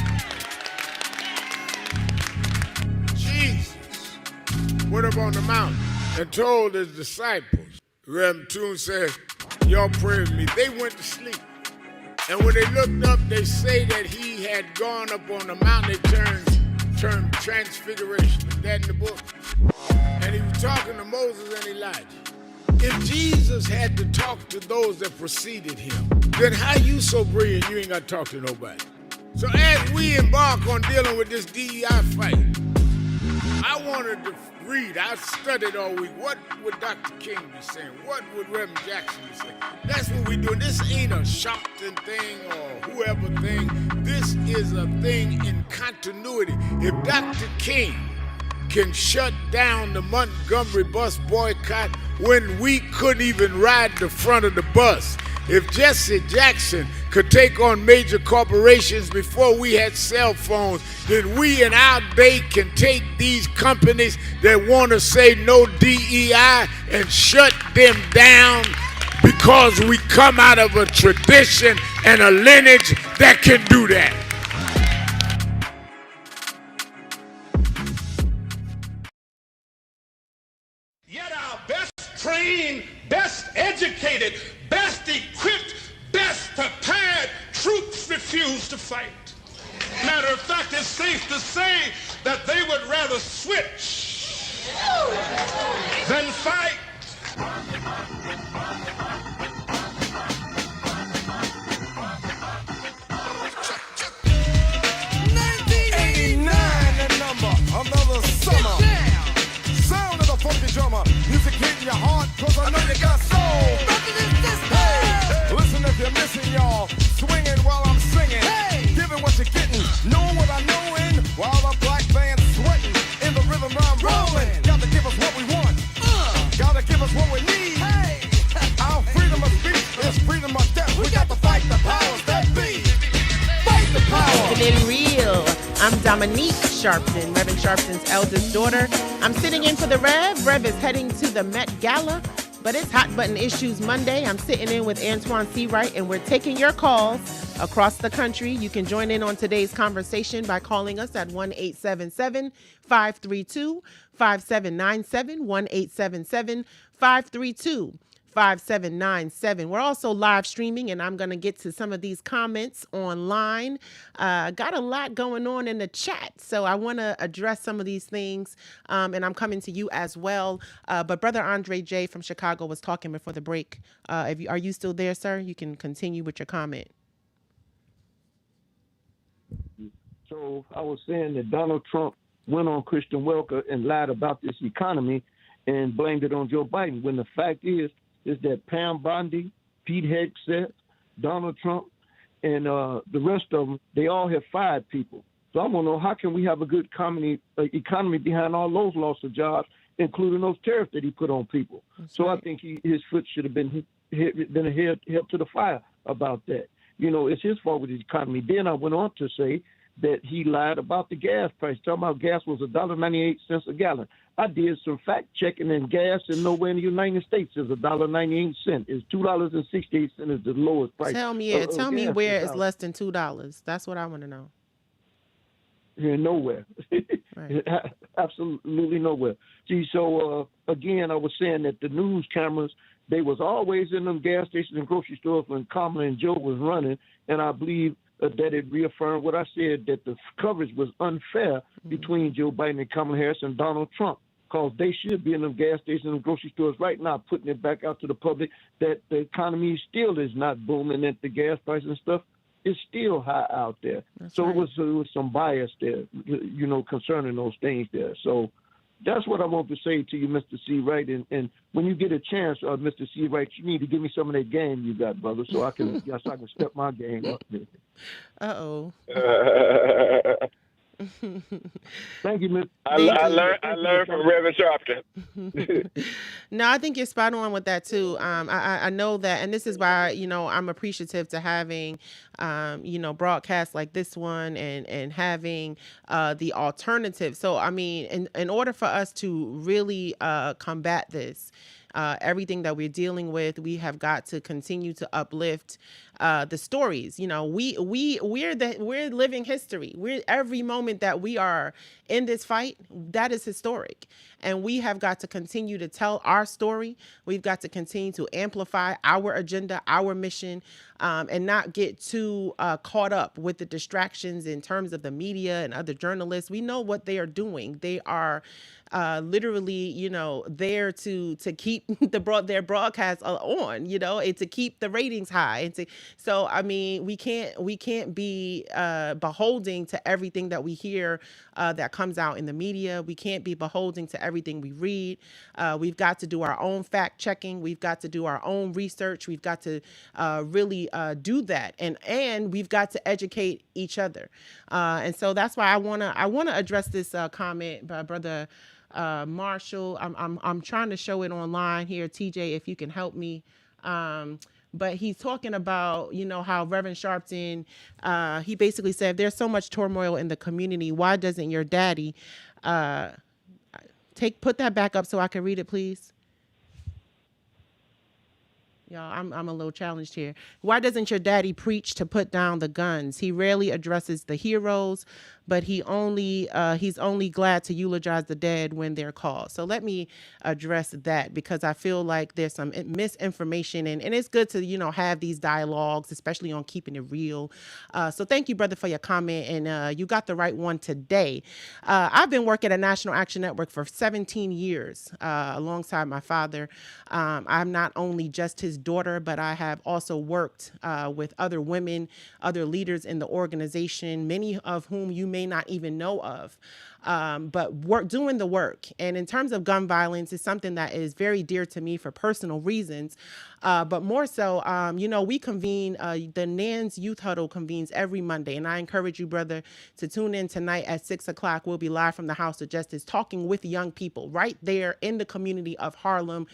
Jesus went up on the mountain and told his disciples, Reverend Toon says, y'all pray with me. They went to sleep. And when they looked up, they say that he had gone up on the mountain. They termed transfiguration. Is that in the book? And he was talking to Moses and Elijah. If Jesus had to talk to those that preceded him, then how you so brilliant you ain't got to talk to nobody? So as we embark on dealing with this DEI fight, I wanted to read, I studied all week. What would Dr. King be saying? What would Reverend Jackson be saying? That's what we're doing. This ain't a Sharpton thing or whoever thing. This is a thing in continuity. If Dr. King can shut down the Montgomery bus boycott when we couldn't even ride the front of the bus. If Jesse Jackson could take on major corporations before we had cell phones, then we in our day can take these companies that want to say no DEI and shut them down, because we come out of a tradition and a lineage that can do that.
Yet our best trained, best educated, best equipped, best prepared troops refuse to fight. Matter of fact, it's safe to say that they would rather switch than fight.
Another summer. Sound of the funky drummer. Music hitting your heart, cause I know you got soul. Hey, listen if you're missing, y'all. Swinging while I'm singing. Hey, giving what you're getting. Knowing what I know in. While the black band's sweating. In the rhythm I'm rolling. Gotta give us what we want. Gotta give us what we need. Hey, our freedom of speech is freedom of death. We got to fight the powers that be. Fight the power.
Keeping it real. I'm Dominique Sharpton, Reverend Sharpton's eldest daughter. I'm sitting in for the Rev. Rev is heading to the Met Gala, but it's Hot Button Issues Monday. I'm sitting in with Antoine Seawright, and we're taking your calls across the country. You can join in on today's conversation by calling us at 1-877-532-5797, 1-877-532-5797. We're also live streaming, and I'm going to get to some of these comments online. Got a lot going on in the chat, so I want to address some of these things, and I'm coming to you as well. But Brother Andre J. from Chicago was talking before the break. Are you still there, sir? You can continue with your comment.
So I was saying that Donald Trump went on Christian Welker and lied about this economy and blamed it on Joe Biden, when the fact is that Pam Bondi, Pete Hegseth, Donald Trump, and the rest of them, they all have fired people. So I want to know, how can we have a good economy behind all those loss of jobs, including those tariffs that he put on people? That's right. I think his foot should have been held to the fire about that. You know, it's his fault with the economy. Then I went on to say that he lied about the gas price, talking about gas was $1.98 a gallon. I did some fact checking, and gas and nowhere in the United States is $1.98. It's $2.68 is the lowest price.
Tell me where it's less than $2. That's what I want to know.
Here, nowhere. Right. Absolutely nowhere. See, so again, I was saying that the news cameras, they was always in them gas stations and grocery stores when Kamala and Joe was running, and I believe that it reaffirmed what I said, that the coverage was unfair between Joe Biden and Kamala Harris and Donald Trump, because they should be in them gas stations and grocery stores right now, putting it back out to the public that the economy still is not booming, that the gas price and stuff is still high out there. That's so right. It was some bias there, you know, concerning those things there. So that's what I want to say to you, Mr. Seawright. And when you get a chance, Mr. Seawright, you need to give me some of that game you got, brother, so I can step my game up there.
Uh-oh.
Thank you, Mr.
I learned from Reverend Sharpton.
No, I think you're spot on with that too. I know that, and this is why, you know, I'm appreciative to having, you know, broadcasts like this one and having the alternative. So, I mean, in order for us to really combat this, everything that we're dealing with, we have got to continue to uplift the stories. You know, we're living history. We're every moment that we are in this fight, that is historic. And we have got to continue to tell our story. We've got to continue to amplify our agenda, our mission, and not get too caught up with the distractions in terms of the media and other journalists. We know what they are doing. They are literally, you know, there to keep their broadcast on, you know, and to keep the ratings high. So I mean, we can't be beholding to everything that we hear that comes out in the media. We can't be beholding to everything we read. We've got to do our own fact checking. We've got to do our own research. We've got to really do that, and we've got to educate each other. And so that's why I wanna address this comment by Brother Marshall. I'm trying to show it online here, TJ, if you can help me. But he's talking about, how Reverend Sharpton, he basically said, there's so much turmoil in the community. Why doesn't your daddy put that back up so I can read it, please? Y'all, I'm a little challenged here. Why doesn't your daddy preach to put down the guns? He rarely addresses the heroes, but he's only glad to eulogize the dead when they're called. So let me address that, because I feel like there's some misinformation, and it's good to, have these dialogues, especially on Keeping It Real. So thank you, brother, for your comment, and you got the right one today. I've been working at National Action Network for 17 years alongside my father. I'm not only just his daughter, but I have also worked with other women, other leaders in the organization, many of whom you may not even know of, but doing the work. And in terms of gun violence, it's something that is very dear to me for personal reasons. But more so, we convene, the NANS Youth Huddle convenes every Monday. And I encourage you, brother, to tune in tonight at 6 o'clock. We'll be live from the House of Justice, talking with young people right there in the community of Harlem,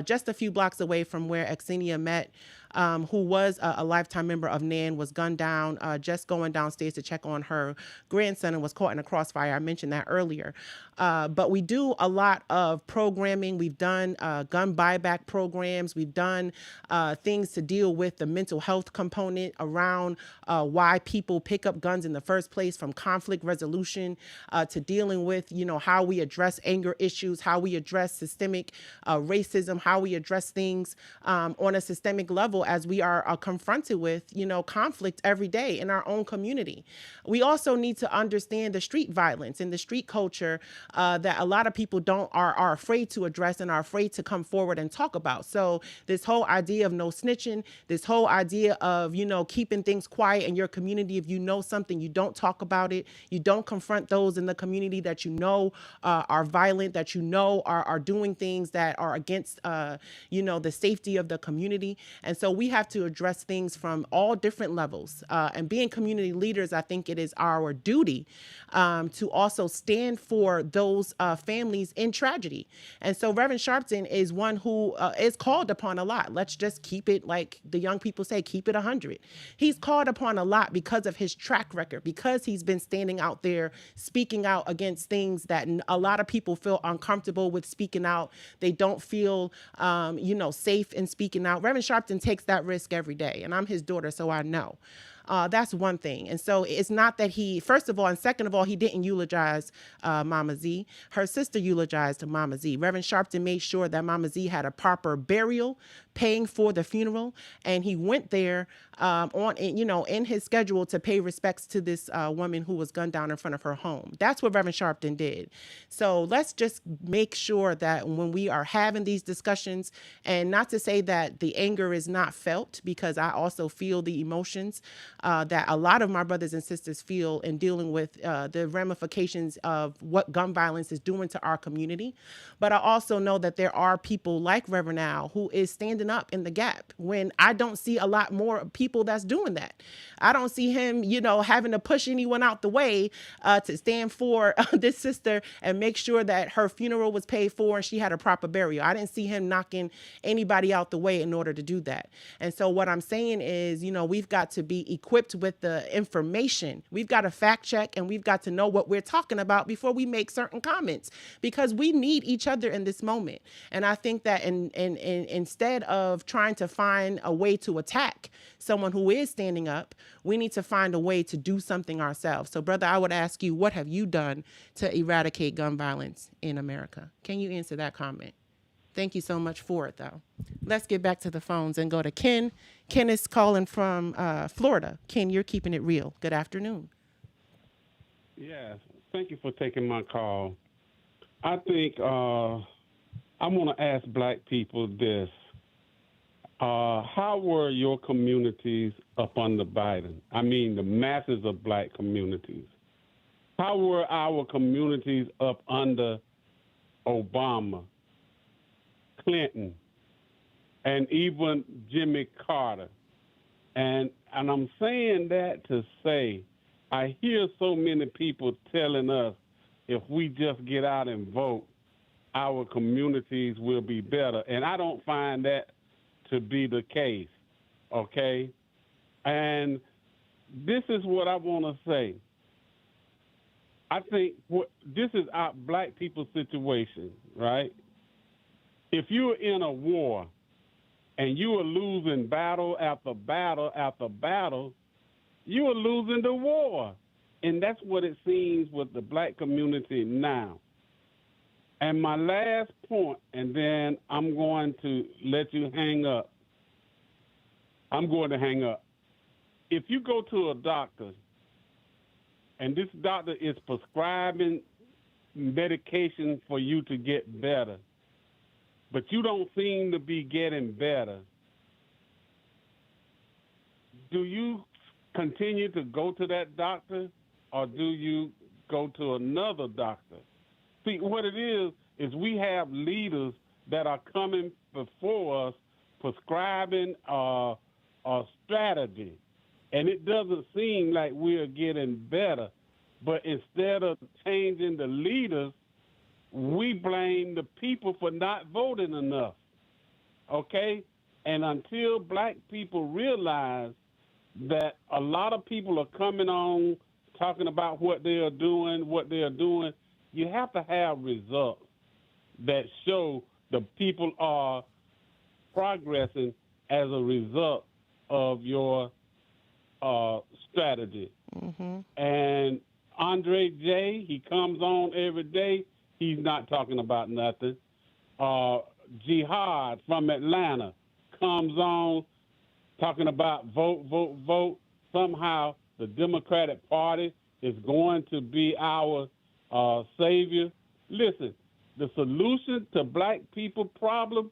just a few blocks away from where Xenia met, who was a lifetime member of NAN, was gunned down, just going downstairs to check on her grandson, and was caught in a crossfire. I mentioned that earlier. But we do a lot of programming. We've done gun buyback programs. We've done things to deal with the mental health component around why people pick up guns in the first place, from conflict resolution to dealing with, how we address anger issues, how we address systemic racism, how we address things on a systemic level as we are confronted with, conflict every day in our own community. We also need to understand the street violence and the street culture that a lot of people are afraid to address and are afraid to come forward and talk about. So this whole idea of no snitching, this whole idea of, keeping things quiet in your community. If you know something, you don't talk about it. You don't confront those in the community that are violent, that are doing things that are against, the safety of the community. And so we have to address things from all different levels. And being community leaders, I think it is our duty to also stand for those families in tragedy. And so Reverend Sharpton is one who is called upon a lot. Let's just keep it, like the young people say, keep it 100. He's called upon a lot because of his track record, because he's been standing out there, speaking out against things that a lot of people feel uncomfortable with speaking out. They don't feel, safe in speaking out. Reverend Sharpton takes that risk every day, and I'm his daughter, so I know. That's one thing. And so it's not that he, first of all, and second of all, he didn't eulogize Mama Z. Her sister eulogized Mama Z. Reverend Sharpton made sure that Mama Z had a proper burial, paying for the funeral, and he went there in his schedule to pay respects to this woman who was gunned down in front of her home. That's what Reverend Sharpton did. So let's just make sure that when we are having these discussions, and not to say that the anger is not felt, because I also feel the emotions that a lot of my brothers and sisters feel in dealing with the ramifications of what gun violence is doing to our community. But I also know that there are people like Reverend Al who is standing up in the gap when I don't see a lot more people that's doing that. I don't see him, having to push anyone out the way to stand for this sister and make sure that her funeral was paid for and she had a proper burial. I didn't see him knocking anybody out the way in order to do that. And so what I'm saying is, we've got to be equipped with the information. We've got to fact check, and we've got to know what we're talking about before we make certain comments, because we need each other in this moment. And I think that instead of trying to find a way to attack someone who is standing up, we need to find a way to do something ourselves. So, brother, I would ask you, what have you done to eradicate gun violence in America? Can you answer that comment? Thank you so much for it, though. Let's get back to the phones and go to Ken. Ken is calling from Florida. Ken, you're keeping it real. Good afternoon.
Yeah, thank you for taking my call. I think I want to ask black people this. How were your communities up under Biden? I mean, the masses of black communities. How were our communities up under Obama, Clinton, and even Jimmy Carter? And I'm saying that to say, I hear so many people telling us if we just get out and vote, our communities will be better. And I don't find that to be the case, okay? And this is what I want to say. I think this is our black people's situation, right? If you're in a war and you are losing battle after battle after battle, you are losing the war. And that's what it seems with the black community now. And my last point, and then I'm going to let you hang up. I'm going to hang up. If you go to a doctor and this doctor is prescribing medication for you to get better, but you don't seem to be getting better, do you continue to go to that doctor or do you go to another doctor? See, what it is we have leaders that are coming before us prescribing a strategy, and it doesn't seem like we're getting better. But instead of changing the leaders, we blame the people for not voting enough, okay? And until black people realize that a lot of people are coming on talking about what they are doing, you have to have results that show the people are progressing as a result of your strategy.
Mm-hmm.
And Andre J., he comes on every day. He's not talking about nothing. Jihad from Atlanta comes on talking about vote, vote, vote. Somehow the Democratic Party is going to be our savior. Listen, the solution to black people problem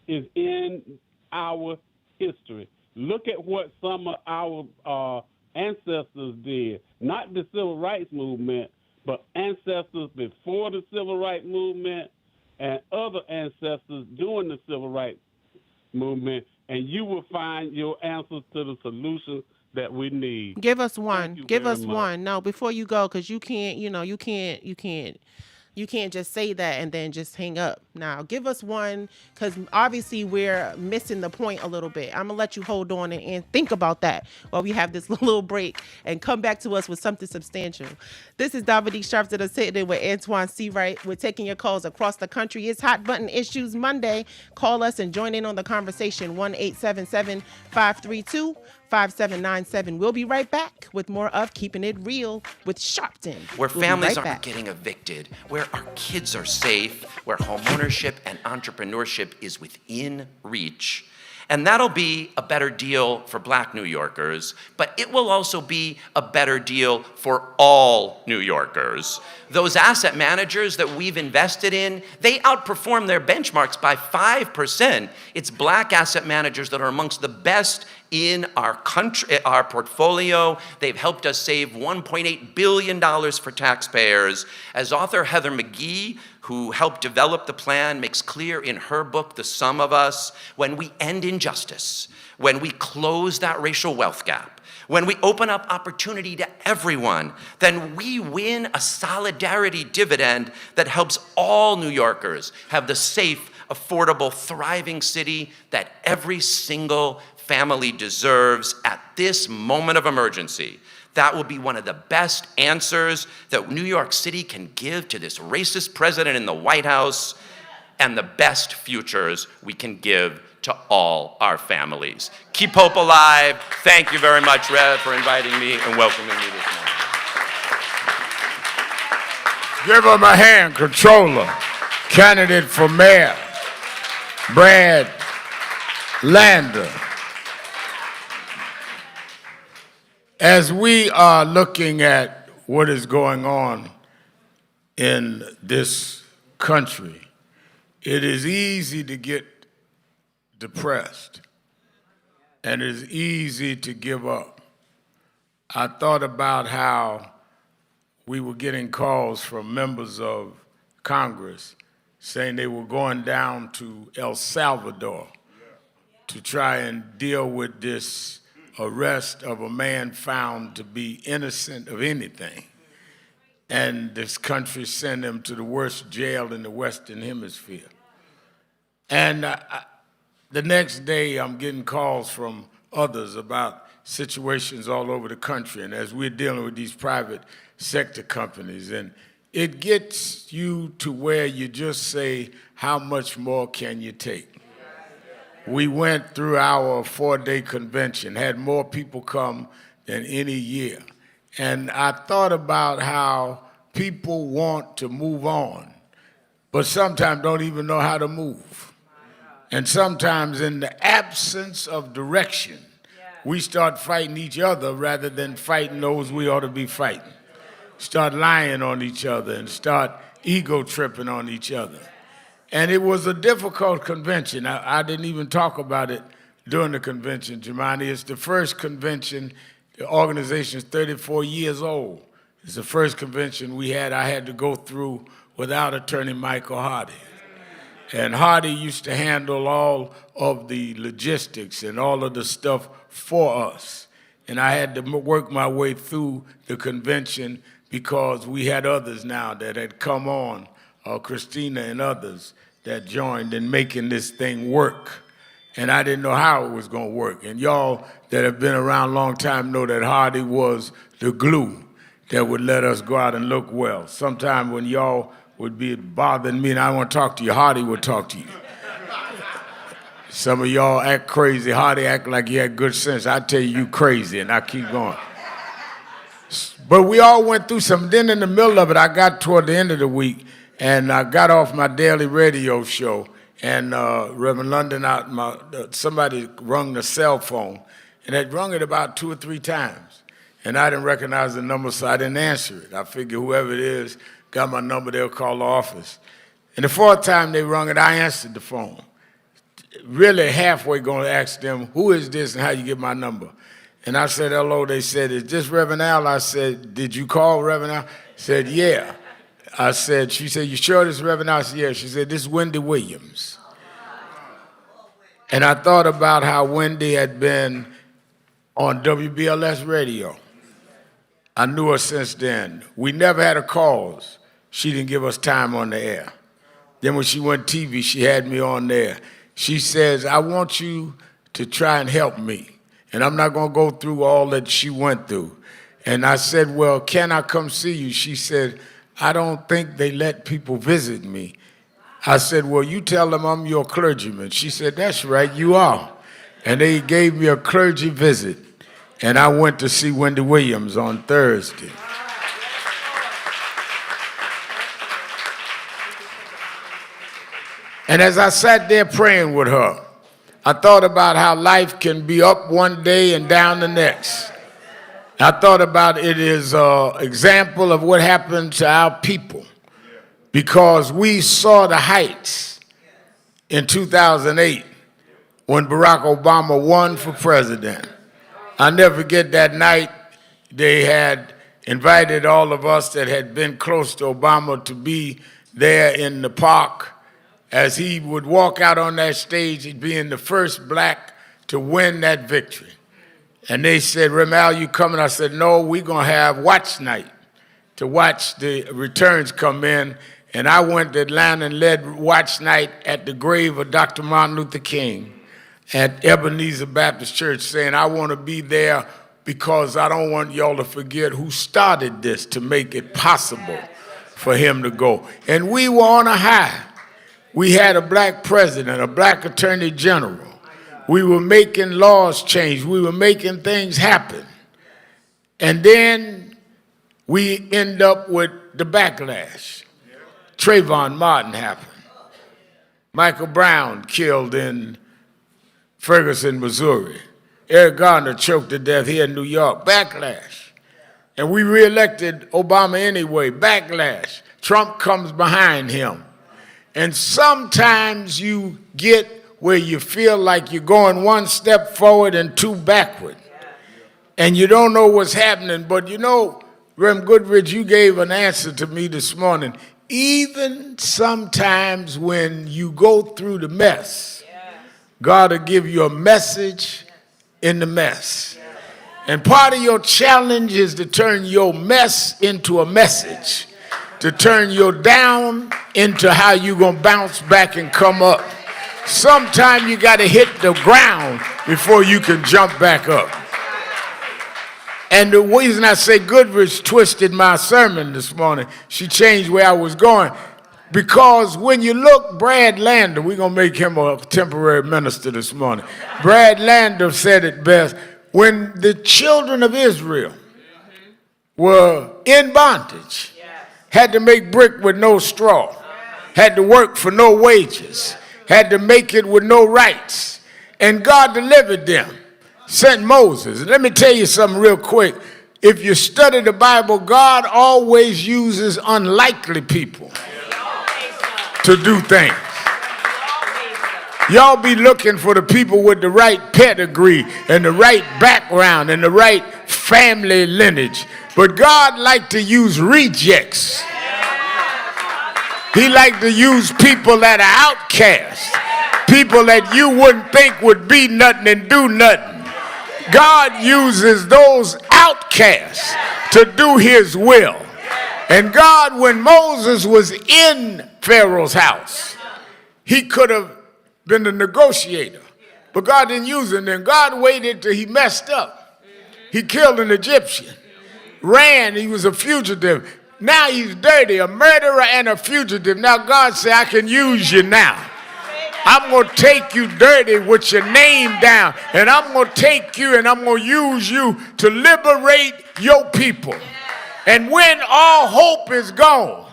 is in our history. Look at what some of our ancestors did, not the civil rights movement, but ancestors before the civil rights movement and other ancestors during the civil rights movement, and you will find your answers to the solutions that we need.
Give us one. Give us
much.
one. No, before you go, because you can't, you can't just say that and then just hang up. Now, give us one, because obviously we're missing the point a little bit. I'm going to let you hold on and think about that while we have this little break and come back to us with something substantial. This is Dominique Sharpton sitting in with Antoine Seawright. We're taking your calls across the country. It's Hot Button Issues Monday. Call us and join in on the conversation. 1-877-532-5797. We'll be right back with more of Keeping It Real with Sharpton.
Where
We'll be
families
right
aren't
back.
getting evicted, where our kids are safe, where homeownership and entrepreneurship is within reach. And that'll be a better deal for Black New Yorkers, but it will also be a better deal for all New Yorkers. Those asset managers that we've invested in, they outperform their benchmarks by 5%. It's Black asset managers that are amongst the best in our country, our portfolio. They've helped us save $1.8 billion for taxpayers. As author Heather McGhee, who helped develop the plan, makes clear in her book, The Sum of Us, when we end injustice, when we close that racial wealth gap, when we open up opportunity to everyone, then we win a solidarity dividend that helps all New Yorkers have the safe, affordable, thriving city that every single family deserves at this moment of emergency. That will be one of the best answers that New York City can give to this racist president in the White House, and the best futures we can give to all our families. Keep hope alive. Thank you very much, Rev, for inviting me and welcoming me this morning.
Give him a hand, Controller, candidate for mayor, Brad Lander. As we are looking at what is going on in this country, it is easy to get depressed. and it's easy to give up. I thought about how we were getting calls from members of Congress saying they were going down to El Salvador to try and deal with this arrest of a man found to be innocent of anything. And this country sent him to the worst jail in the Western Hemisphere. And the next day, I'm getting calls from others about situations all over the country. And as we're dealing with these private sector companies, and it gets you to where you just say, how much more can you take? We went through our 4-day convention, had more people come than any year. And I thought about how people want to move on, but sometimes don't even know how to move. And sometimes in the absence of direction, we start fighting each other rather than fighting those we ought to be fighting. Start lying on each other and start ego tripping on each other. And it was a difficult convention. I didn't even talk about it during the convention, Jemani. It's the first convention, the organization is 34 years old. It's the first convention I had to go through without Attorney Michael Hardy. And Hardy used to handle all of the logistics and all of the stuff for us. And I had to work my way through the convention because we had others now that had come on, Christina and others that joined in making this thing work. And I didn't know how it was going to work. And y'all that have been around a long time know that Hardy was the glue that would let us go out and look well. Sometime when y'all would be bothering me and I want to talk to you, Hardy would talk to you. Some of y'all act crazy. Hardy act like he had good sense. I tell you, you crazy, and I keep going. But we all went through some. Then in the middle of it, I got toward the end of the week, and I got off my daily radio show, and Reverend London, somebody rung the cell phone, and they'd rung it about 2 or 3 times. And I didn't recognize the number, so I didn't answer it. I figured whoever it is got my number, they'll call the office. And the 4th time they rung it, I answered the phone. Really halfway going to ask them, who is this and how you get my number? And I said, hello. They said, is this Reverend Al? I said, did you call Reverend Al? Said, yeah. I said, she said, you sure this is Reverend Al? I said, yeah. She said, this is Wendy Williams. And I thought about how Wendy had been on WBLS radio. I knew her since then. We never had a cause. She didn't give us time on the air. Then when she went TV, she had me on there. She says, I want you to try and help me. And I'm not going to go through all that she went through. And I said, well, can I come see you? She said, I don't think they let people visit me. I said, well, you tell them I'm your clergyman. She said, that's right, you are. And they gave me a clergy visit. And I went to see Wendy Williams on Thursday. And as I sat there praying with her, I thought about how life can be up one day and down the next. I thought about it as an example of what happened to our people, because we saw the heights in 2008 when Barack Obama won for president. I'll never forget that night. They had invited all of us that had been close to Obama to be there in the park. As he would walk out on that stage, he'd being the first black to win that victory. And they said, Remal, you coming? I said, no, we're going to have watch night to watch the returns come in. And I went to Atlanta and led watch night at the grave of Dr. Martin Luther King at Ebenezer Baptist Church, saying, I want to be there because I don't want y'all to forget who started this to make it possible for him to go. And we were on a high. We had a black president, a black attorney general. We were making laws change. We were making things happen. And then we end up with the backlash. Trayvon Martin happened. Michael Brown killed in Ferguson, Missouri. Eric Garner choked to death here in New York. Backlash. And we reelected Obama anyway. Backlash. Trump comes behind him. And sometimes you get where you feel like you're going one step forward and two backward. And you don't know what's happening. But you know, Rem Goodrich, you gave an answer to me this morning. Even sometimes when you go through the mess, God will give you a message in the mess. And part of your challenge is to turn your mess into a message, to turn your down into how you're going to bounce back and come up. Sometimes you got to hit the ground before you can jump back up. And the reason I say Goodrich twisted my sermon this morning, she changed where I was going, because when you look, Brad Lander, we're going to make him a temporary minister this morning. Brad Lander said it best. When the children of Israel were in bondage, had to make brick with no straw, had to work for no wages, had to make it with no rights, and God delivered them, sent Moses. Let me tell you something real quick. If you study the Bible, God always uses unlikely people to do things. Y'all be looking for the people with the right pedigree and the right background and the right family lineage. But God liked to use rejects. He liked to use people that are outcasts, people that you wouldn't think would be nothing and do nothing. God uses those outcasts to do his will. And God, when Moses was in Pharaoh's house, he could have been the negotiator. But God didn't use him then. God waited till he messed up. He killed an Egyptian. Ran, he was a fugitive. Now he's dirty, a murderer and a fugitive. Now God said, I can use you now. I'm going to take you dirty with your name down. And I'm going to take you and I'm going to use you to liberate your people. And when all hope is gone,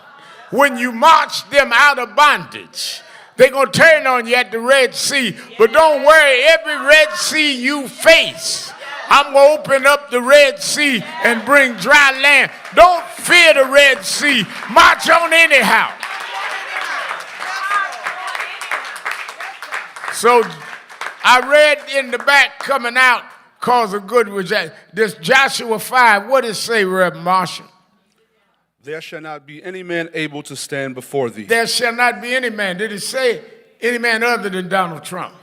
when you march them out of bondage, they're going to turn on you at the Red Sea. But don't worry, every Red Sea you face, I'm going to open up the Red Sea and bring dry land. Don't fear the Red Sea. March on anyhow. So I read in the back coming out, cause of good was this Joshua 5. What does it say, Reverend Marshall?
There shall not be any man able to stand before thee.
There shall not be any man. Did it say any man other than Donald Trump?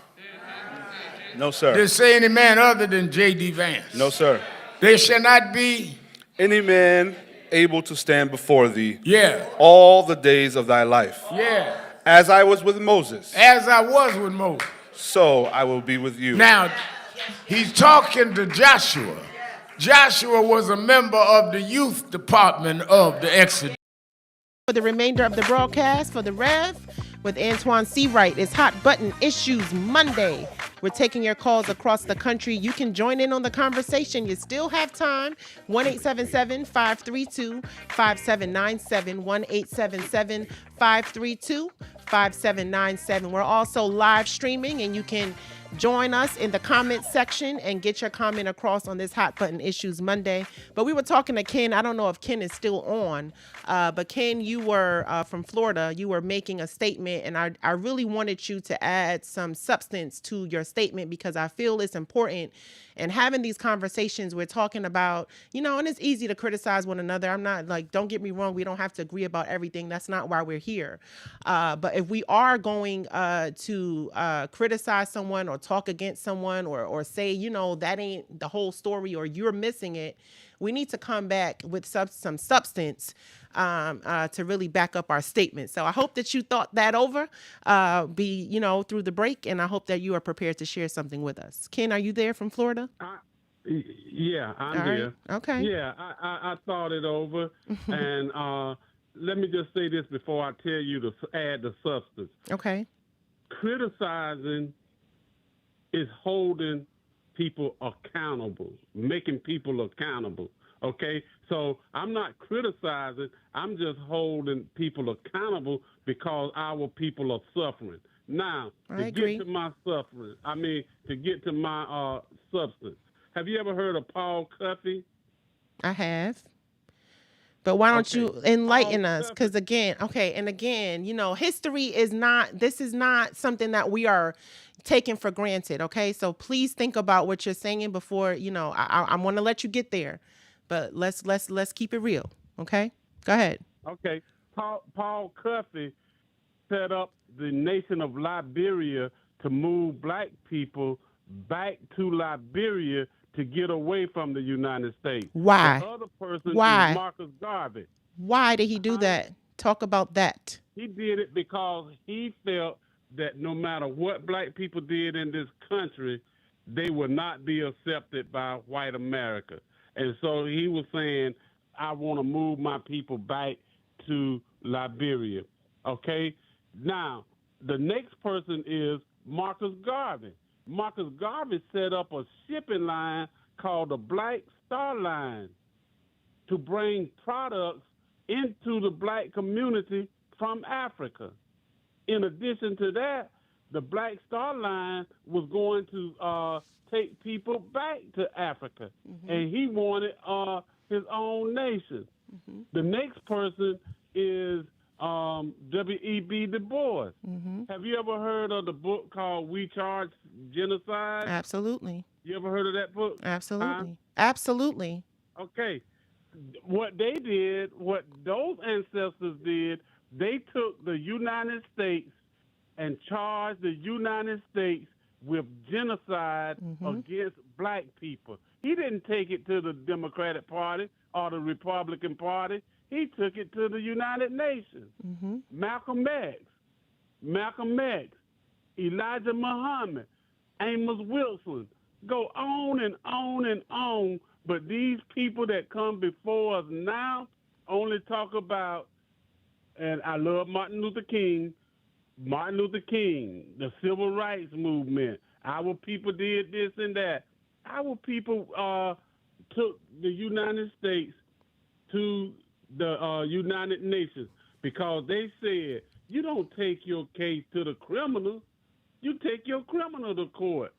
No, sir.
Did it say any man other than J.D. Vance?
No, sir.
There shall not be
any man able to stand before thee.
Yeah.
All the days of thy life.
Yeah.
As I was with Moses.
As I was with Moses.
So I will be with you.
Now, he's talking to Joshua. Joshua was a member of the youth department of the Exodus.
For the remainder of the broadcast, for the Rev, with Antoine Seawright, it's Hot Button Issues Monday. We're taking your calls across the country. You can join in on the conversation. You still have time. 1-877-532-5797. 1-877-532-5797. We're also live streaming, and you can join us in the comment section and get your comment across on this Hot Button Issues Monday. But we were talking to Ken. I don't know if Ken is still on, but Ken, you were from Florida. You were making a statement, and I really wanted you to add some substance to your statement because I feel it's important. And having these conversations, we're talking about, and it's easy to criticize one another. I'm not don't get me wrong, we don't have to agree about everything. That's not why we're here. But if we are going to criticize someone or talk against someone or say, that ain't the whole story or you're missing it, we need to come back with some substance to really back up our statement. So I hope that you thought that over, through the break, and I hope that you are prepared to share something with us. Ken, are you there from Florida?
Yeah, I'm
All right.
here.
Okay.
Yeah, I thought it over, and let me just say this before I tell you to add the substance.
Okay.
Criticizing is holding people accountable, making people accountable. Okay, so I'm not criticizing. I'm just holding people accountable because our people are suffering. Now, to get to my substance. Have you ever heard of Paul Cuffey?
I have. But why don't you enlighten us? Because again, history is not, this is not something that we are taking for granted. Okay. So please think about what you're saying before, I want to let you get there, but let's keep it real. Okay. Go ahead.
Okay. Paul Cuffey set up the nation of Liberia to move black people back to Liberia to get away from the United States.
Why?
The other person is
Why?
Marcus Garvey.
Why did he do that? Talk about that.
He did it because he felt that no matter what black people did in this country, they would not be accepted by white America. And so he was saying, I want to move my people back to Liberia. Okay? Now, the next person is Marcus Garvey. Marcus Garvey set up a shipping line called the Black Star Line to bring products into the black community from Africa. In addition to that, the Black Star Line was going to take people back to Africa, and he wanted his own nation. The next person is W.E.B. Du Bois. Have you ever heard of the book called We Charge Genocide?
Absolutely.
You ever heard of that book?
Absolutely. Absolutely.
Okay. What they did, what those ancestors did, they took the United States and charged the United States with genocide against black people. He didn't take it to the Democratic Party or the Republican Party. He took it to the United Nations. Malcolm X, Elijah Muhammad, Amos Wilson. Go on and on and on. But these people that come before us now only talk about, and I love Martin Luther King, the civil rights movement. Our people did this and that. Our people took the United States to the United Nations because they said, you don't take your case to the criminal, you take your criminal to court.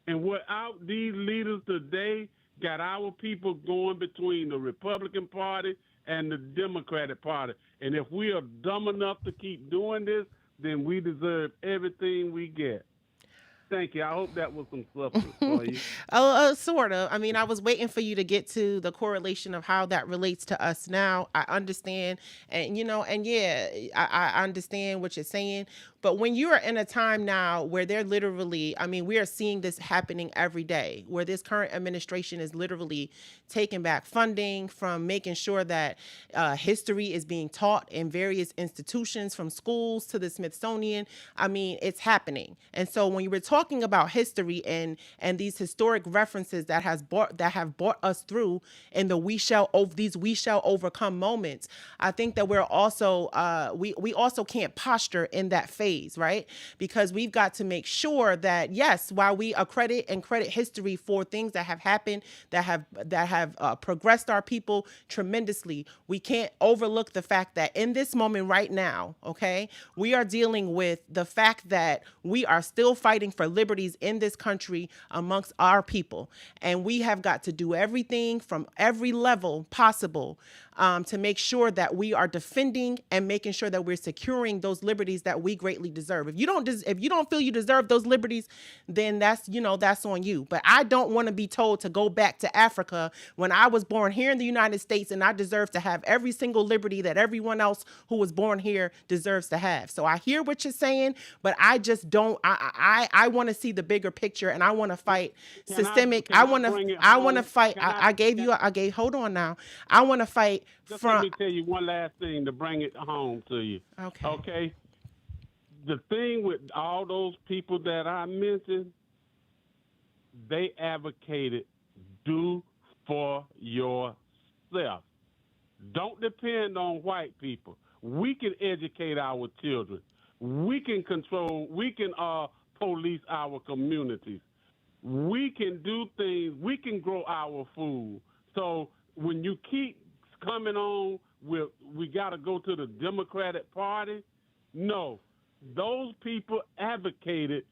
And without these leaders today, got our people going between the Republican Party and the Democratic Party. And if we are dumb enough to keep doing this, then we deserve everything we get. Thank you. I hope that was some substance for you.
Sort of. I mean, I was waiting for you to get to the correlation of how that relates to us now. I understand. And, I understand what you're saying. But when you are in a time now where they're literally, we are seeing this happening every day, where this current administration is literally taking back funding from making sure that history is being taught in various institutions, from schools to the Smithsonian. It's happening. And so when you were talking about history and these historic references that have brought us through in the we shall overcome moments, I think that we're also we also can't posture in that phase, right? Because we've got to make sure that, yes, while we credit history for things that have happened, that have progressed our people tremendously, we can't overlook the fact that in this moment right now, okay, we are dealing with the fact that we are still fighting for liberties in this country amongst our people. And we have got to do everything from every level possible to make sure that we are defending and making sure that we're securing those liberties that we greatly deserve. If you don't feel you deserve those liberties, then that's on you. But I don't want to be told to go back to Africa when I was born here in the United States and I deserve to have every single liberty that everyone else who was born here deserves to have. So I hear what you're saying, but I just don't. I want to see the bigger picture, and I want to fight systemic. I want to fight. Hold on now. I want to fight.
Let me tell you one last thing to bring it home to you. Okay. The thing with all those people that I mentioned, they advocated do for yourself. Don't depend on white people. We can educate our children. We can police our communities. We can do things. We can grow our food. So when you keep coming on with we got to go to the Democratic Party, no. Those people advocated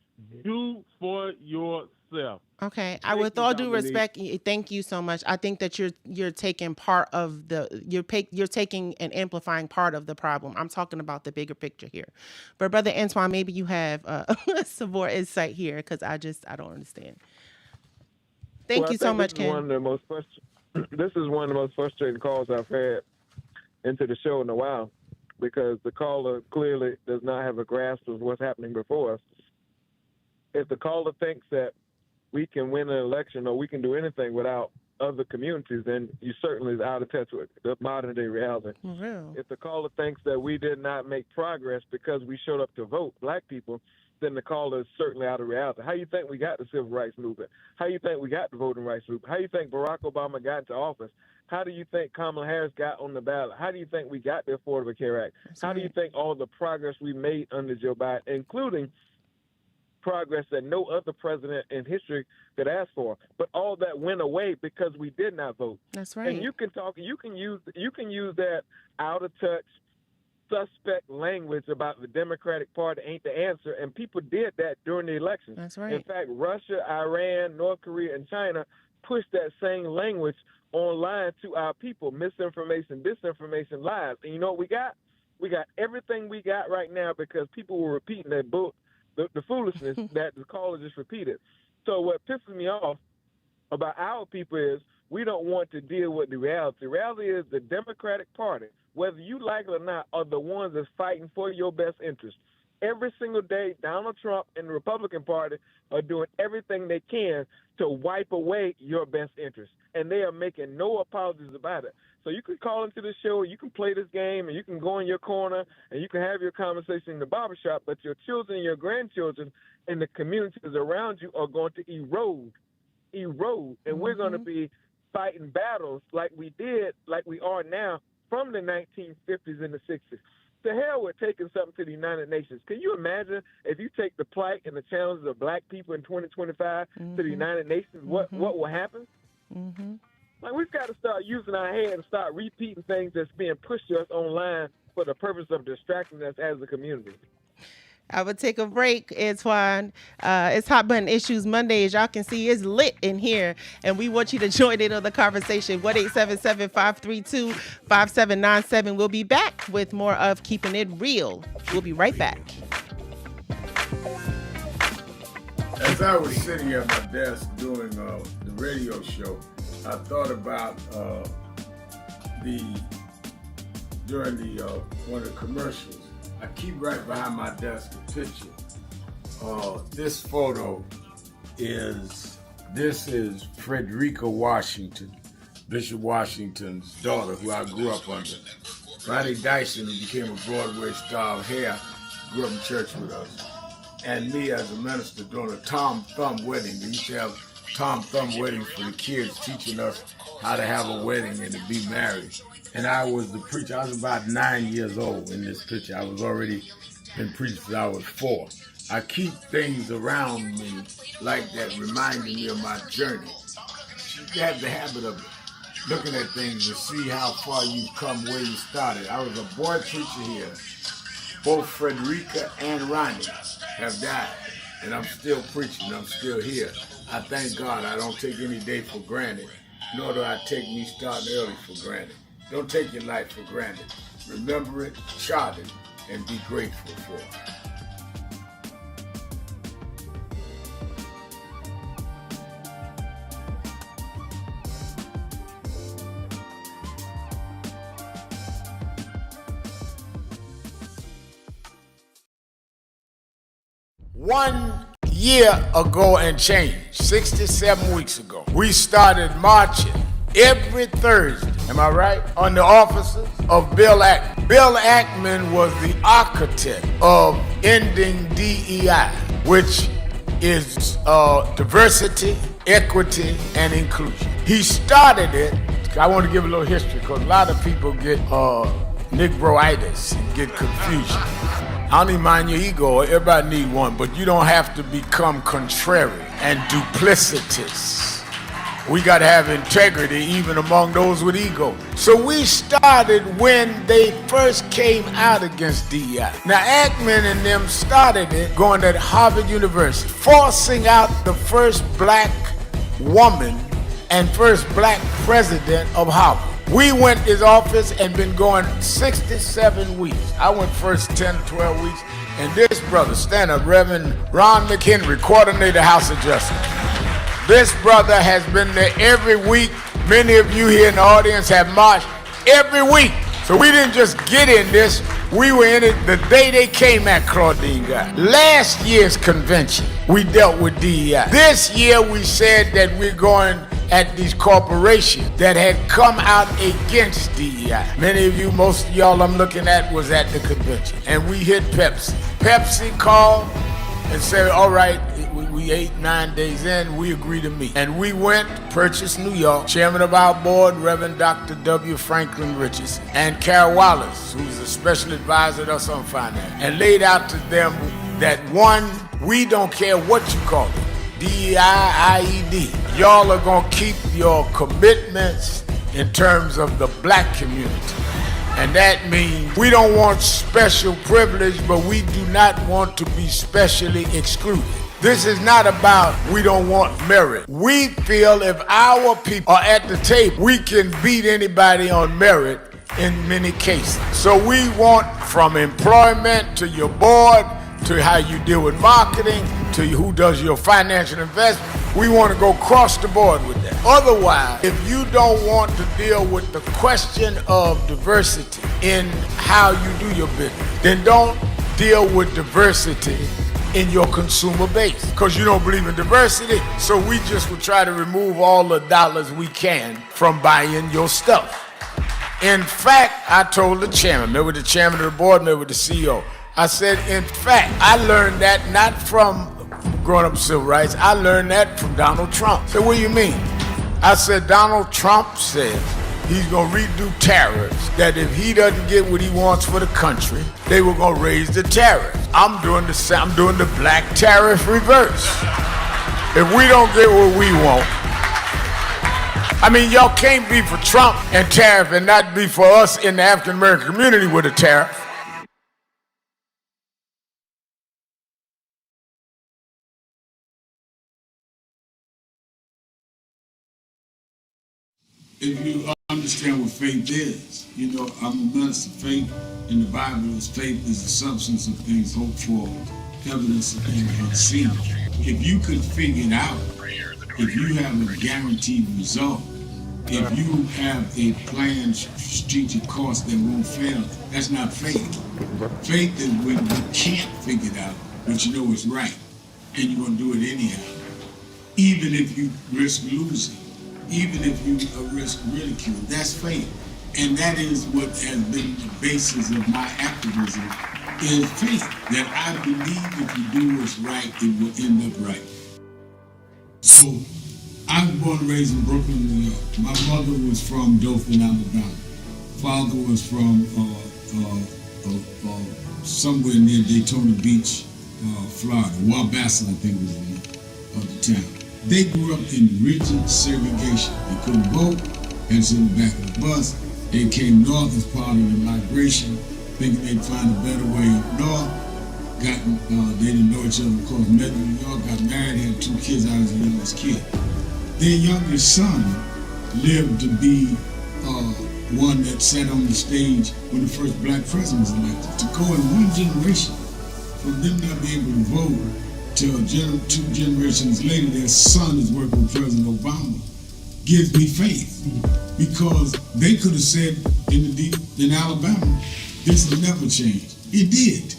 do for yourself. yourself.
Okay,
Thank
with
you,
all due
Dominique.
respect, thank you so much. I think that you're taking part of you're taking and amplifying part of the problem. I'm talking about the bigger picture here. But Brother Antoine, maybe you have some more insight here because I don't understand. Thank you so much,
This is one
Ken.
of the most this is one of the most frustrating calls I've had into the show in a while, because the caller clearly does not have a grasp of what's happening before us. If the caller thinks that we can win an election or we can do anything without other communities, then you certainly is out of touch with the modern day reality.
For real.
If the caller thinks that we did not make progress because we showed up to vote, black people, then the caller is certainly out of reality. How you think we got the civil rights movement? How you think we got the voting rights movement? How you think Barack Obama got into office? How do you think Kamala Harris got on the ballot? How do you think we got the Affordable Care Act? How do you think all the progress we made under Joe Biden, including progress that no other president in history could ask for, but all that went away because we did not vote.
That's right.
And you can use that out of touch, suspect language about the Democratic Party ain't the answer, and people did that during the election.
That's right.
In fact, Russia, Iran, North Korea, and China pushed that same language online to our people: misinformation, disinformation, lies. And you know what we got? We got everything we got right now because people were repeating that book. The foolishness that the caller just repeated. So what pisses me off about our people is we don't want to deal with the reality. The reality is the Democratic Party, whether you like it or not, are the ones that's fighting for your best interest. Every single day, Donald Trump and the Republican Party are doing everything they can to wipe away your best interest, and they are making no apologies about it. So you can call into the show, you can play this game, and you can go in your corner, and you can have your conversation in the barbershop, but your children and your grandchildren and the communities around you are going to erode, and we're going to be fighting battles like we are now from the 1950s and the 60s. To hell with taking something to the United Nations. Can you imagine if you take the plight and the challenges of black people in 2025 to the United Nations, what will happen? Like, we've got to start using our head and start repeating things that's being pushed to us online for the purpose of distracting us as a community.
I would take a break, Antoine. It's Hot Button Issues Monday. As y'all can see, it's lit in here, and we want you to join in on the conversation. 1-877-532-5797. We'll be back with more of Keeping It Real. We'll be right back.
As I was sitting at my desk doing the radio show, I thought about during one of the commercials. I keep right behind my desk a picture. This photo is Frederica Washington, Bishop Washington's daughter, who I grew up under. Ronnie Dyson, who became a Broadway star of hair, grew up in church with us. And me as a minister doing a Tom Thumb wedding. We used to have Tom Thumb weddings for the kids, teaching us how to have a wedding and to be married. And I was the preacher. I was about 9 years old in this picture. I was already been preaching since I was 4. I keep things around me like that, reminding me of my journey. You have the habit of looking at things to see how far you've come where you started. I was a boy preacher here. Both Frederica and Ronnie have died, and I'm still preaching. I'm still here. I thank God I don't take any day for granted, nor do I take me starting early for granted. Don't take your life for granted. Remember it, chart it, and be grateful for it. One year ago and change, 67 weeks ago, we started marching every Thursday, am I right, on the offices of Bill Ackman. Bill Ackman was the architect of ending DEI, which is diversity, equity, and inclusion. He started it. I want to give a little history because a lot of people get Negroitis and get confusion. I don't even mind your ego. Everybody need one, but you don't have to become contrary and duplicitous. We got to have integrity even among those with ego. So we started when they first came out against DEI. Now, Ackman and them started it going to Harvard University, forcing out the first black woman and first black president of Harvard. We went to his office and been going 67 weeks. I went first 10, 12 weeks. And this brother, stand up, Reverend Ron McHenry, coordinator House of Justice. This brother has been there every week. Many of you here in the audience have marched every week. So we didn't just get in this, we were in it the day they came at Claudine got. Last year's convention, we dealt with DEI. This year we said that we're going at these corporations that had come out against DEI. Many of you, most of y'all I'm looking at was at the convention. And we hit Pepsi. Pepsi called and said, all right, we 8-9 days in, we agree to meet. And we went, purchased New York. Chairman of our board, Reverend Dr. W. Franklin Richardson, and Carol Wallace, who's a special advisor to us on finance, and laid out to them that one, we don't care what you call it, DEI, IED. Y'all are gonna keep your commitments in terms of the black community. And that means we don't want special privilege, but we do not want to be specially excluded. This is not about we don't want merit. We feel if our people are at the table, we can beat anybody on merit in many cases. So we want from employment to your board, to how you deal with marketing, to who does your financial investment. We want to go across the board with that. Otherwise, if you don't want to deal with the question of diversity in how you do your business, then don't deal with diversity in your consumer base, because you don't believe in diversity. So we just will try to remove all the dollars we can from buying your stuff. In fact, I told the chairman, met with the chairman of the board, met with the CEO. I said, in fact, I learned that not from growing up in civil rights, I learned that from Donald Trump. I said, what do you mean? I said, Donald Trump says he's gonna redo tariffs, that if he doesn't get what he wants for the country, they were gonna raise the tariffs. I'm doing the black tariff reverse. If we don't get what we want, I mean, y'all can't be for Trump and tariff and not be for us in the African American community with a tariff. If you understand what faith is, you know, I'm a minister. Faith in the Bible is faith is the substance of things hoped for, evidence of things unseen. If you could figure it out, if you have a guaranteed result, if you have a planned strategic course that won't fail, that's not faith. Faith is when you can't figure it out, but you know it's right, and you're gonna do it anyhow, even if you risk losing. Even if you risk ridicule, that's faith. And that is what has been the basis of my activism, is faith. That I believe if you do what's right, it will end up right. So, I was born and raised in Brooklyn, New York. My mother was from Dothan, Alabama. Father was from somewhere near Daytona Beach, Florida. Wabassin, I think was the name of the town. They grew up in rigid segregation. They couldn't vote, had to sit in the back of the bus. They came north as part of the migration, thinking they'd find a better way up north. They didn't know each other, of course, met in New York, got married, had 2 kids. I was the youngest kid. Their youngest son lived to be one that sat on the stage when the first black president was elected. To go in one generation, from them not being able to vote, till 2 generations later, their son is working with President Obama, gives me faith. Because they could have said in Alabama, this will never change. It did.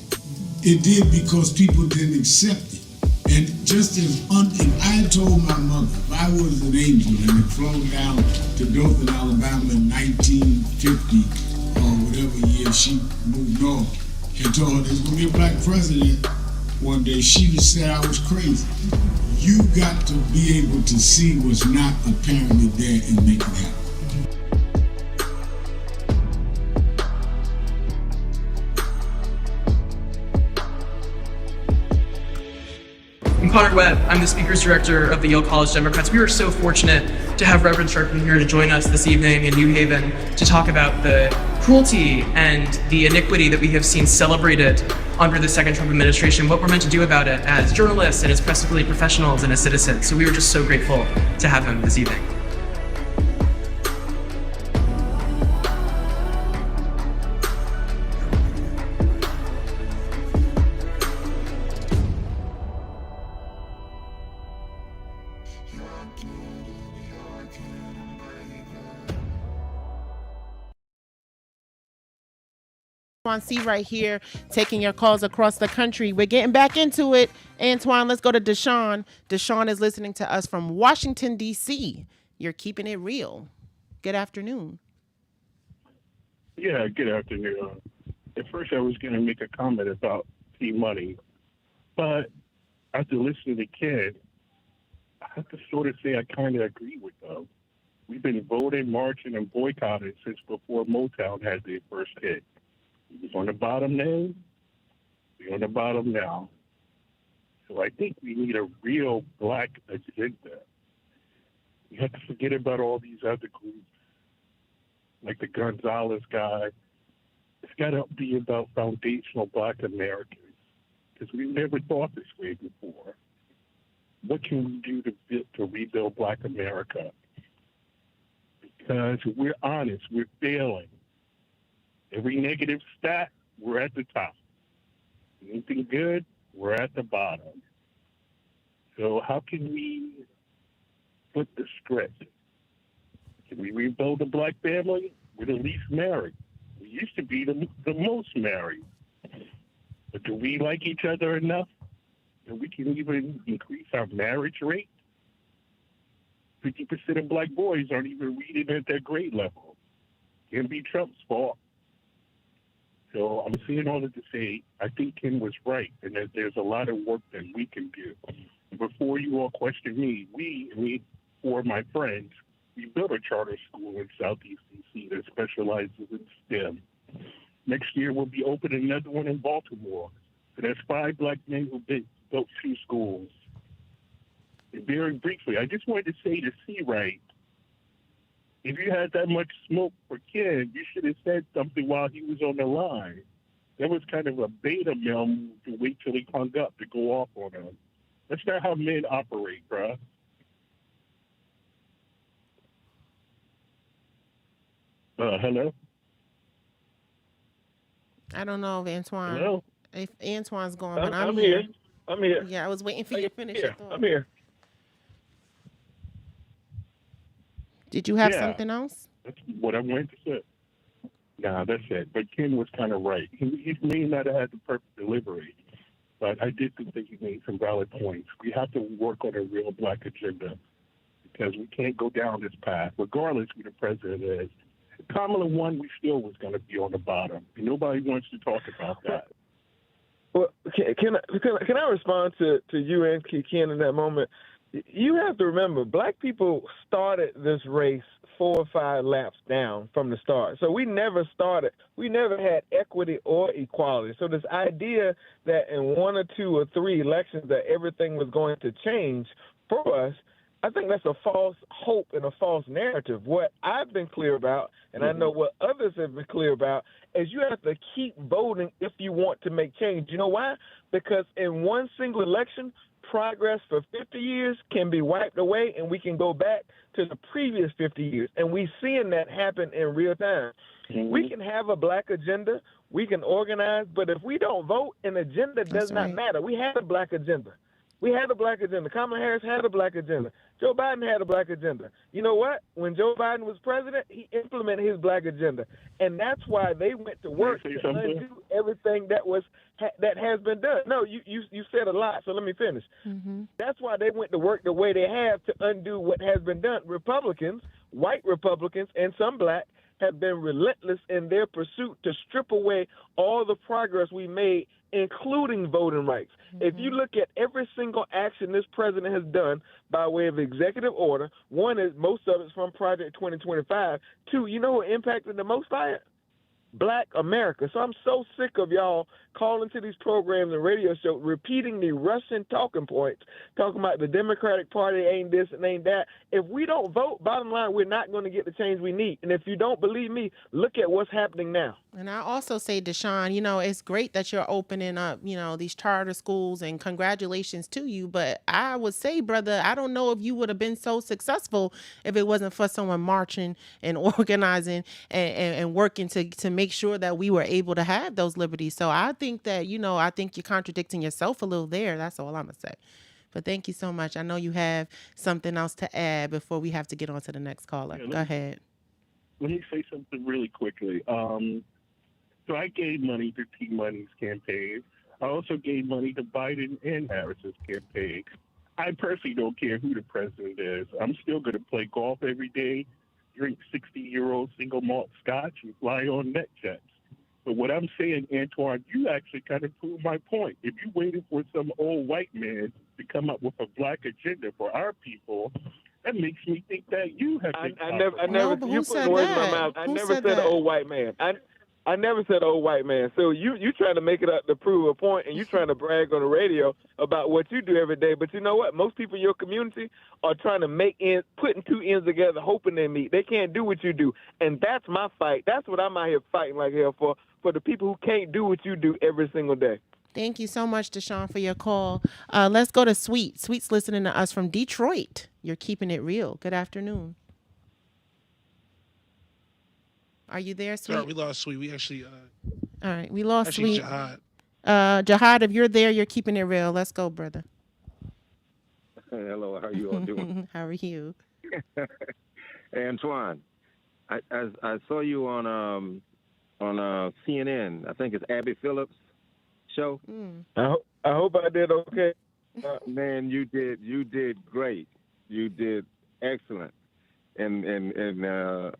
It did because people didn't accept it. And just as if I told my mother, if I was an angel and had flown down to Dothan, Alabama in 1950, or whatever year she moved north, and told her there's going to be a black president one day, she would say I was crazy. You got to be able to see what's not apparently there and make it happen.
Connor Webb. I'm the Speakers Director of the Yale College Democrats. We are so fortunate to have Reverend Sharpton here to join us this evening in New Haven to talk about the cruelty and the iniquity that we have seen celebrated under the second Trump administration, what we're meant to do about it as journalists and as press professionals and as citizens. So we were just so grateful to have him this evening.
C right here, taking your calls across the country. We're getting back into it. Antoine, let's go to Deshaun. Deshaun is listening to us from Washington, D.C. You're keeping it real. Good afternoon.
Yeah, good afternoon. At first, I was going to make a comment about T-Money, but after listening to Ken, I have to sort of say I kind of agree with them. We've been voting, marching, and boycotting since before Motown had their first hit. He was on the bottom then, we're on the bottom now. So I think we need a real black agenda. We have to forget about all these other groups, like the Gonzalez guy. It's got to be about foundational black Americans, because we've never thought this way before. What can we do to rebuild black America? Because we're honest, we're failing. Every negative stat, we're at the top. Anything good, we're at the bottom. So how can we flip the script? Can we rebuild the black family? We're the least married. We used to be the most married. But do we like each other enough that we can even increase our marriage rate? 50% of black boys aren't even reading at their grade level. Can't be Trump's fault. So I'm saying all that to say, I think Ken was right, and that there's a lot of work that we can do. And before you all question me, me, for my friends, we built a charter school in Southeast D.C. that specializes in STEM. Next year, we'll be opening another one in Baltimore. So that's 5 black men who built 2 schools. And very briefly, I just wanted to say to C-Right, if you had that much smoke for Ken, you should have said something while he was on the line. That was kind of a beta male move to wait till he hung up to go off on him. That's not how men operate, bruh. Hello?
I don't know if Antoine.
Hello?
If Antoine's gone, but
I'm here. I'm here.
Yeah, I was waiting for you to finish your thought.
I'm here.
Did you have something else?
That's what I wanted to say. Nah, that's it. But Ken was kind of right. He may not have had the perfect delivery, but I did think he made some valid points. We have to work on a real black agenda, because we can't go down this path, regardless who the president is. If Kamala won, we still was going to be on the bottom, and nobody wants to talk about that.
Well, can I respond to you and Ken in that moment? You have to remember, black people started this race 4 or 5 laps down from the start. So we never had equity or equality. So this idea that in 1 or 2 or 3 elections that everything was going to change for us, I think that's a false hope and a false narrative. What I've been clear about, and I know what others have been clear about, is you have to keep voting if you want to make change. You know why? Because in one single election, progress for 50 years can be wiped away, and we can go back to the previous 50 years. And we're seeing that happen in real time. We can have a black agenda, we can organize, but if we don't vote, an agenda does not matter. We had a black agenda. We had a black agenda. Kamala Harris had a black agenda. Joe Biden had a black agenda. You know what? When Joe Biden was president, he implemented his black agenda. And that's why they went to work to undo everything that has been done. No, you said a lot, so let me finish. That's why they went to work the way they have to undo what has been done. Republicans, white Republicans, and some black, have been relentless in their pursuit to strip away all the progress we made, including voting rights. If you look at every single action this president has done by way of executive order, one is most of it's from Project 2025. 2, you know who impacted the most by it? Black America. So I'm so sick of y'all calling to these programs and radio shows, repeating the Russian talking points, talking about the Democratic Party ain't this and ain't that. If we don't vote, bottom line, we're not going to get the change we need. And if you don't believe me, look at what's happening now.
And I also say, Deshaun, it's great that you're opening up, these charter schools, and congratulations to you. But I would say, brother, I don't know if you would have been so successful if it wasn't for someone marching and organizing and working to make sure that we were able to have those liberties. So I think that, I think you're contradicting yourself a little there. That's all I'm going to say. But thank you so much. I know you have something else to add before we have to get on to the next caller. Go ahead.
Let me say something really quickly. So I gave money to T Money's campaign. I also gave money to Biden and Harris's campaign. I personally don't care who the president is. I'm still going to play golf every day, drink 60-year-old single malt scotch, and fly on net jets. But what I'm saying, Antoine, you actually kind of proved my point. If you waited for some old white man to come up with a black agenda for our people, that makes me think that you have been.
I never.
but
You
who
put
said
words in my
that?
mouth. I
Who
never
said
said
that?
old white man. I never said old white man. So you trying to make it up to prove a point, and you trying to brag on the radio about what you do every day. But you know what? Most people in your community are trying to putting two ends together, hoping they meet. They can't do what you do, and that's my fight. That's what I'm out here fighting like hell for the people who can't do what you do every single day.
Thank you so much, Deshaun, for your call. Let's go to Sweet. Sweet's listening to us from Detroit. You're keeping it real. Good afternoon. Are you there, Sweet?
Sorry, we lost Sweet. We actually.
All right, we lost
actually
Sweet.
Jihad.
Jihad, if you're there, you're keeping it real. Let's go, brother.
Hello, how you all doing?
How are you?
Hey, Antoine, I saw you on CNN. I think it's Abby Phillips' show.
I hope I did okay.
Man, you did great. You did excellent. And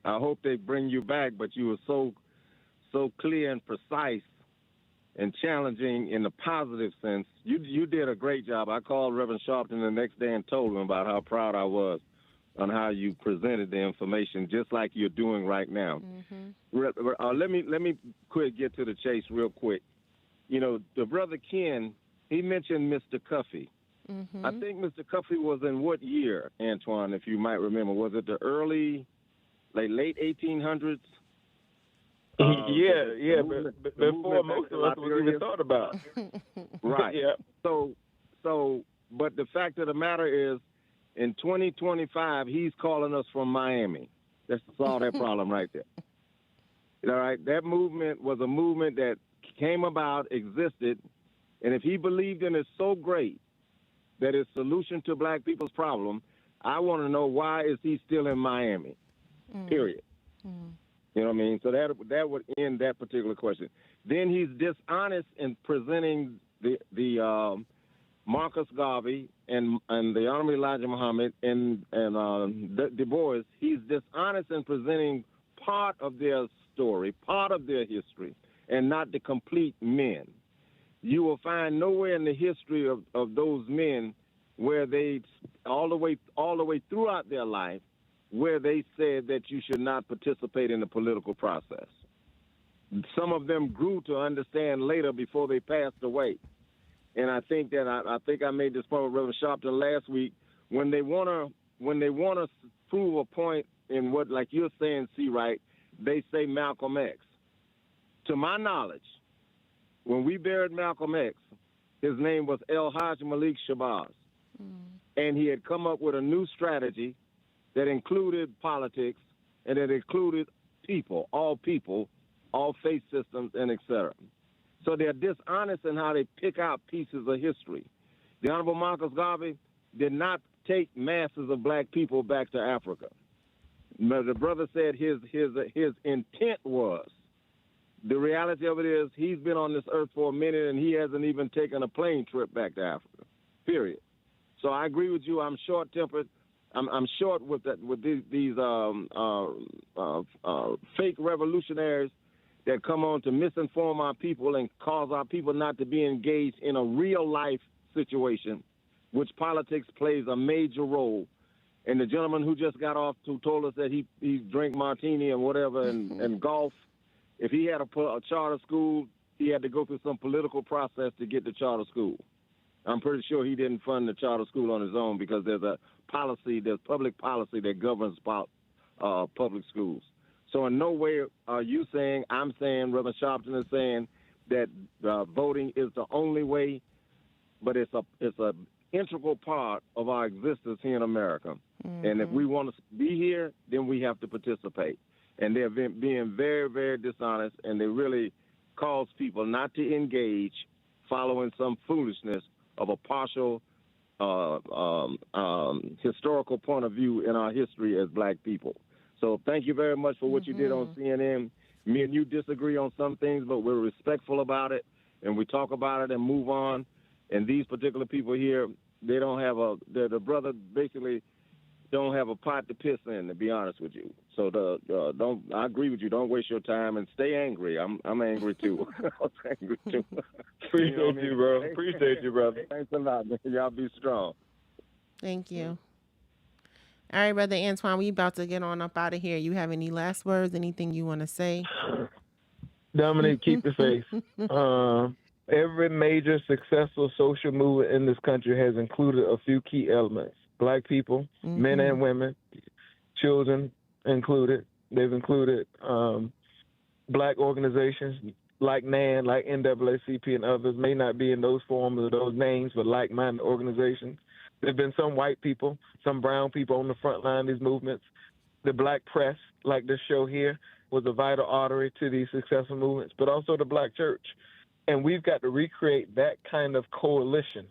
I hope they bring you back, but you were so clear and precise and challenging in the positive sense. You did a great job. I called Reverend Sharpton the next day and told him about how proud I was on how you presented the information, just like you're doing right now. Let me get to the chase real quick. The brother Ken, he mentioned Mr. Cuffey. I think Mr. Cuffey was in what year, Antoine, if you might remember? Was it the late 1800s?
Yeah, but before most of us was even thought about.
Right.
Yeah.
So, but the fact of the matter is, in 2025, he's calling us from Miami. That's to solve that problem right there. All right, that movement was a movement that came about, existed, and if he believed in it so great that it's solution to black people's problem, I want to know why is he still in Miami, period. You know what I mean? So that would end that particular question. Then he's dishonest in presenting the Marcus Garvey and the Honorable Elijah Muhammad and Du Bois. He's dishonest in presenting part of their story, part of their history, and not the complete men. You will find nowhere in the history of those men where they all the way throughout their life where they said that you should not participate in the political process. Some of them grew to understand later before they passed away. And I think that I made this point with Reverend Sharpton last week. When they wanna prove a point in what, like you're saying, C-Right, they say Malcolm X. To my knowledge, when we buried Malcolm X, his name was El Haj Malik Shabazz. And he had come up with a new strategy that included politics and it included people, all faith systems, and et cetera. So they're dishonest in how they pick out pieces of history. The Honorable Marcus Garvey did not take masses of black people back to Africa. The brother said his intent was. The reality of it is he's been on this earth for a minute and he hasn't even taken a plane trip back to Africa, period. So I agree with you. I'm short-tempered. I'm short with these fake revolutionaries that come on to misinform our people and cause our people not to be engaged in a real-life situation, which politics plays a major role. And the gentleman who just got off who told us that he drank martini and whatever and golf, If he had a charter school, he had to go through some political process to get the charter school. I'm pretty sure he didn't fund the charter school on his own because there's public policy that governs public schools. So in no way are you saying, I'm saying, Reverend Sharpton is saying that voting is the only way, but it's a integral part of our existence here in America. Mm-hmm. And if we want to be here, then we have to participate. And they're being very, very dishonest, and they really cause people not to engage following some foolishness of a partial historical point of view in our history as black people. So thank you very much for what you did on CNN. Me and you disagree on some things, but we're respectful about it, and we talk about it and move on. And these particular people here, they don't have the brother basically don't have a pot to piss in, to be honest with you. So I agree with you. Don't waste your time and stay angry. I'm angry too. I'm angry too.
Appreciate you, bro. Appreciate you, brother.
Thanks a lot, man. Y'all be strong.
Thank you. All right, Brother Antoine, we about to get on up out of here. You have any last words? Anything you want to say?
Dominic, keep the faith. Every major successful social movement in this country has included a few key elements. Black people, men and women, children included. They've included black organizations like NAN, like NAACP and others, may not be in those forms or those names, but like-minded organizations. There have been some white people, some brown people on the front line of these movements. The black press, like this show here, was a vital artery to these successful movements, but also the black church. And we've got to recreate that kind of coalition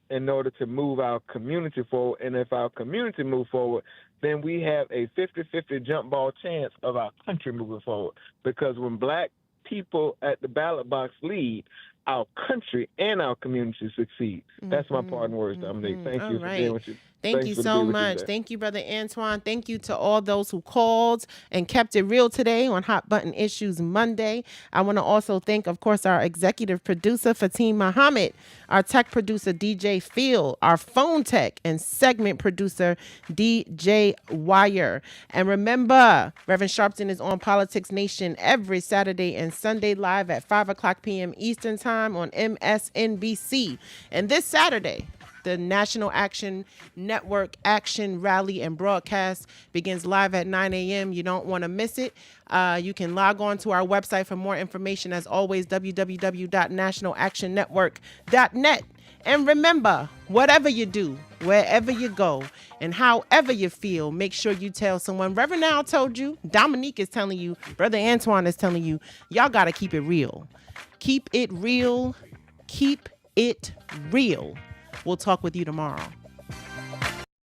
in order to move our community forward. And if our community move forward, then we have a 50-50 jump ball chance of our country moving forward. Because when black people at the ballot box lead, our country and our community succeed. That's my parting words, Dominique. Thank you for being with you.
Thank you so much. Thank you, Brother Antoine. Thank you to all those who called and kept it real today on Hot Button Issues Monday. I want to also thank, of course, our executive producer, Fatim Muhammad, our tech producer, DJ Phil, our phone tech and segment producer, DJ Wire. And remember, Reverend Sharpton is on Politics Nation every Saturday and Sunday live at 5 o'clock p.m. Eastern Time on MSNBC. And this Saturday, the National Action Network Action Rally and Broadcast begins live at 9 a.m. You don't want to miss it. You can log on to our website for more information. As always, www.nationalactionnetwork.net. And remember, whatever you do, wherever you go, and however you feel, make sure you tell someone. Reverend Al told you, Dominique is telling you, Brother Antoine is telling you, y'all got to keep it real. Keep it real. Keep it real. We'll talk with you tomorrow.